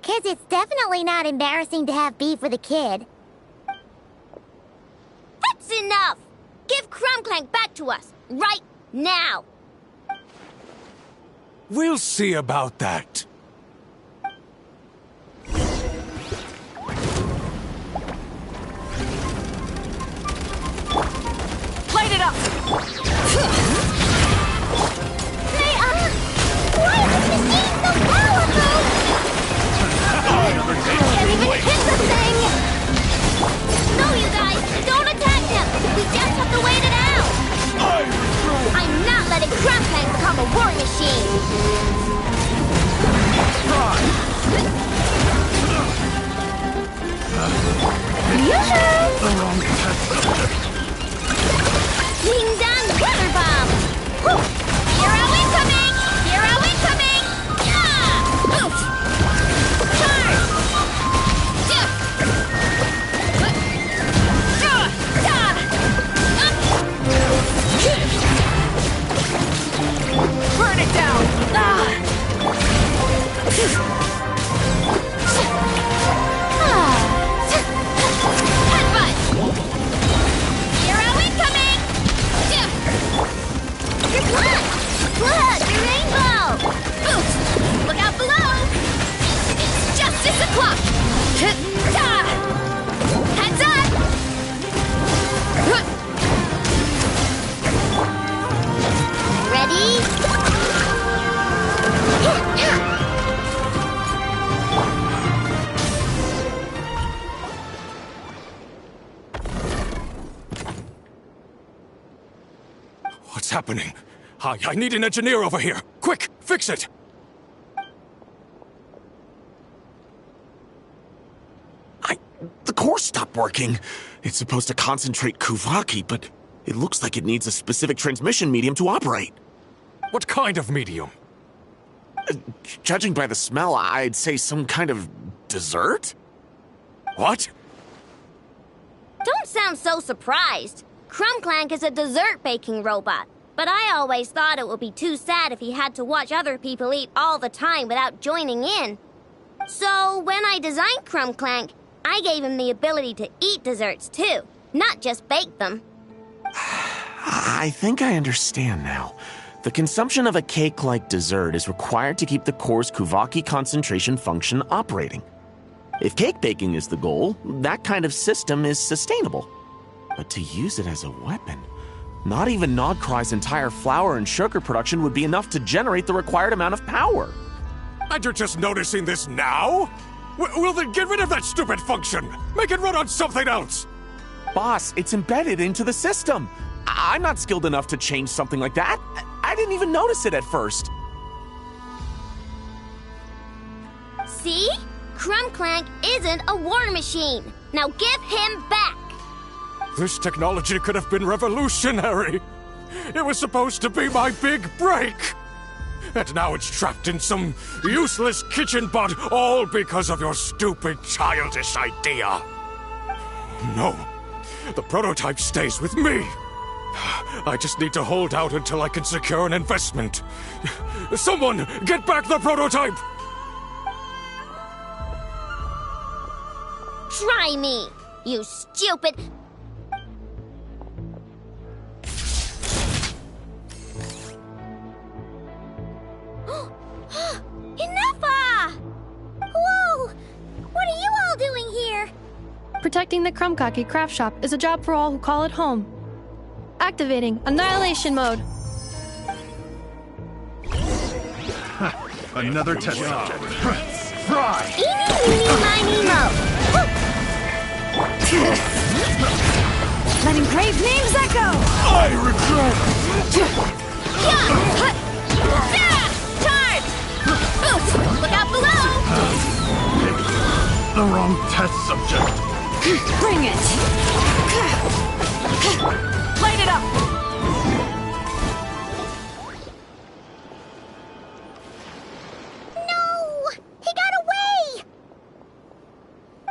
'Cause it's definitely not embarrassing to have beef with a kid. That's enough! Give Clank back to us, right now! We'll see about that. Light it up! Hey, why is this machine so powerful? Can't even hit the thing! No, you guys, don't attack him! We just have to wait it out! I'm not letting Clank become a war machine! Ding dong, water bomb! Whew. Hero incoming! Hero incoming! Yeah! Oof. Charge! Burn it down! Headbutt! Hero incoming! Your blood! Blood! Your rainbow! Oops! Look out below! It's justice o'clock! Heads up! Ready? What's happening? I need an engineer over here. Quick, fix it! The core stopped working. It's supposed to concentrate Kuvaki, but it looks like it needs a specific transmission medium to operate. What kind of medium? Judging by the smell, I'd say some kind of dessert? What? Don't sound so surprised. Clank is a dessert baking robot, but I always thought it would be too sad if he had to watch other people eat all the time without joining in. So when I designed Clank, I gave him the ability to eat desserts too, not just bake them. I think I understand now. The consumption of a cake-like dessert is required to keep the core's Kuvaki concentration function operating. If cake baking is the goal, that kind of system is sustainable. But to use it as a weapon, not even Nodcry's entire flour and sugar production would be enough to generate the required amount of power. And you're just noticing this now? Well then get rid of that stupid function! Make it run on something else! Boss, it's embedded into the system. I'm not skilled enough to change something like that. I didn't even notice it at first. See? Clank isn't a war machine. Now give him back! This technology could have been revolutionary! It was supposed to be my big break! And now it's trapped in some useless kitchen bot, all because of your stupid, childish idea. No, the prototype stays with me. I just need to hold out until I can secure an investment. Someone, get back the prototype! Try me, you stupid... Enough! Whoa! What are you all doing here? Protecting the Krumkake craft shop is a job for all who call it home. Activating Annihilation Mode. Another test subject. Fry! Eeny, meeny, miny, mo. Let engraved names echo! I regret! Charge! Look out below! the wrong test subject. Bring it! Light it up! No! He got away!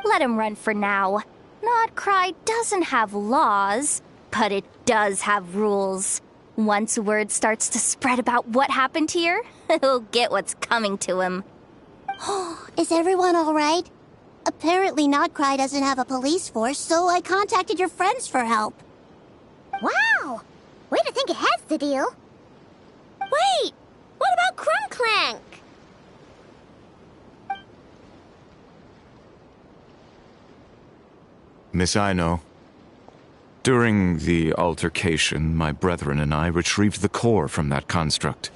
Let him run for now. Nodcry doesn't have laws, but it does have rules. Once word starts to spread about what happened here, he'll get what's coming to him. Is everyone all right? Apparently Nodcry doesn't have a police force, so I contacted your friends for help. Wow! Way to think ahead, the deal. Wait! What about Clank? Miss Aino, during the altercation, my brethren and I retrieved the core from that construct.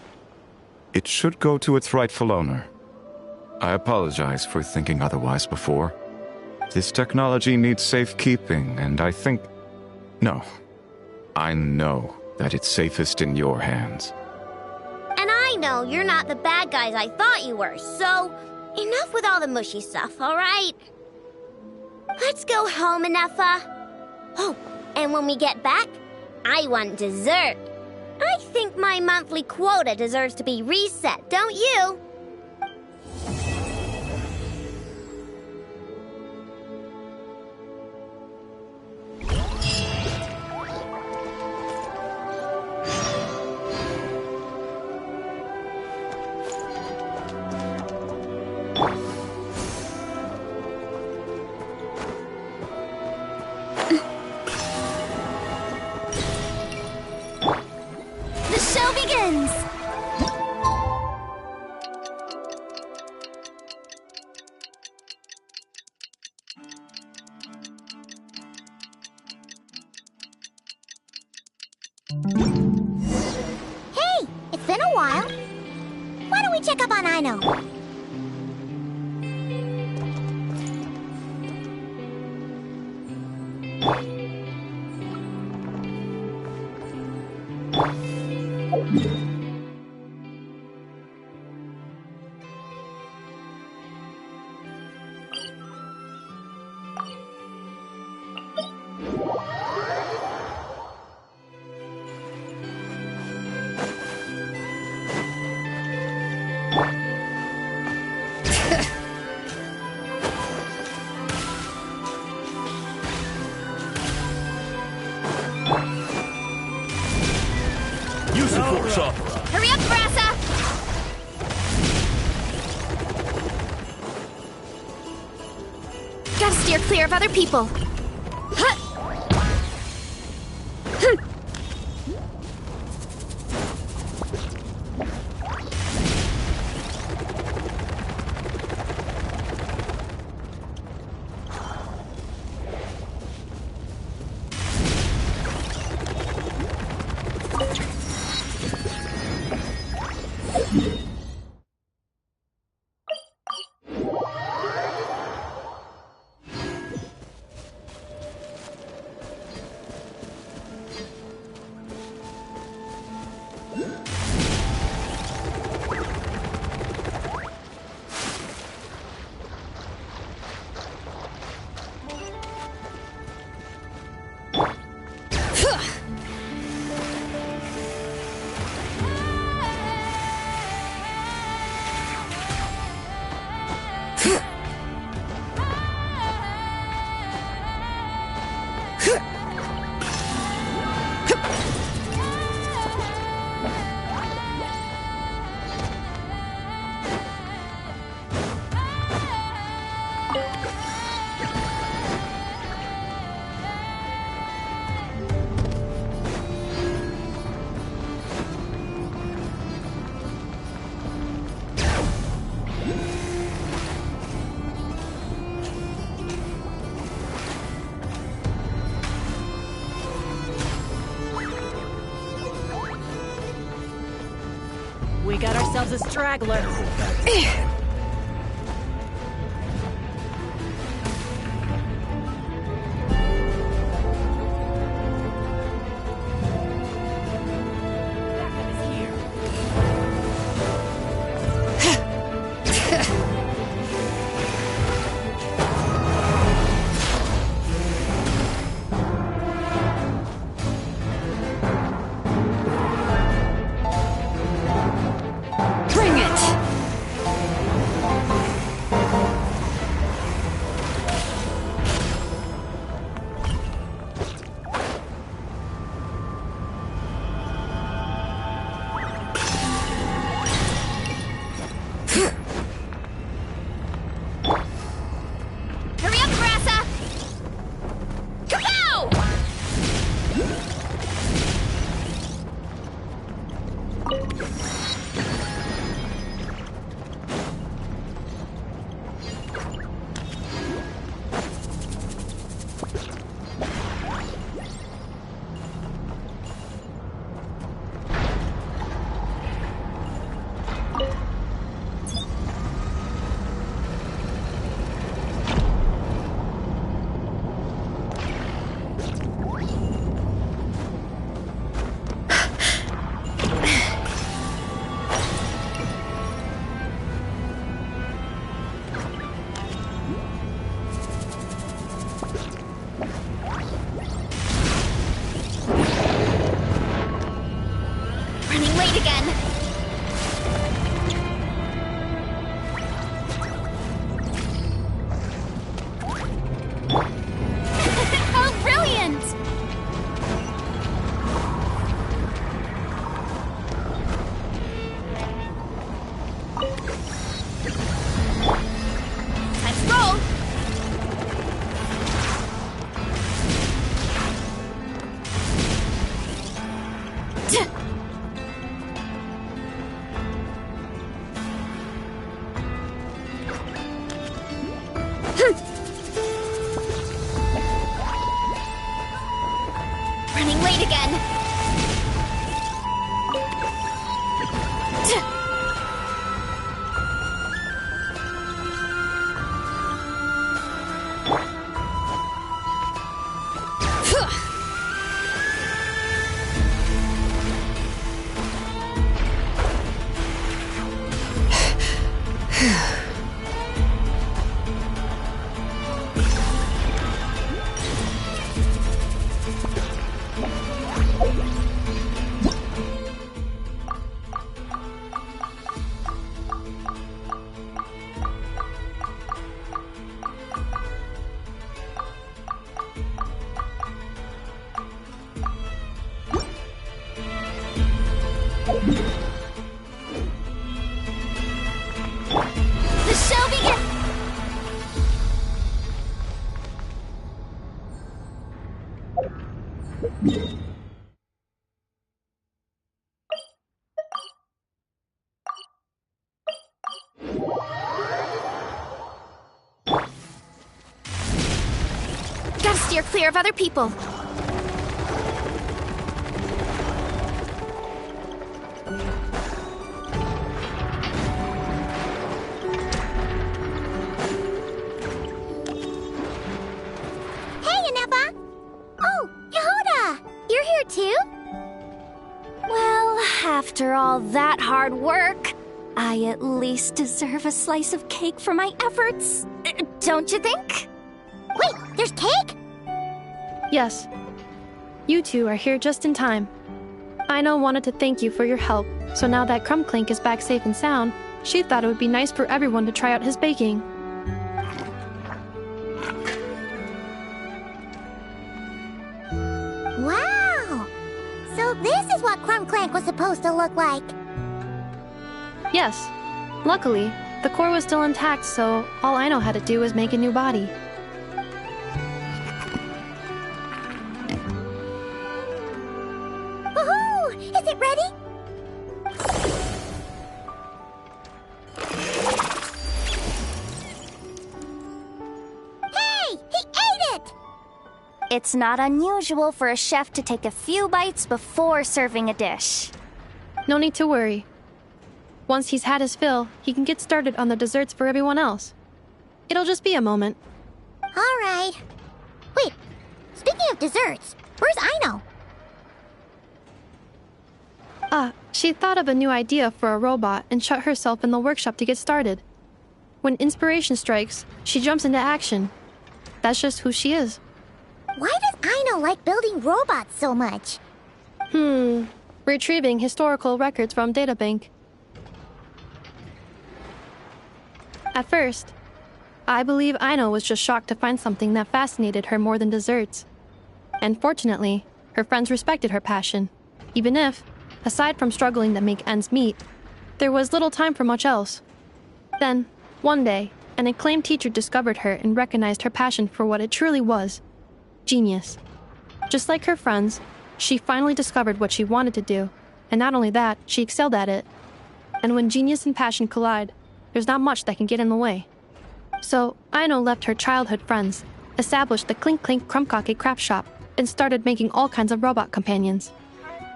It should go to its rightful owner. I apologize for thinking otherwise before. This technology needs safekeeping, and I think... No. I know that it's safest in your hands. And I know you're not the bad guys I thought you were, so enough with all the mushy stuff, all right? Let's go home, Inefa. Oh, and when we get back, I want dessert. I think my monthly quota deserves to be reset, don't you? The show begins! Hey, it's been a while. Why don't we check up on Aino? Use the force opera. Hurry up, Brassa! Gotta steer clear of other people. Huh. We got ourselves a straggler. Gotta steer clear of other people. After all that hard work, I at least deserve a slice of cake for my efforts. Don't you think? Wait, there's cake? Yes. You two are here just in time. Aino wanted to thank you for your help, so now that Clink is back safe and sound, she thought it would be nice for everyone to try out his baking. Wow! So this is what Clank was supposed to look like. Yes. Luckily, the core was still intact, so all Aino had to do was make a new body. Woohoo! Is it ready? Hey! He ate it! It's not unusual for a chef to take a few bites before serving a dish. No need to worry. Once he's had his fill, he can get started on the desserts for everyone else. It'll just be a moment. All right. Wait, speaking of desserts, where's Aino? She thought of a new idea for a robot and shut herself in the workshop to get started. When inspiration strikes, she jumps into action. That's just who she is. Why does Aino like building robots so much? Retrieving historical records from databank. At first, I believe Aino was just shocked to find something that fascinated her more than desserts. And fortunately, her friends respected her passion, even if, aside from struggling to make ends meet, there was little time for much else. Then, one day, an acclaimed teacher discovered her and recognized her passion for what it truly was: genius. Just like her friends, she finally discovered what she wanted to do, and not only that, she excelled at it. And when genius and passion collide, there's not much that can get in the way. So, Aino left her childhood friends, established the Clink Crumpkake craft shop, and started making all kinds of robot companions.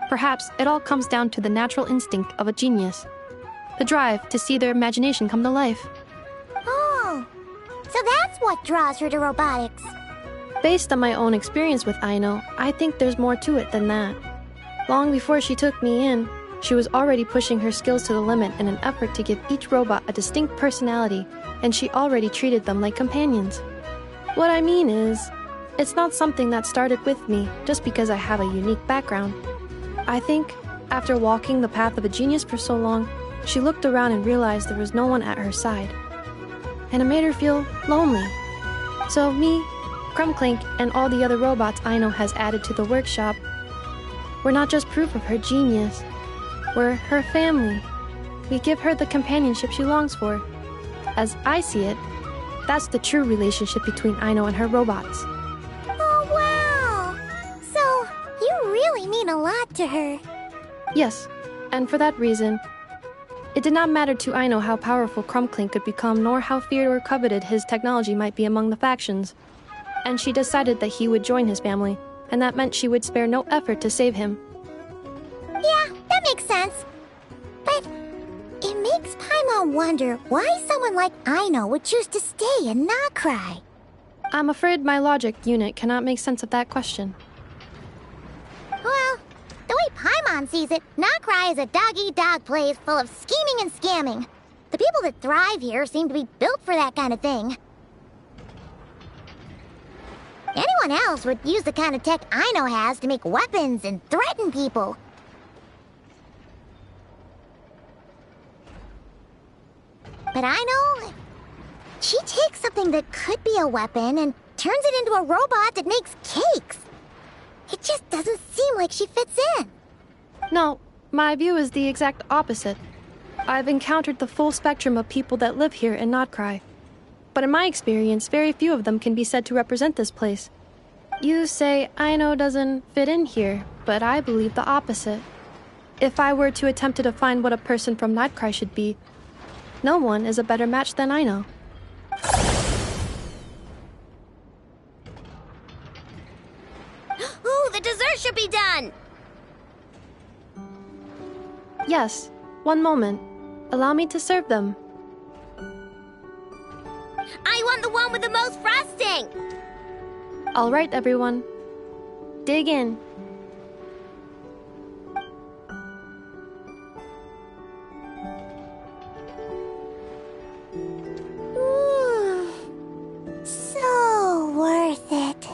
Perhaps it all comes down to the natural instinct of a genius, the drive to see their imagination come to life. Oh, so that's what draws her to robotics. Based on my own experience with Aino, I think there's more to it than that. Long before she took me in, she was already pushing her skills to the limit in an effort to give each robot a distinct personality, and she already treated them like companions. What I mean is, it's not something that started with me just because I have a unique background. I think, after walking the path of a genius for so long, she looked around and realized there was no one at her side. And it made her feel lonely. So me, Clink, and all the other robots Aino has added to the workshop, we're not just proof of her genius. We're her family. We give her the companionship she longs for. As I see it, that's the true relationship between Aino and her robots. Oh, wow! So, you really mean a lot to her. Yes, and for that reason, it did not matter to Aino how powerful Clink could become, nor how feared or coveted his technology might be among the factions. And she decided that he would join his family, and that meant she would spare no effort to save him. Yeah, that makes sense. But it makes Paimon wonder why someone like Aino would choose to stay and not cry. I'm afraid my logic unit cannot make sense of that question. Well, the way Paimon sees it, Nocrai is a dog-eat-dog place full of scheming and scamming. The people that thrive here seem to be built for that kind of thing. Anyone else would use the kind of tech Aino has to make weapons and threaten people. But Aino, she takes something that could be a weapon and turns it into a robot that makes cakes. It just doesn't seem like she fits in. No, my view is the exact opposite. I've encountered the full spectrum of people that live here in Nocrai. But in my experience, very few of them can be said to represent this place. You say Aino doesn't fit in here, but I believe the opposite. If I were to attempt to define what a person from Nightcry should be, no one is a better match than Aino. Ooh, the dessert should be done! Yes, one moment. Allow me to serve them. I want the one with the most frosting! All right, everyone. Dig in. Ooh, so worth it.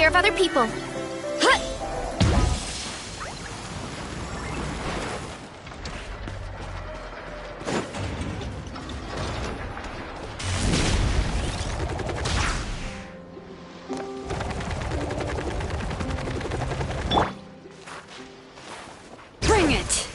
of other people. Huh! Bring it!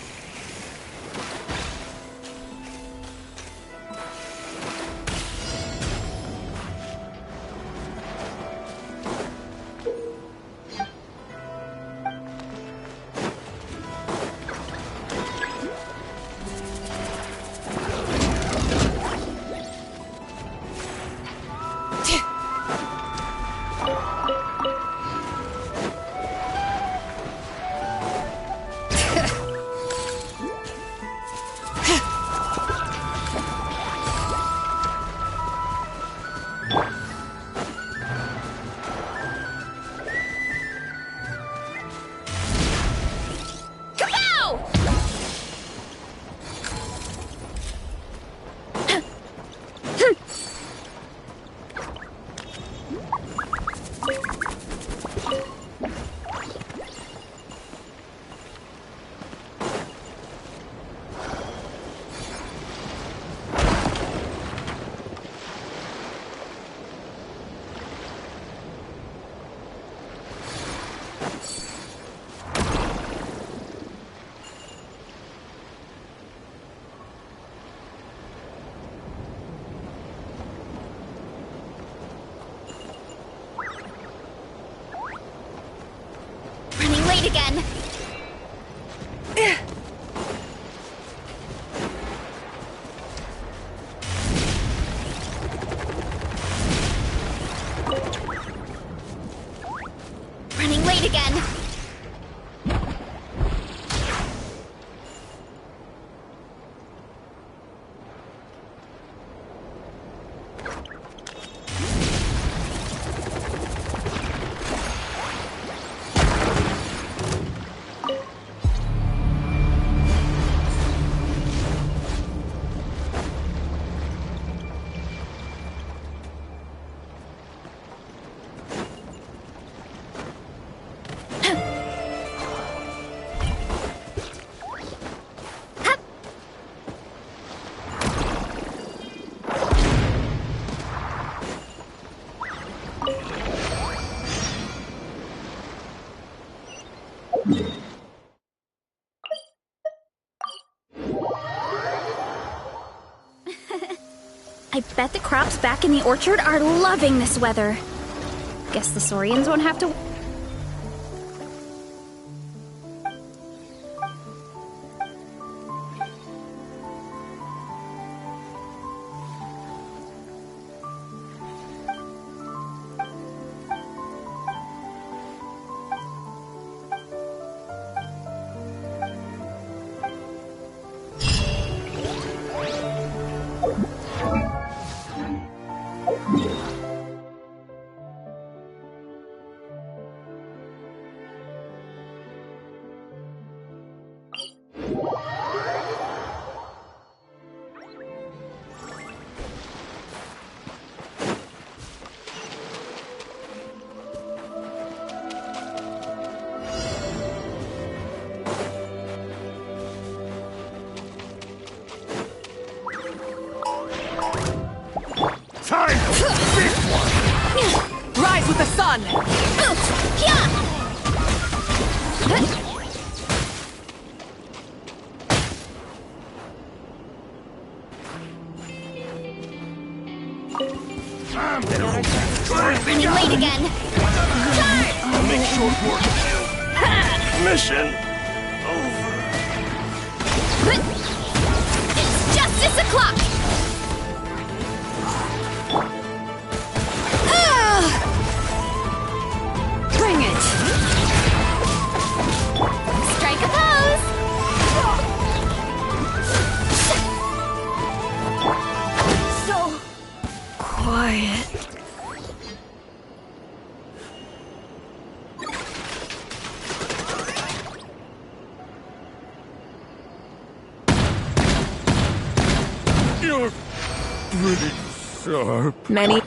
Late again. Running late again. I bet the crops back in the orchard are loving this weather. Guess the Saurians won't have to... Rise with the sun! Running late again. I'll make short work of you. Mission over. It's just 6 o'clock. Bring it! Strike a pose! So quiet. You're pretty sharp. Many.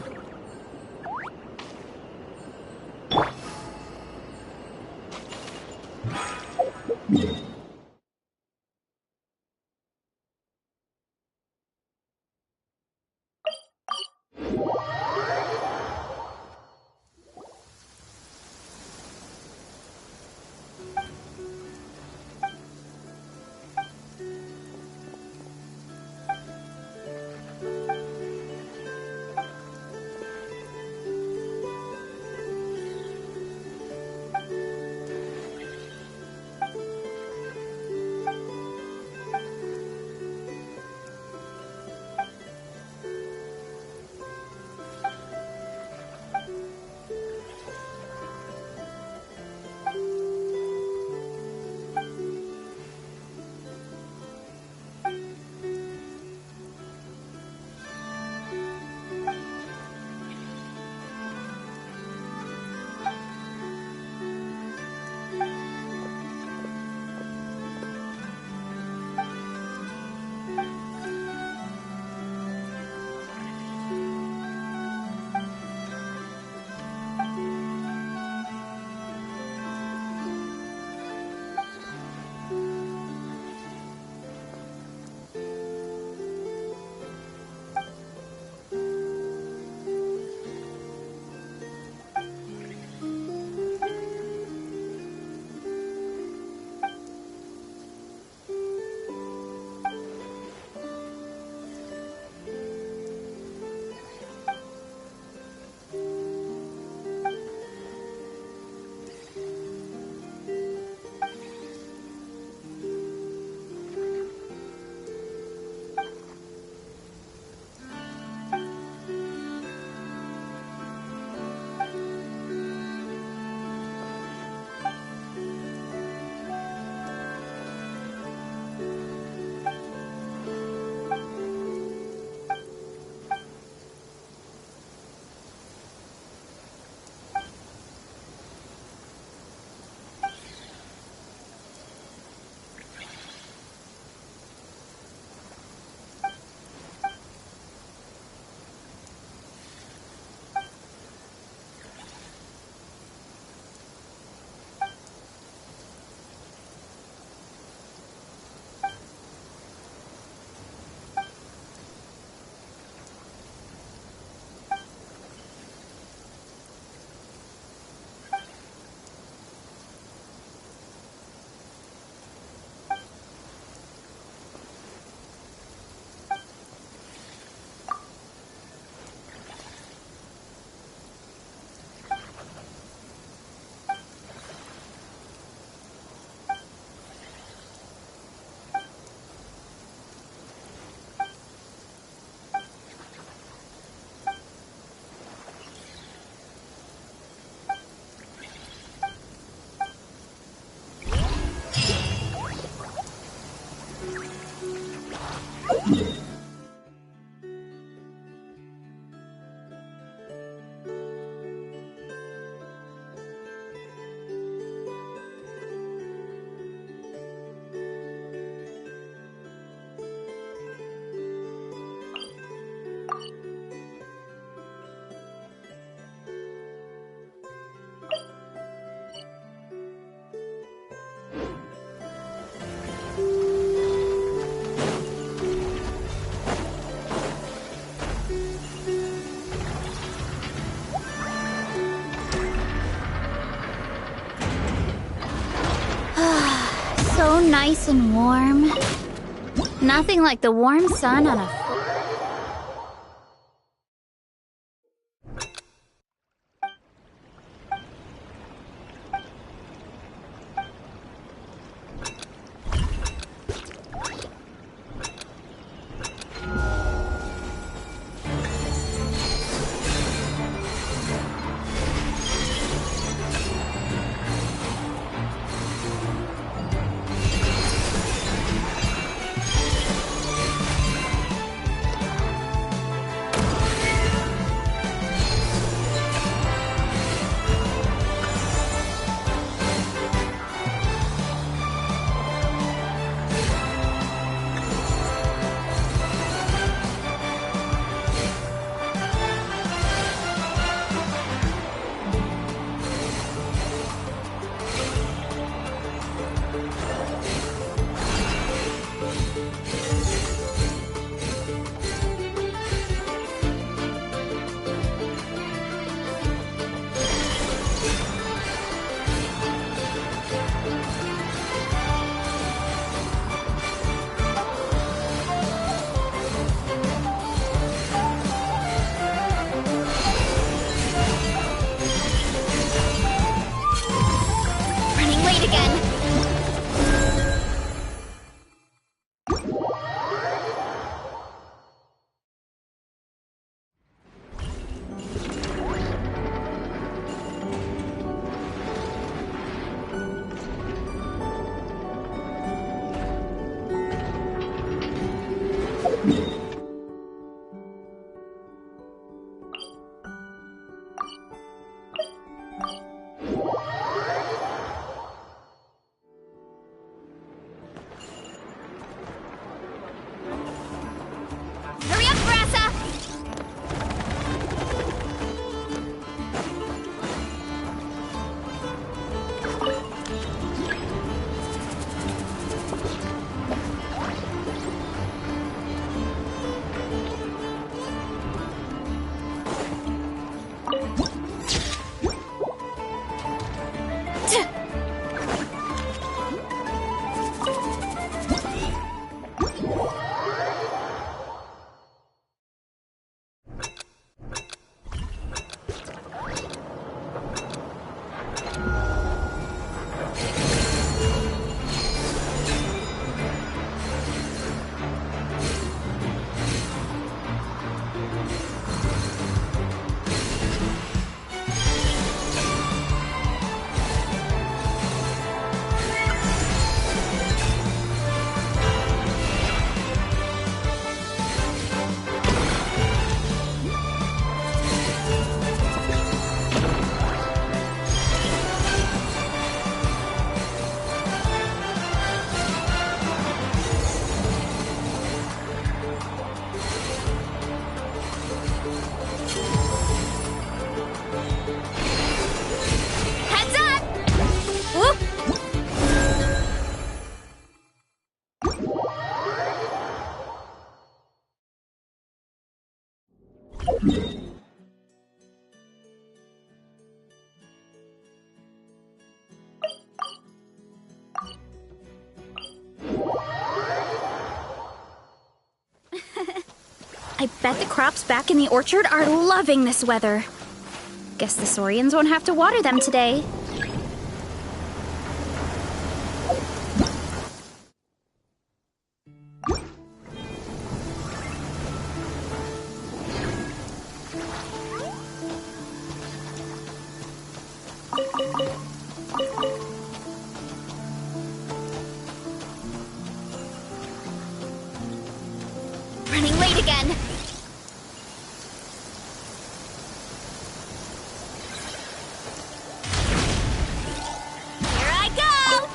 So nice and warm. Nothing like the warm sun on a... late again. Hurry up, Brassa! I bet the crops back in the orchard are loving this weather. Guess the Saurians won't have to water them today. Running late again. Here I go!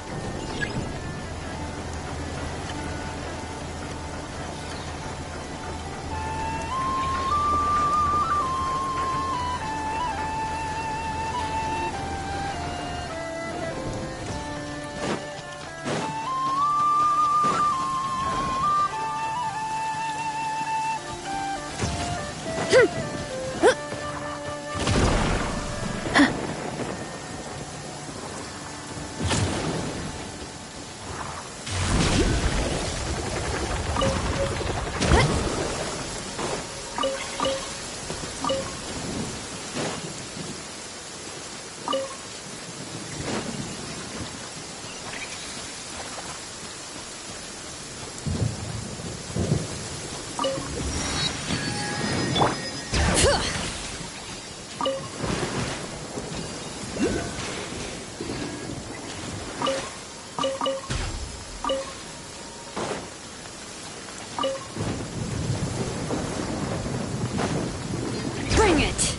Bring it!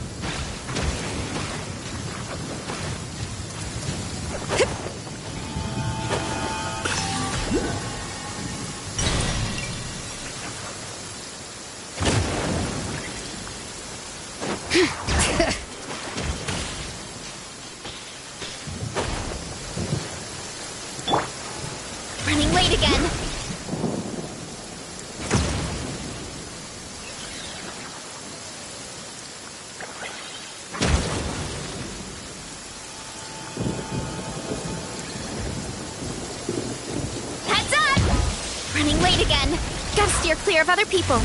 Running late again. Heads up! Running late again. Gotta steer clear of other people.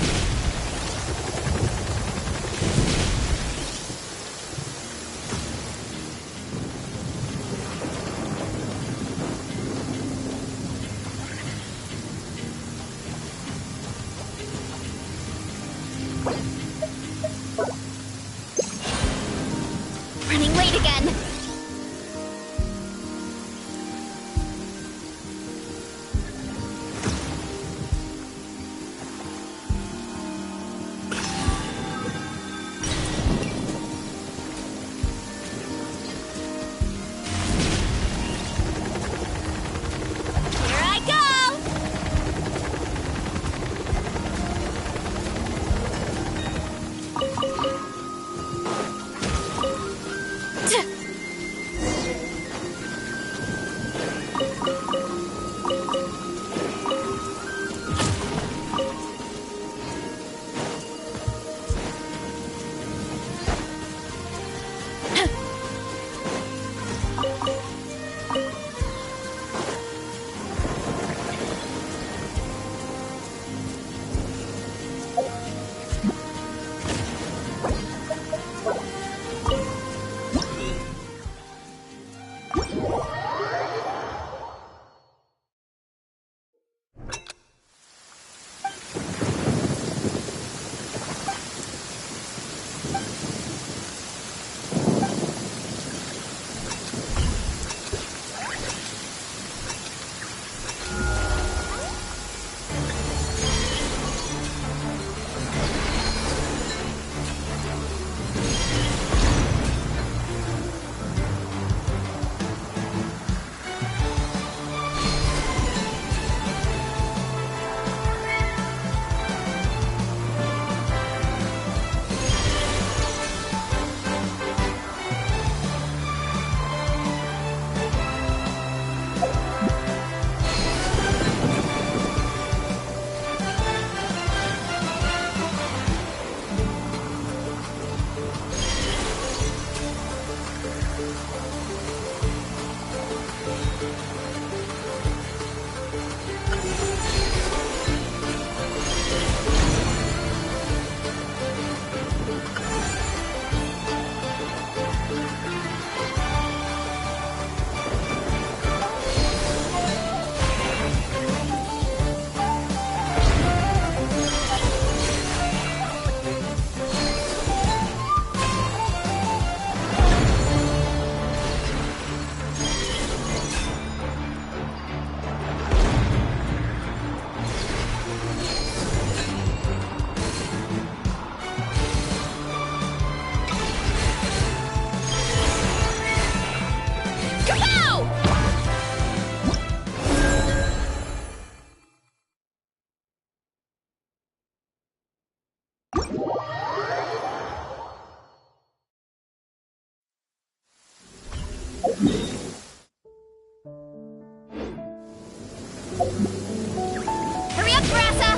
Hurry up, Grassa!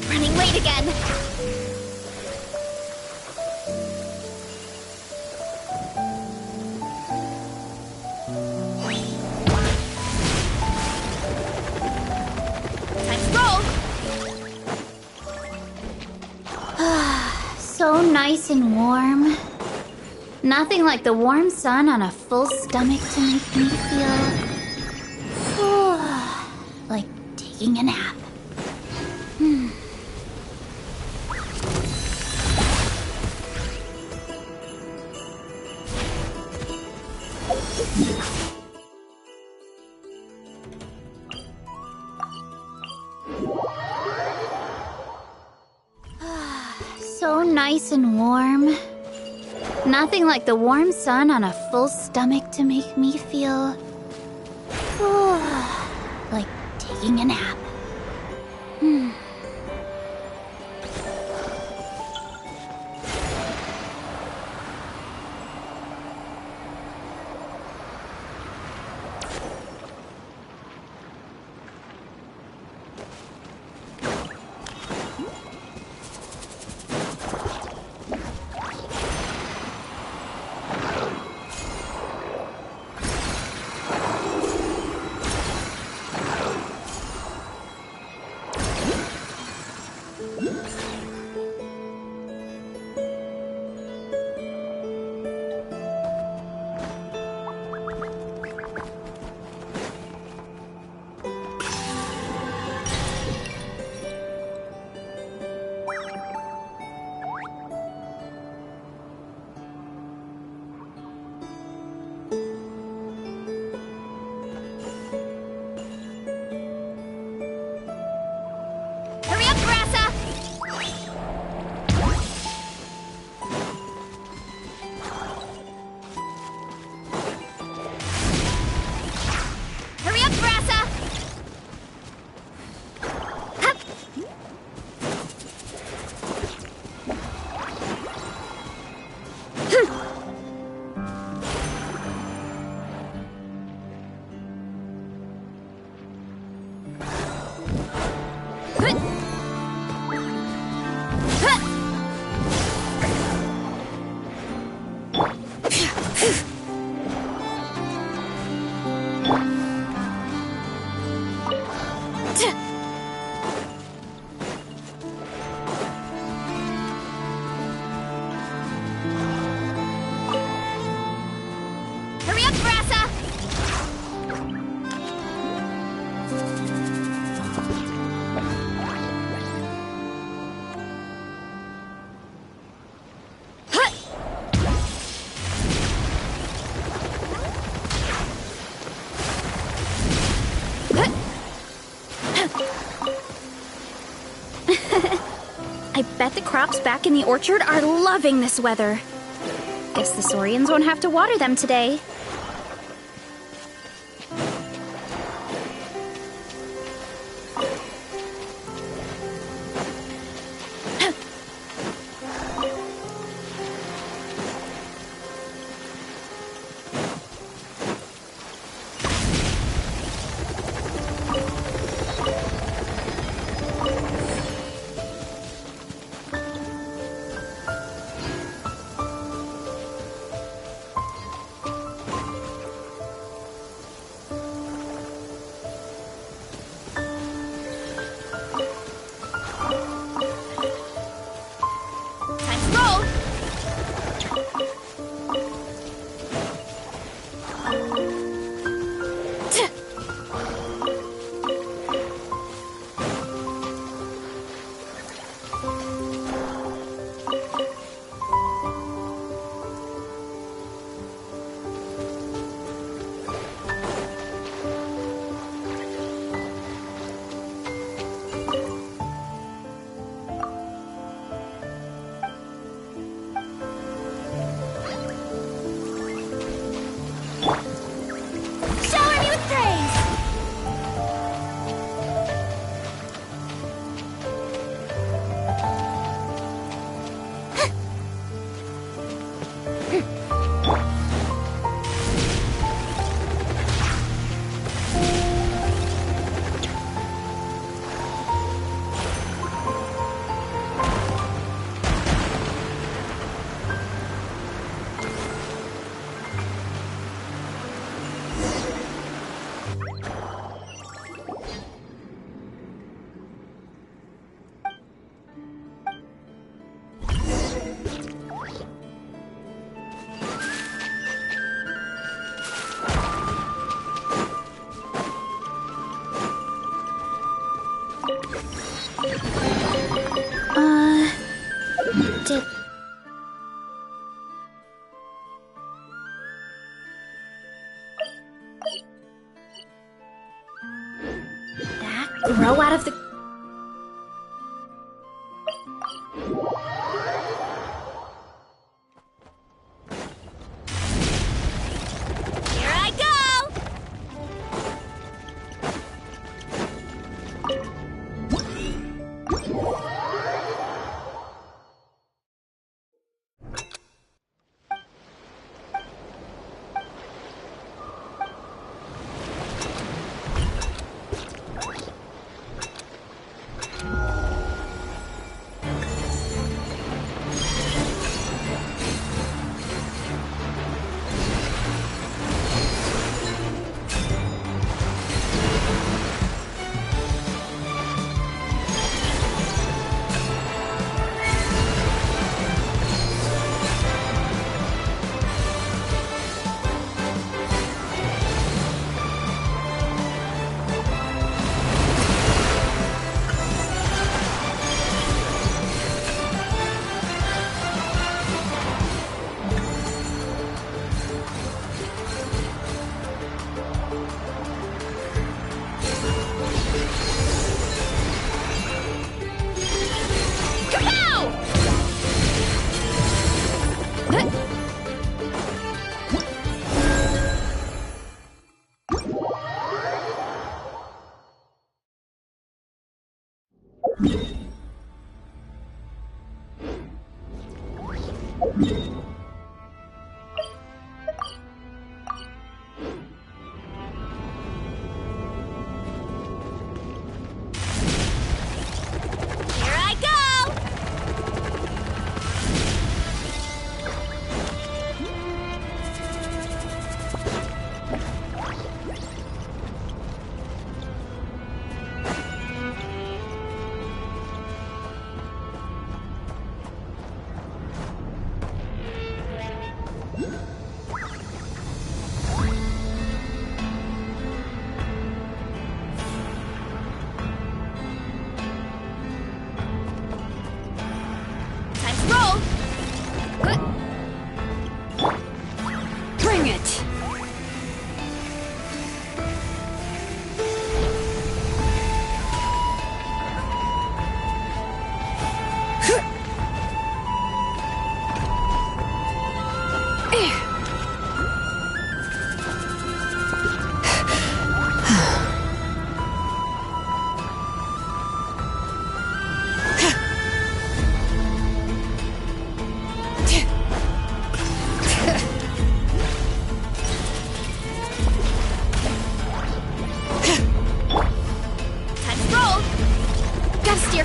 Running late again. So nice and warm. Nothing like the warm sun on a full stomach to make me feel like taking a nap. So nice and warm. Nothing like the warm sun on a full stomach to make me feel like taking a nap. I bet the crops back in the orchard are loving this weather. Guess the Saurians won't have to water them today. Did... that grow out of the... Here I go!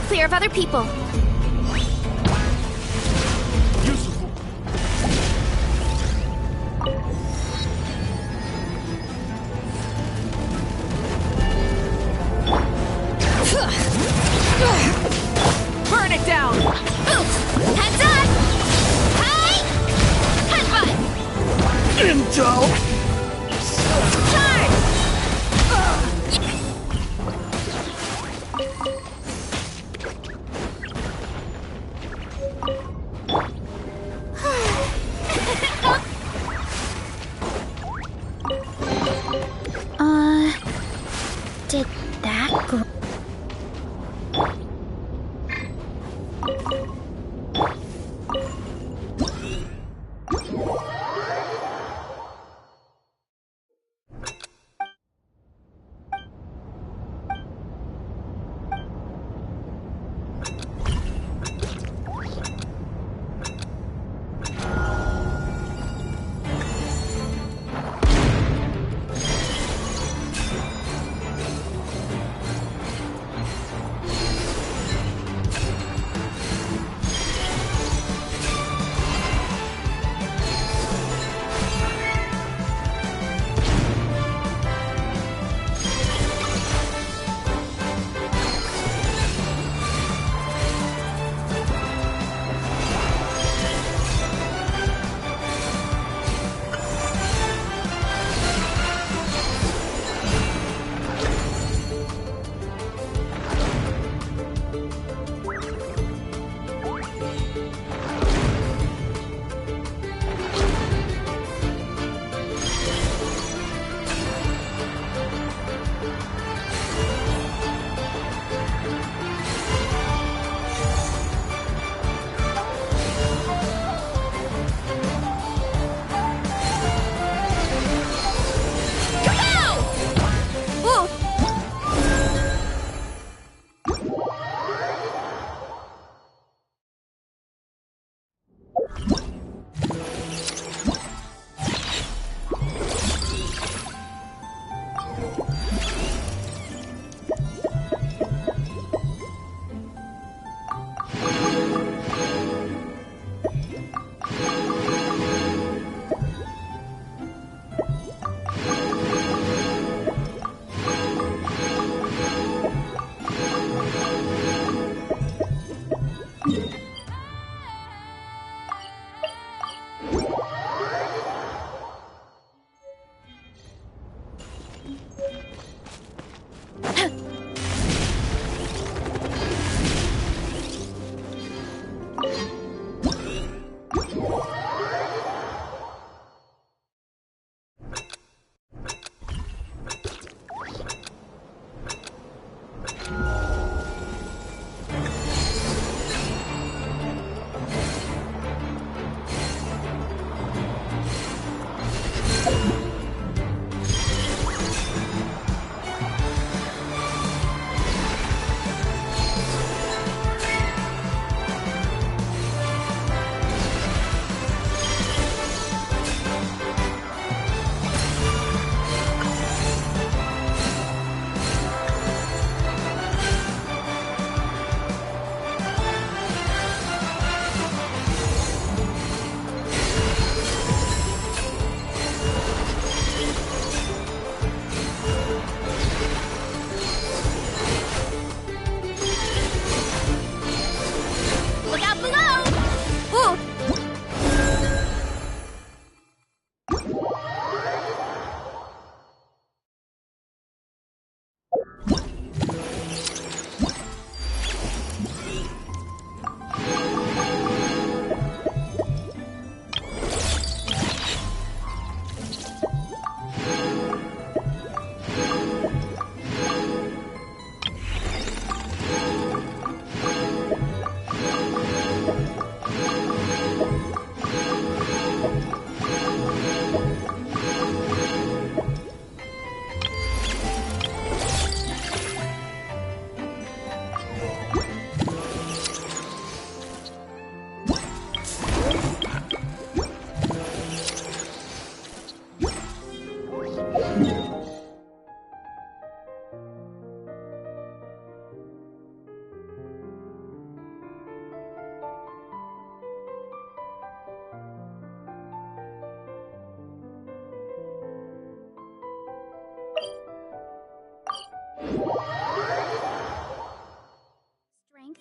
Clear of other people. Burn it down! Heads up! Hey! Headbutt! Intel! Did that grow?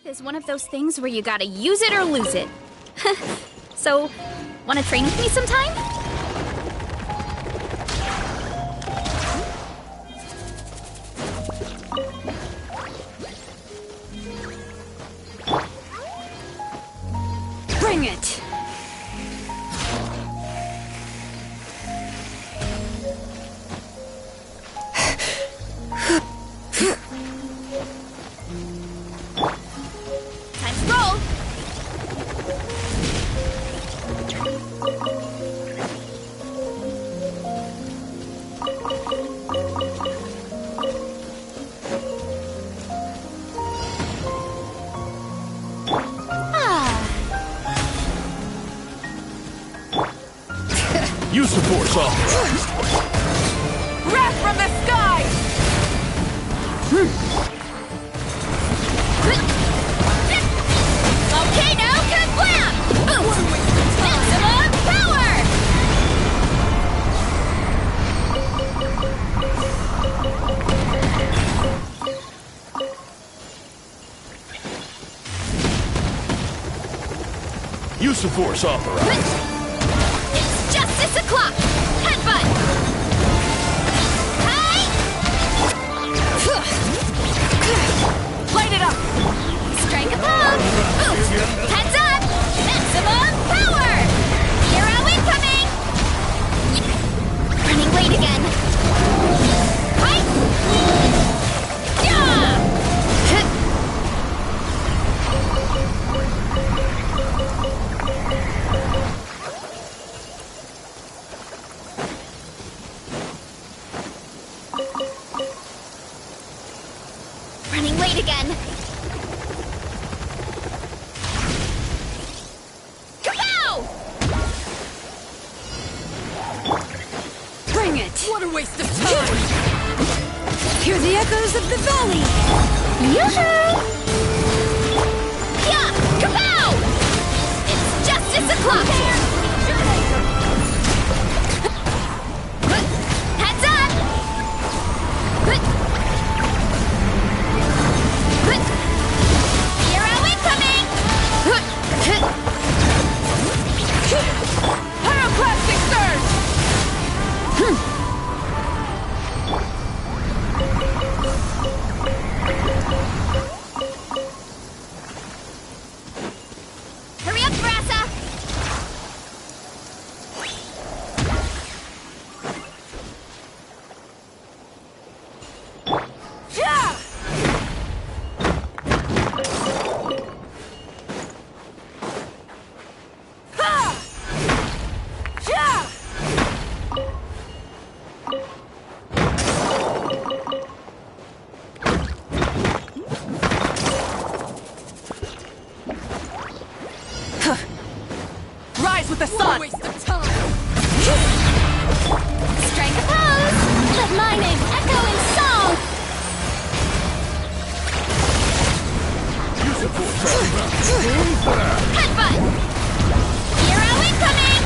is one of those things where you gotta use it or lose it. So, wanna train with me sometime? Bring it! Time to roll! Use the force authorized. Wrath from the sky! Volcano kablam! Boost! Maximum power! Use the force authorized. It's justice o'clock! Headbutt! Hey! Light it up! Strike a pose! Boost! Heads up! Maximum power! Hero incoming! Running late again. Hi! Yeah! Running late again. Kapow! Bring it! What a waste of time! Hear the echoes of the valley! Yoo-hoo! Yeah! Kapow! It's justice o'clock! Heads up! Hero incoming! Pyroclastic surge! Hurry up, Brassa! Yeah! Ha! Yeah! Rise with the sun! Waste of time! Strike a pose! Let my name echo in song! Use the force authorized. Headbutt! Hero incoming!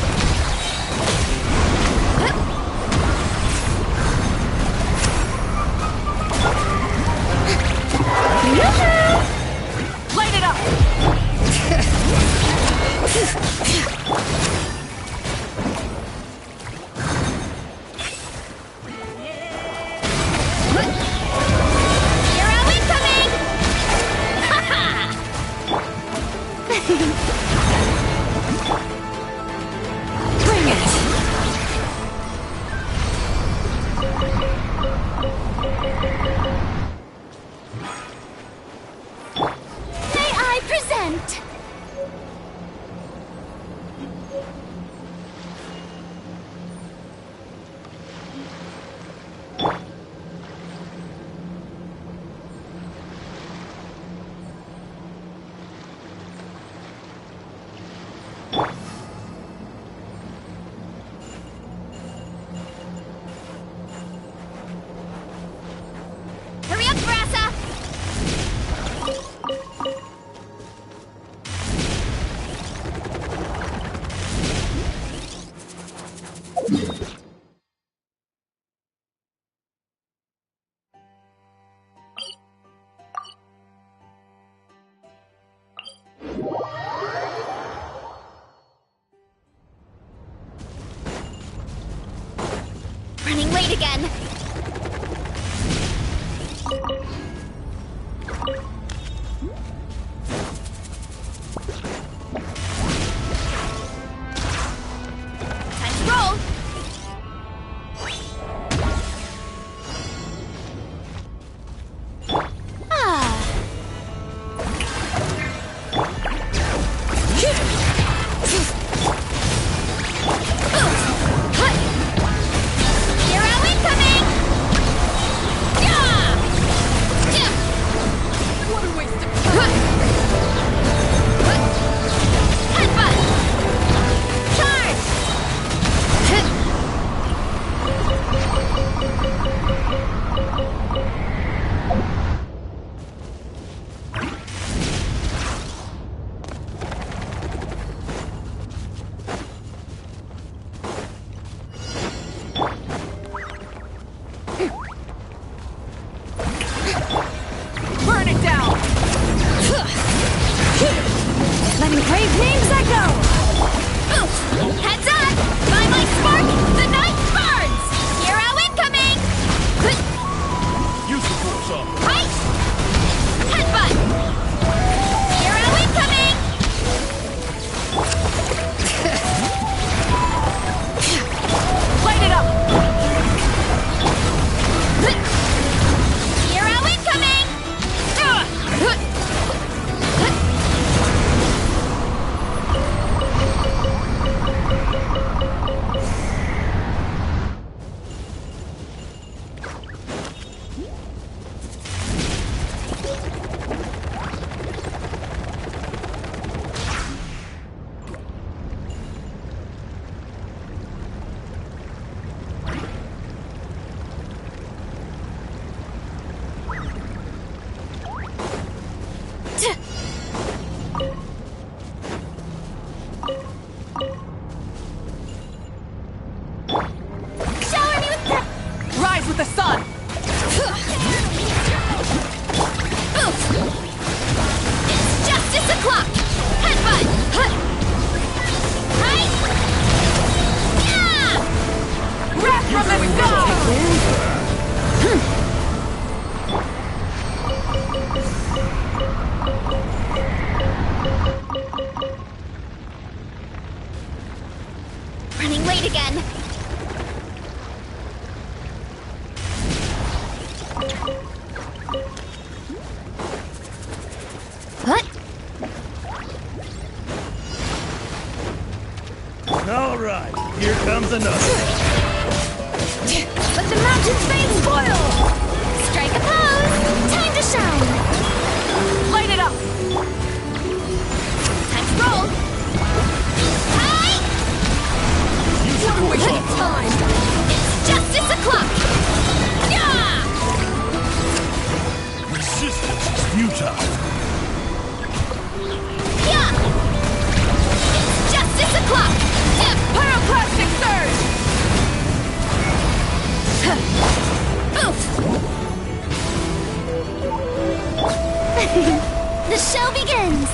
Yoo-hoo! Light it up! Hero incoming! Ha-ha! Bring it! Running late again. Time to roll. Burn it down! Letting brave names echo! Heads up! By my spark, the night burns! Hero incoming! Use the force off. Right! Headbutt! Hero incoming! Light it up! Hero incoming! Shower me with the... Rise with the sun! It's justice o'clock! Headbutt! Right? Yeah! Wrath from the sky! Running late again. What? All right, here comes another. Let the mountains fade spoil! Strike a pose! Time to shine! Light it up! Time to roll! Hi! What a waste of time! It's justice o'clock! Yeah! Resistance is futile. Yeah! It's justice o'clock! Pyroclastic surge! The show begins!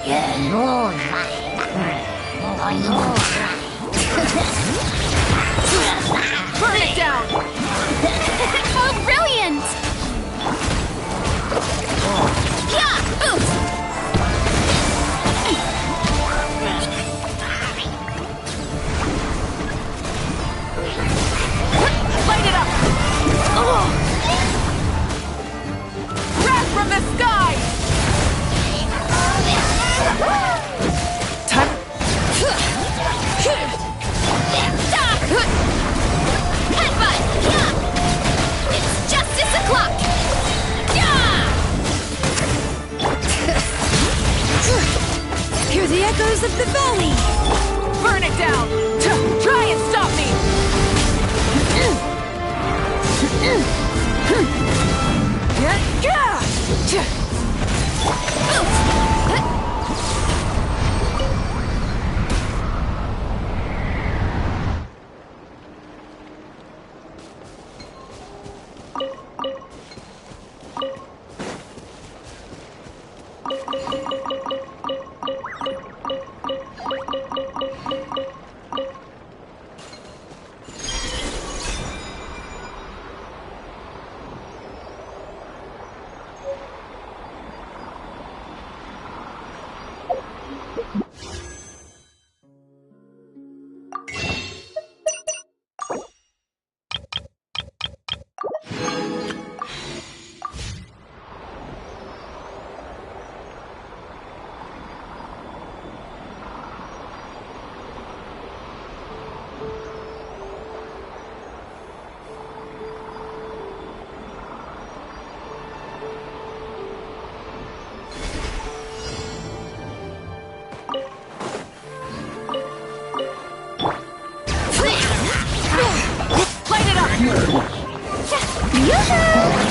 Burn it down! Oh, brilliant! Yeah, boot! Light it up! Oh. Wrath from the sky! Time. Headbutt! Yeah! It's justice o'clock! Yeah! Hear the echoes of the valley! Burn it down! Try and stop me!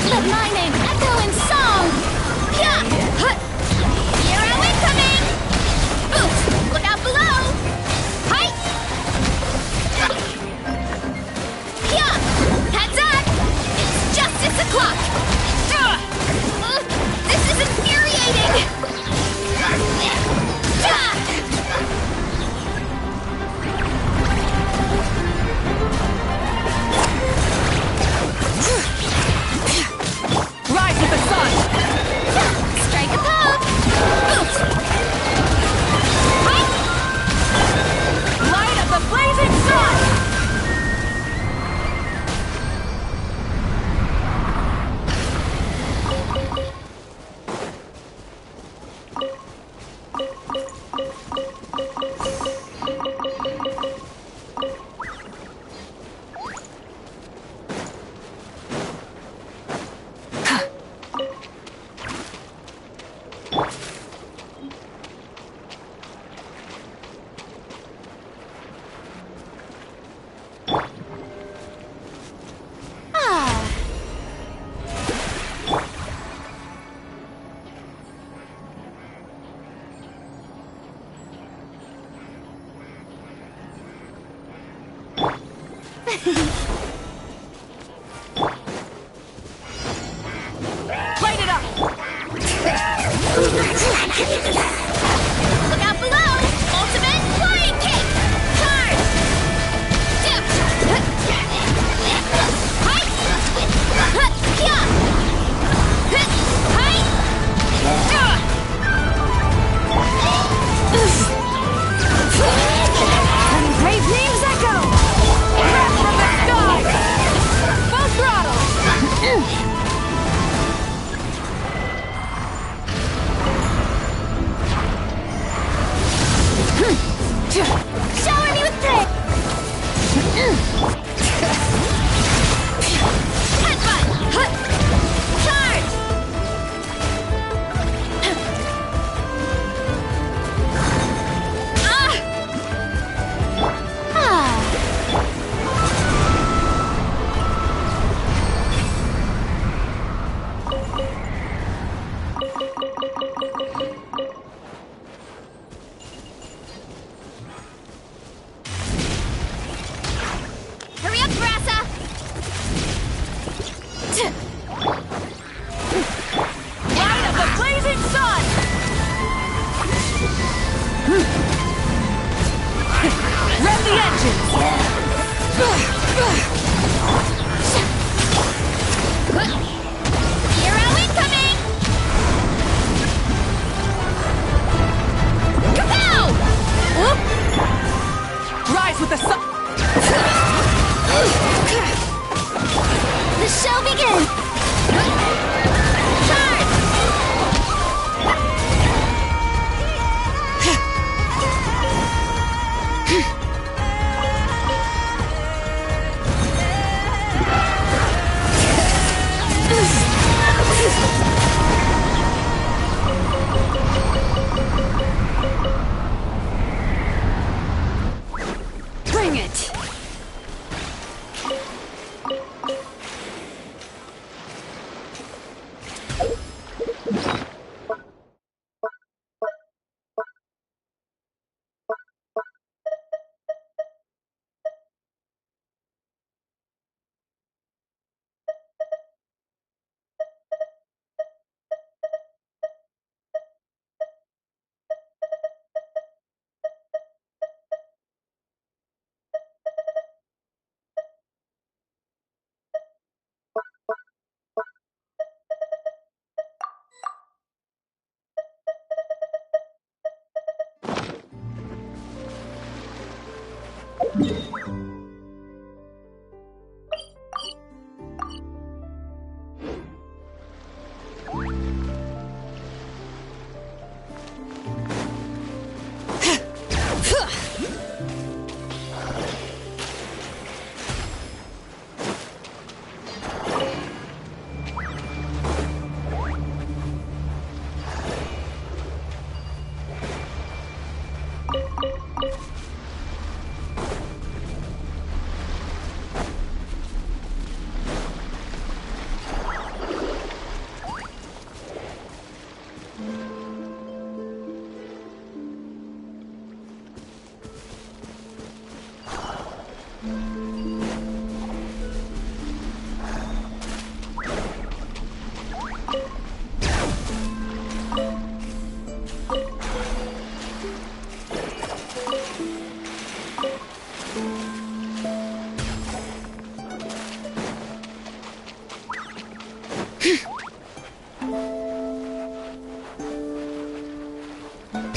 Let my name echo in song! Yeah! Hero incoming! Oops! Look out below! Hi! Yeah! Heads up! It's justice o'clock! This is infuriating! Rise with the sun! Strike a pose! Oops! Hi! Light of the blazing sun! Light it up! Look out below! Ultimate flying kick! Charge! Dip! Hi! Yeah! Hi! And brave names echo! Wrath from the sky! Full throttle! Shower me with praise! Headbutt! Charge! Hurry up, Grassa! Light of the blazing sun! Bring it!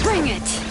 Bring it!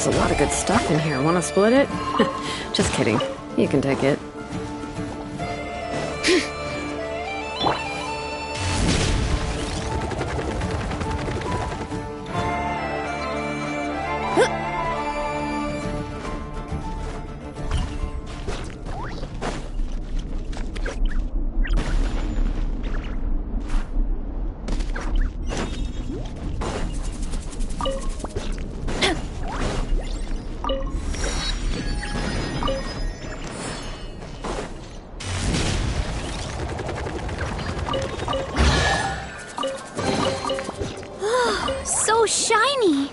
There's a lot of good stuff in here. Want to split it? Just kidding. You can take it. So shiny!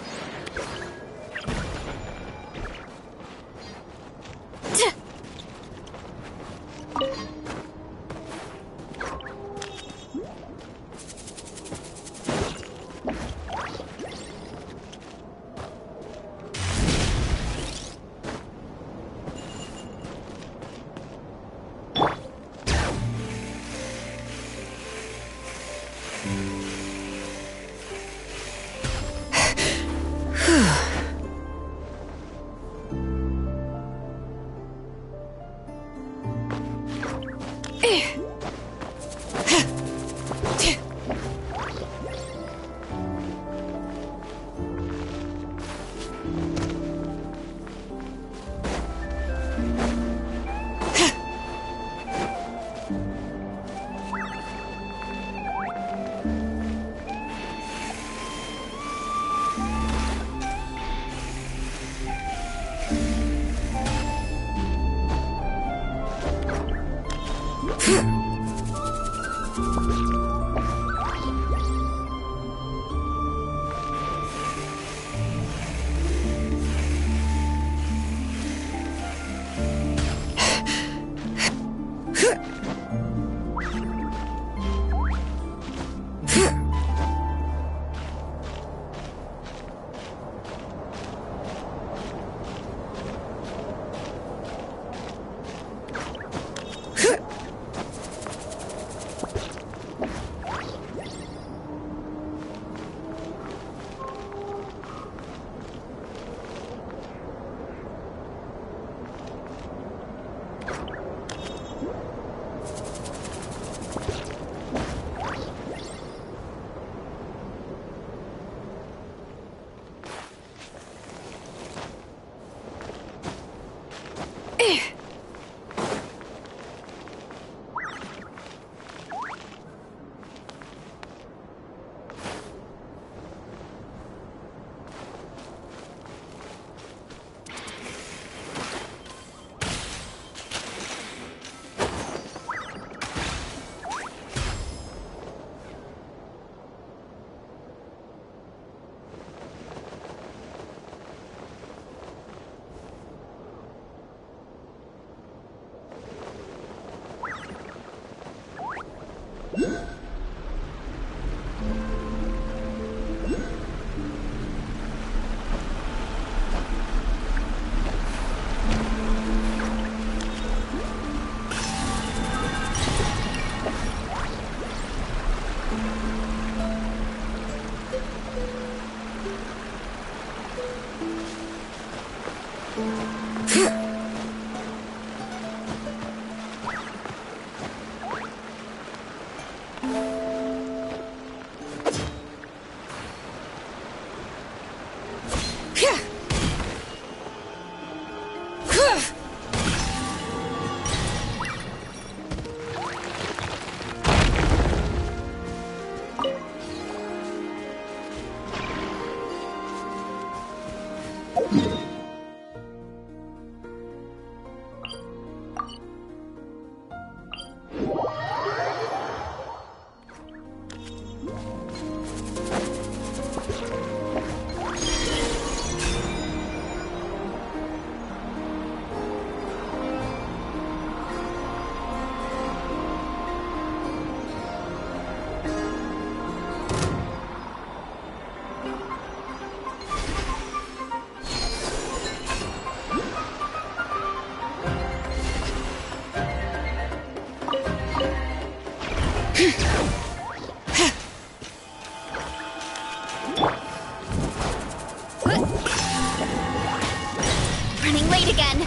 running late again.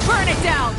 Burn it down!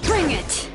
Bring it!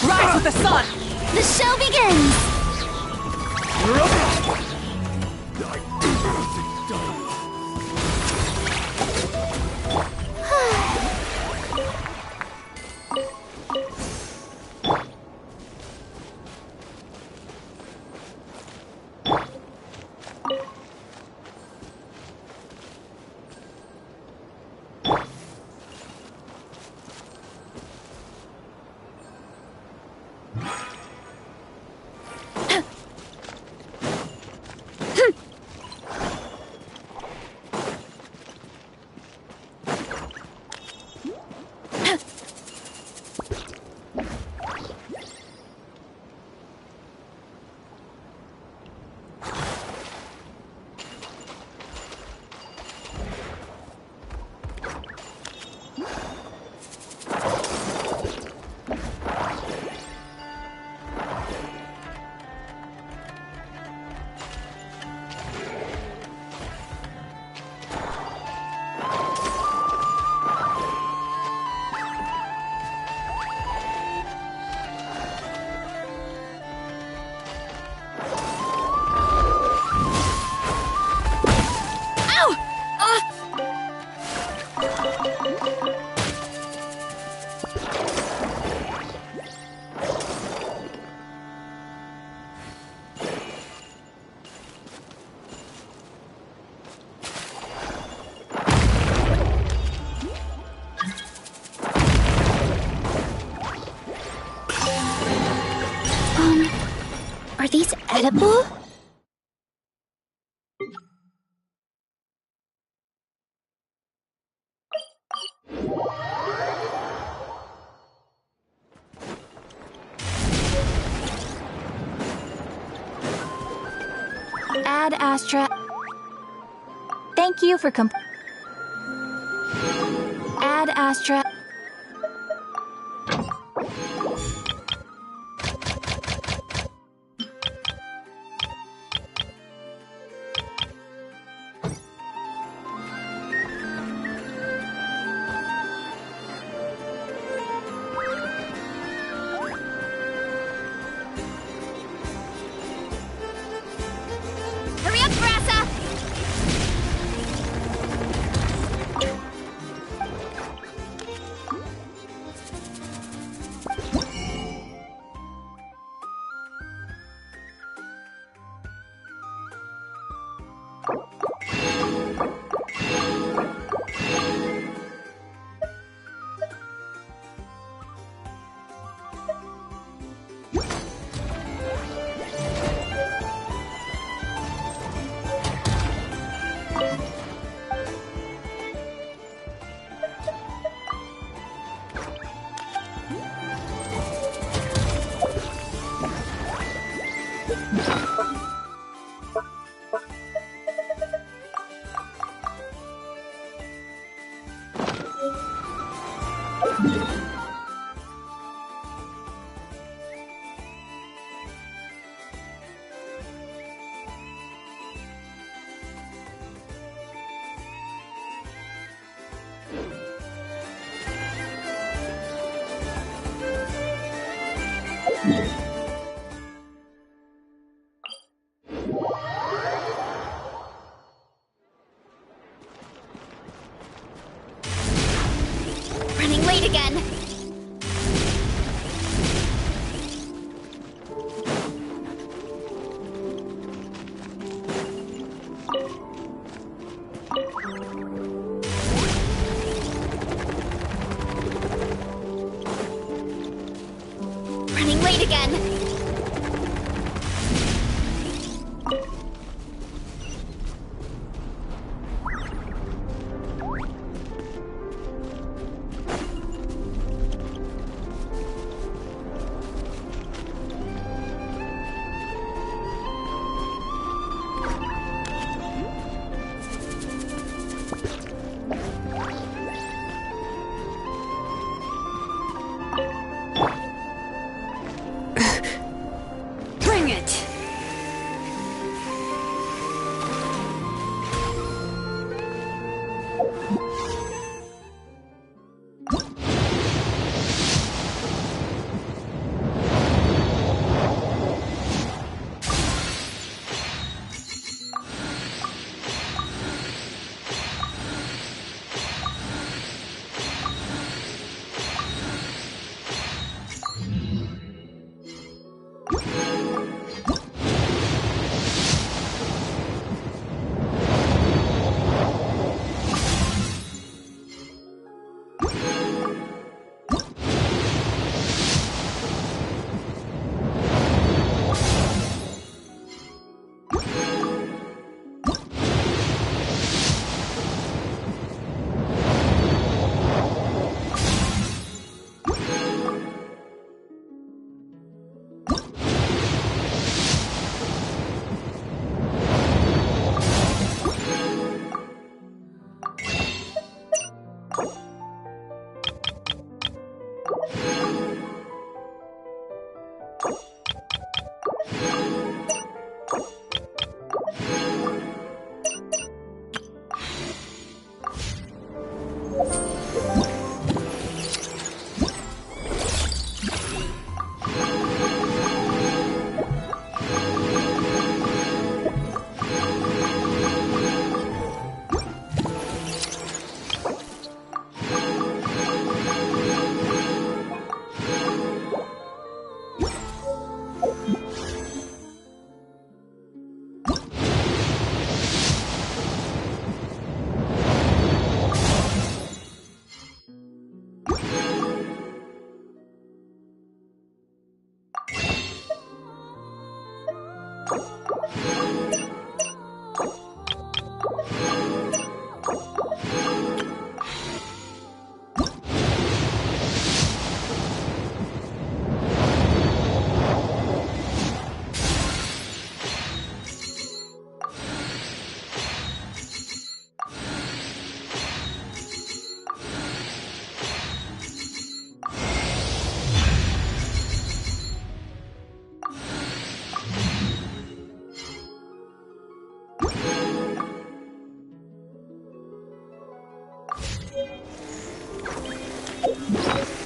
Rise with the sun! The show begins! Are these edible? Ad Astra. Thank you for Ad Astra. Hurry up, Brassa! Running late again. Running late again.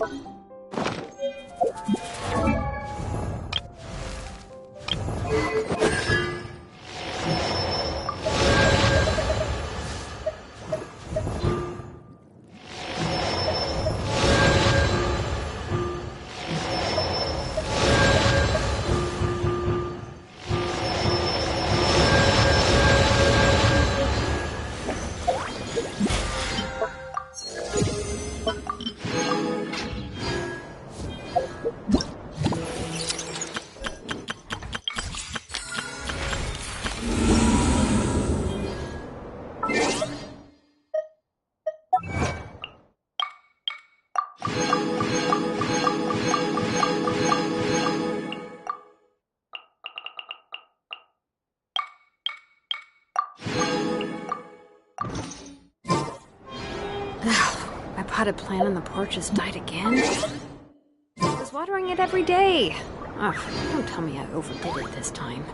My potted plant on the porch has died again. I was watering it every day. Ugh, don't tell me I overdid it this time.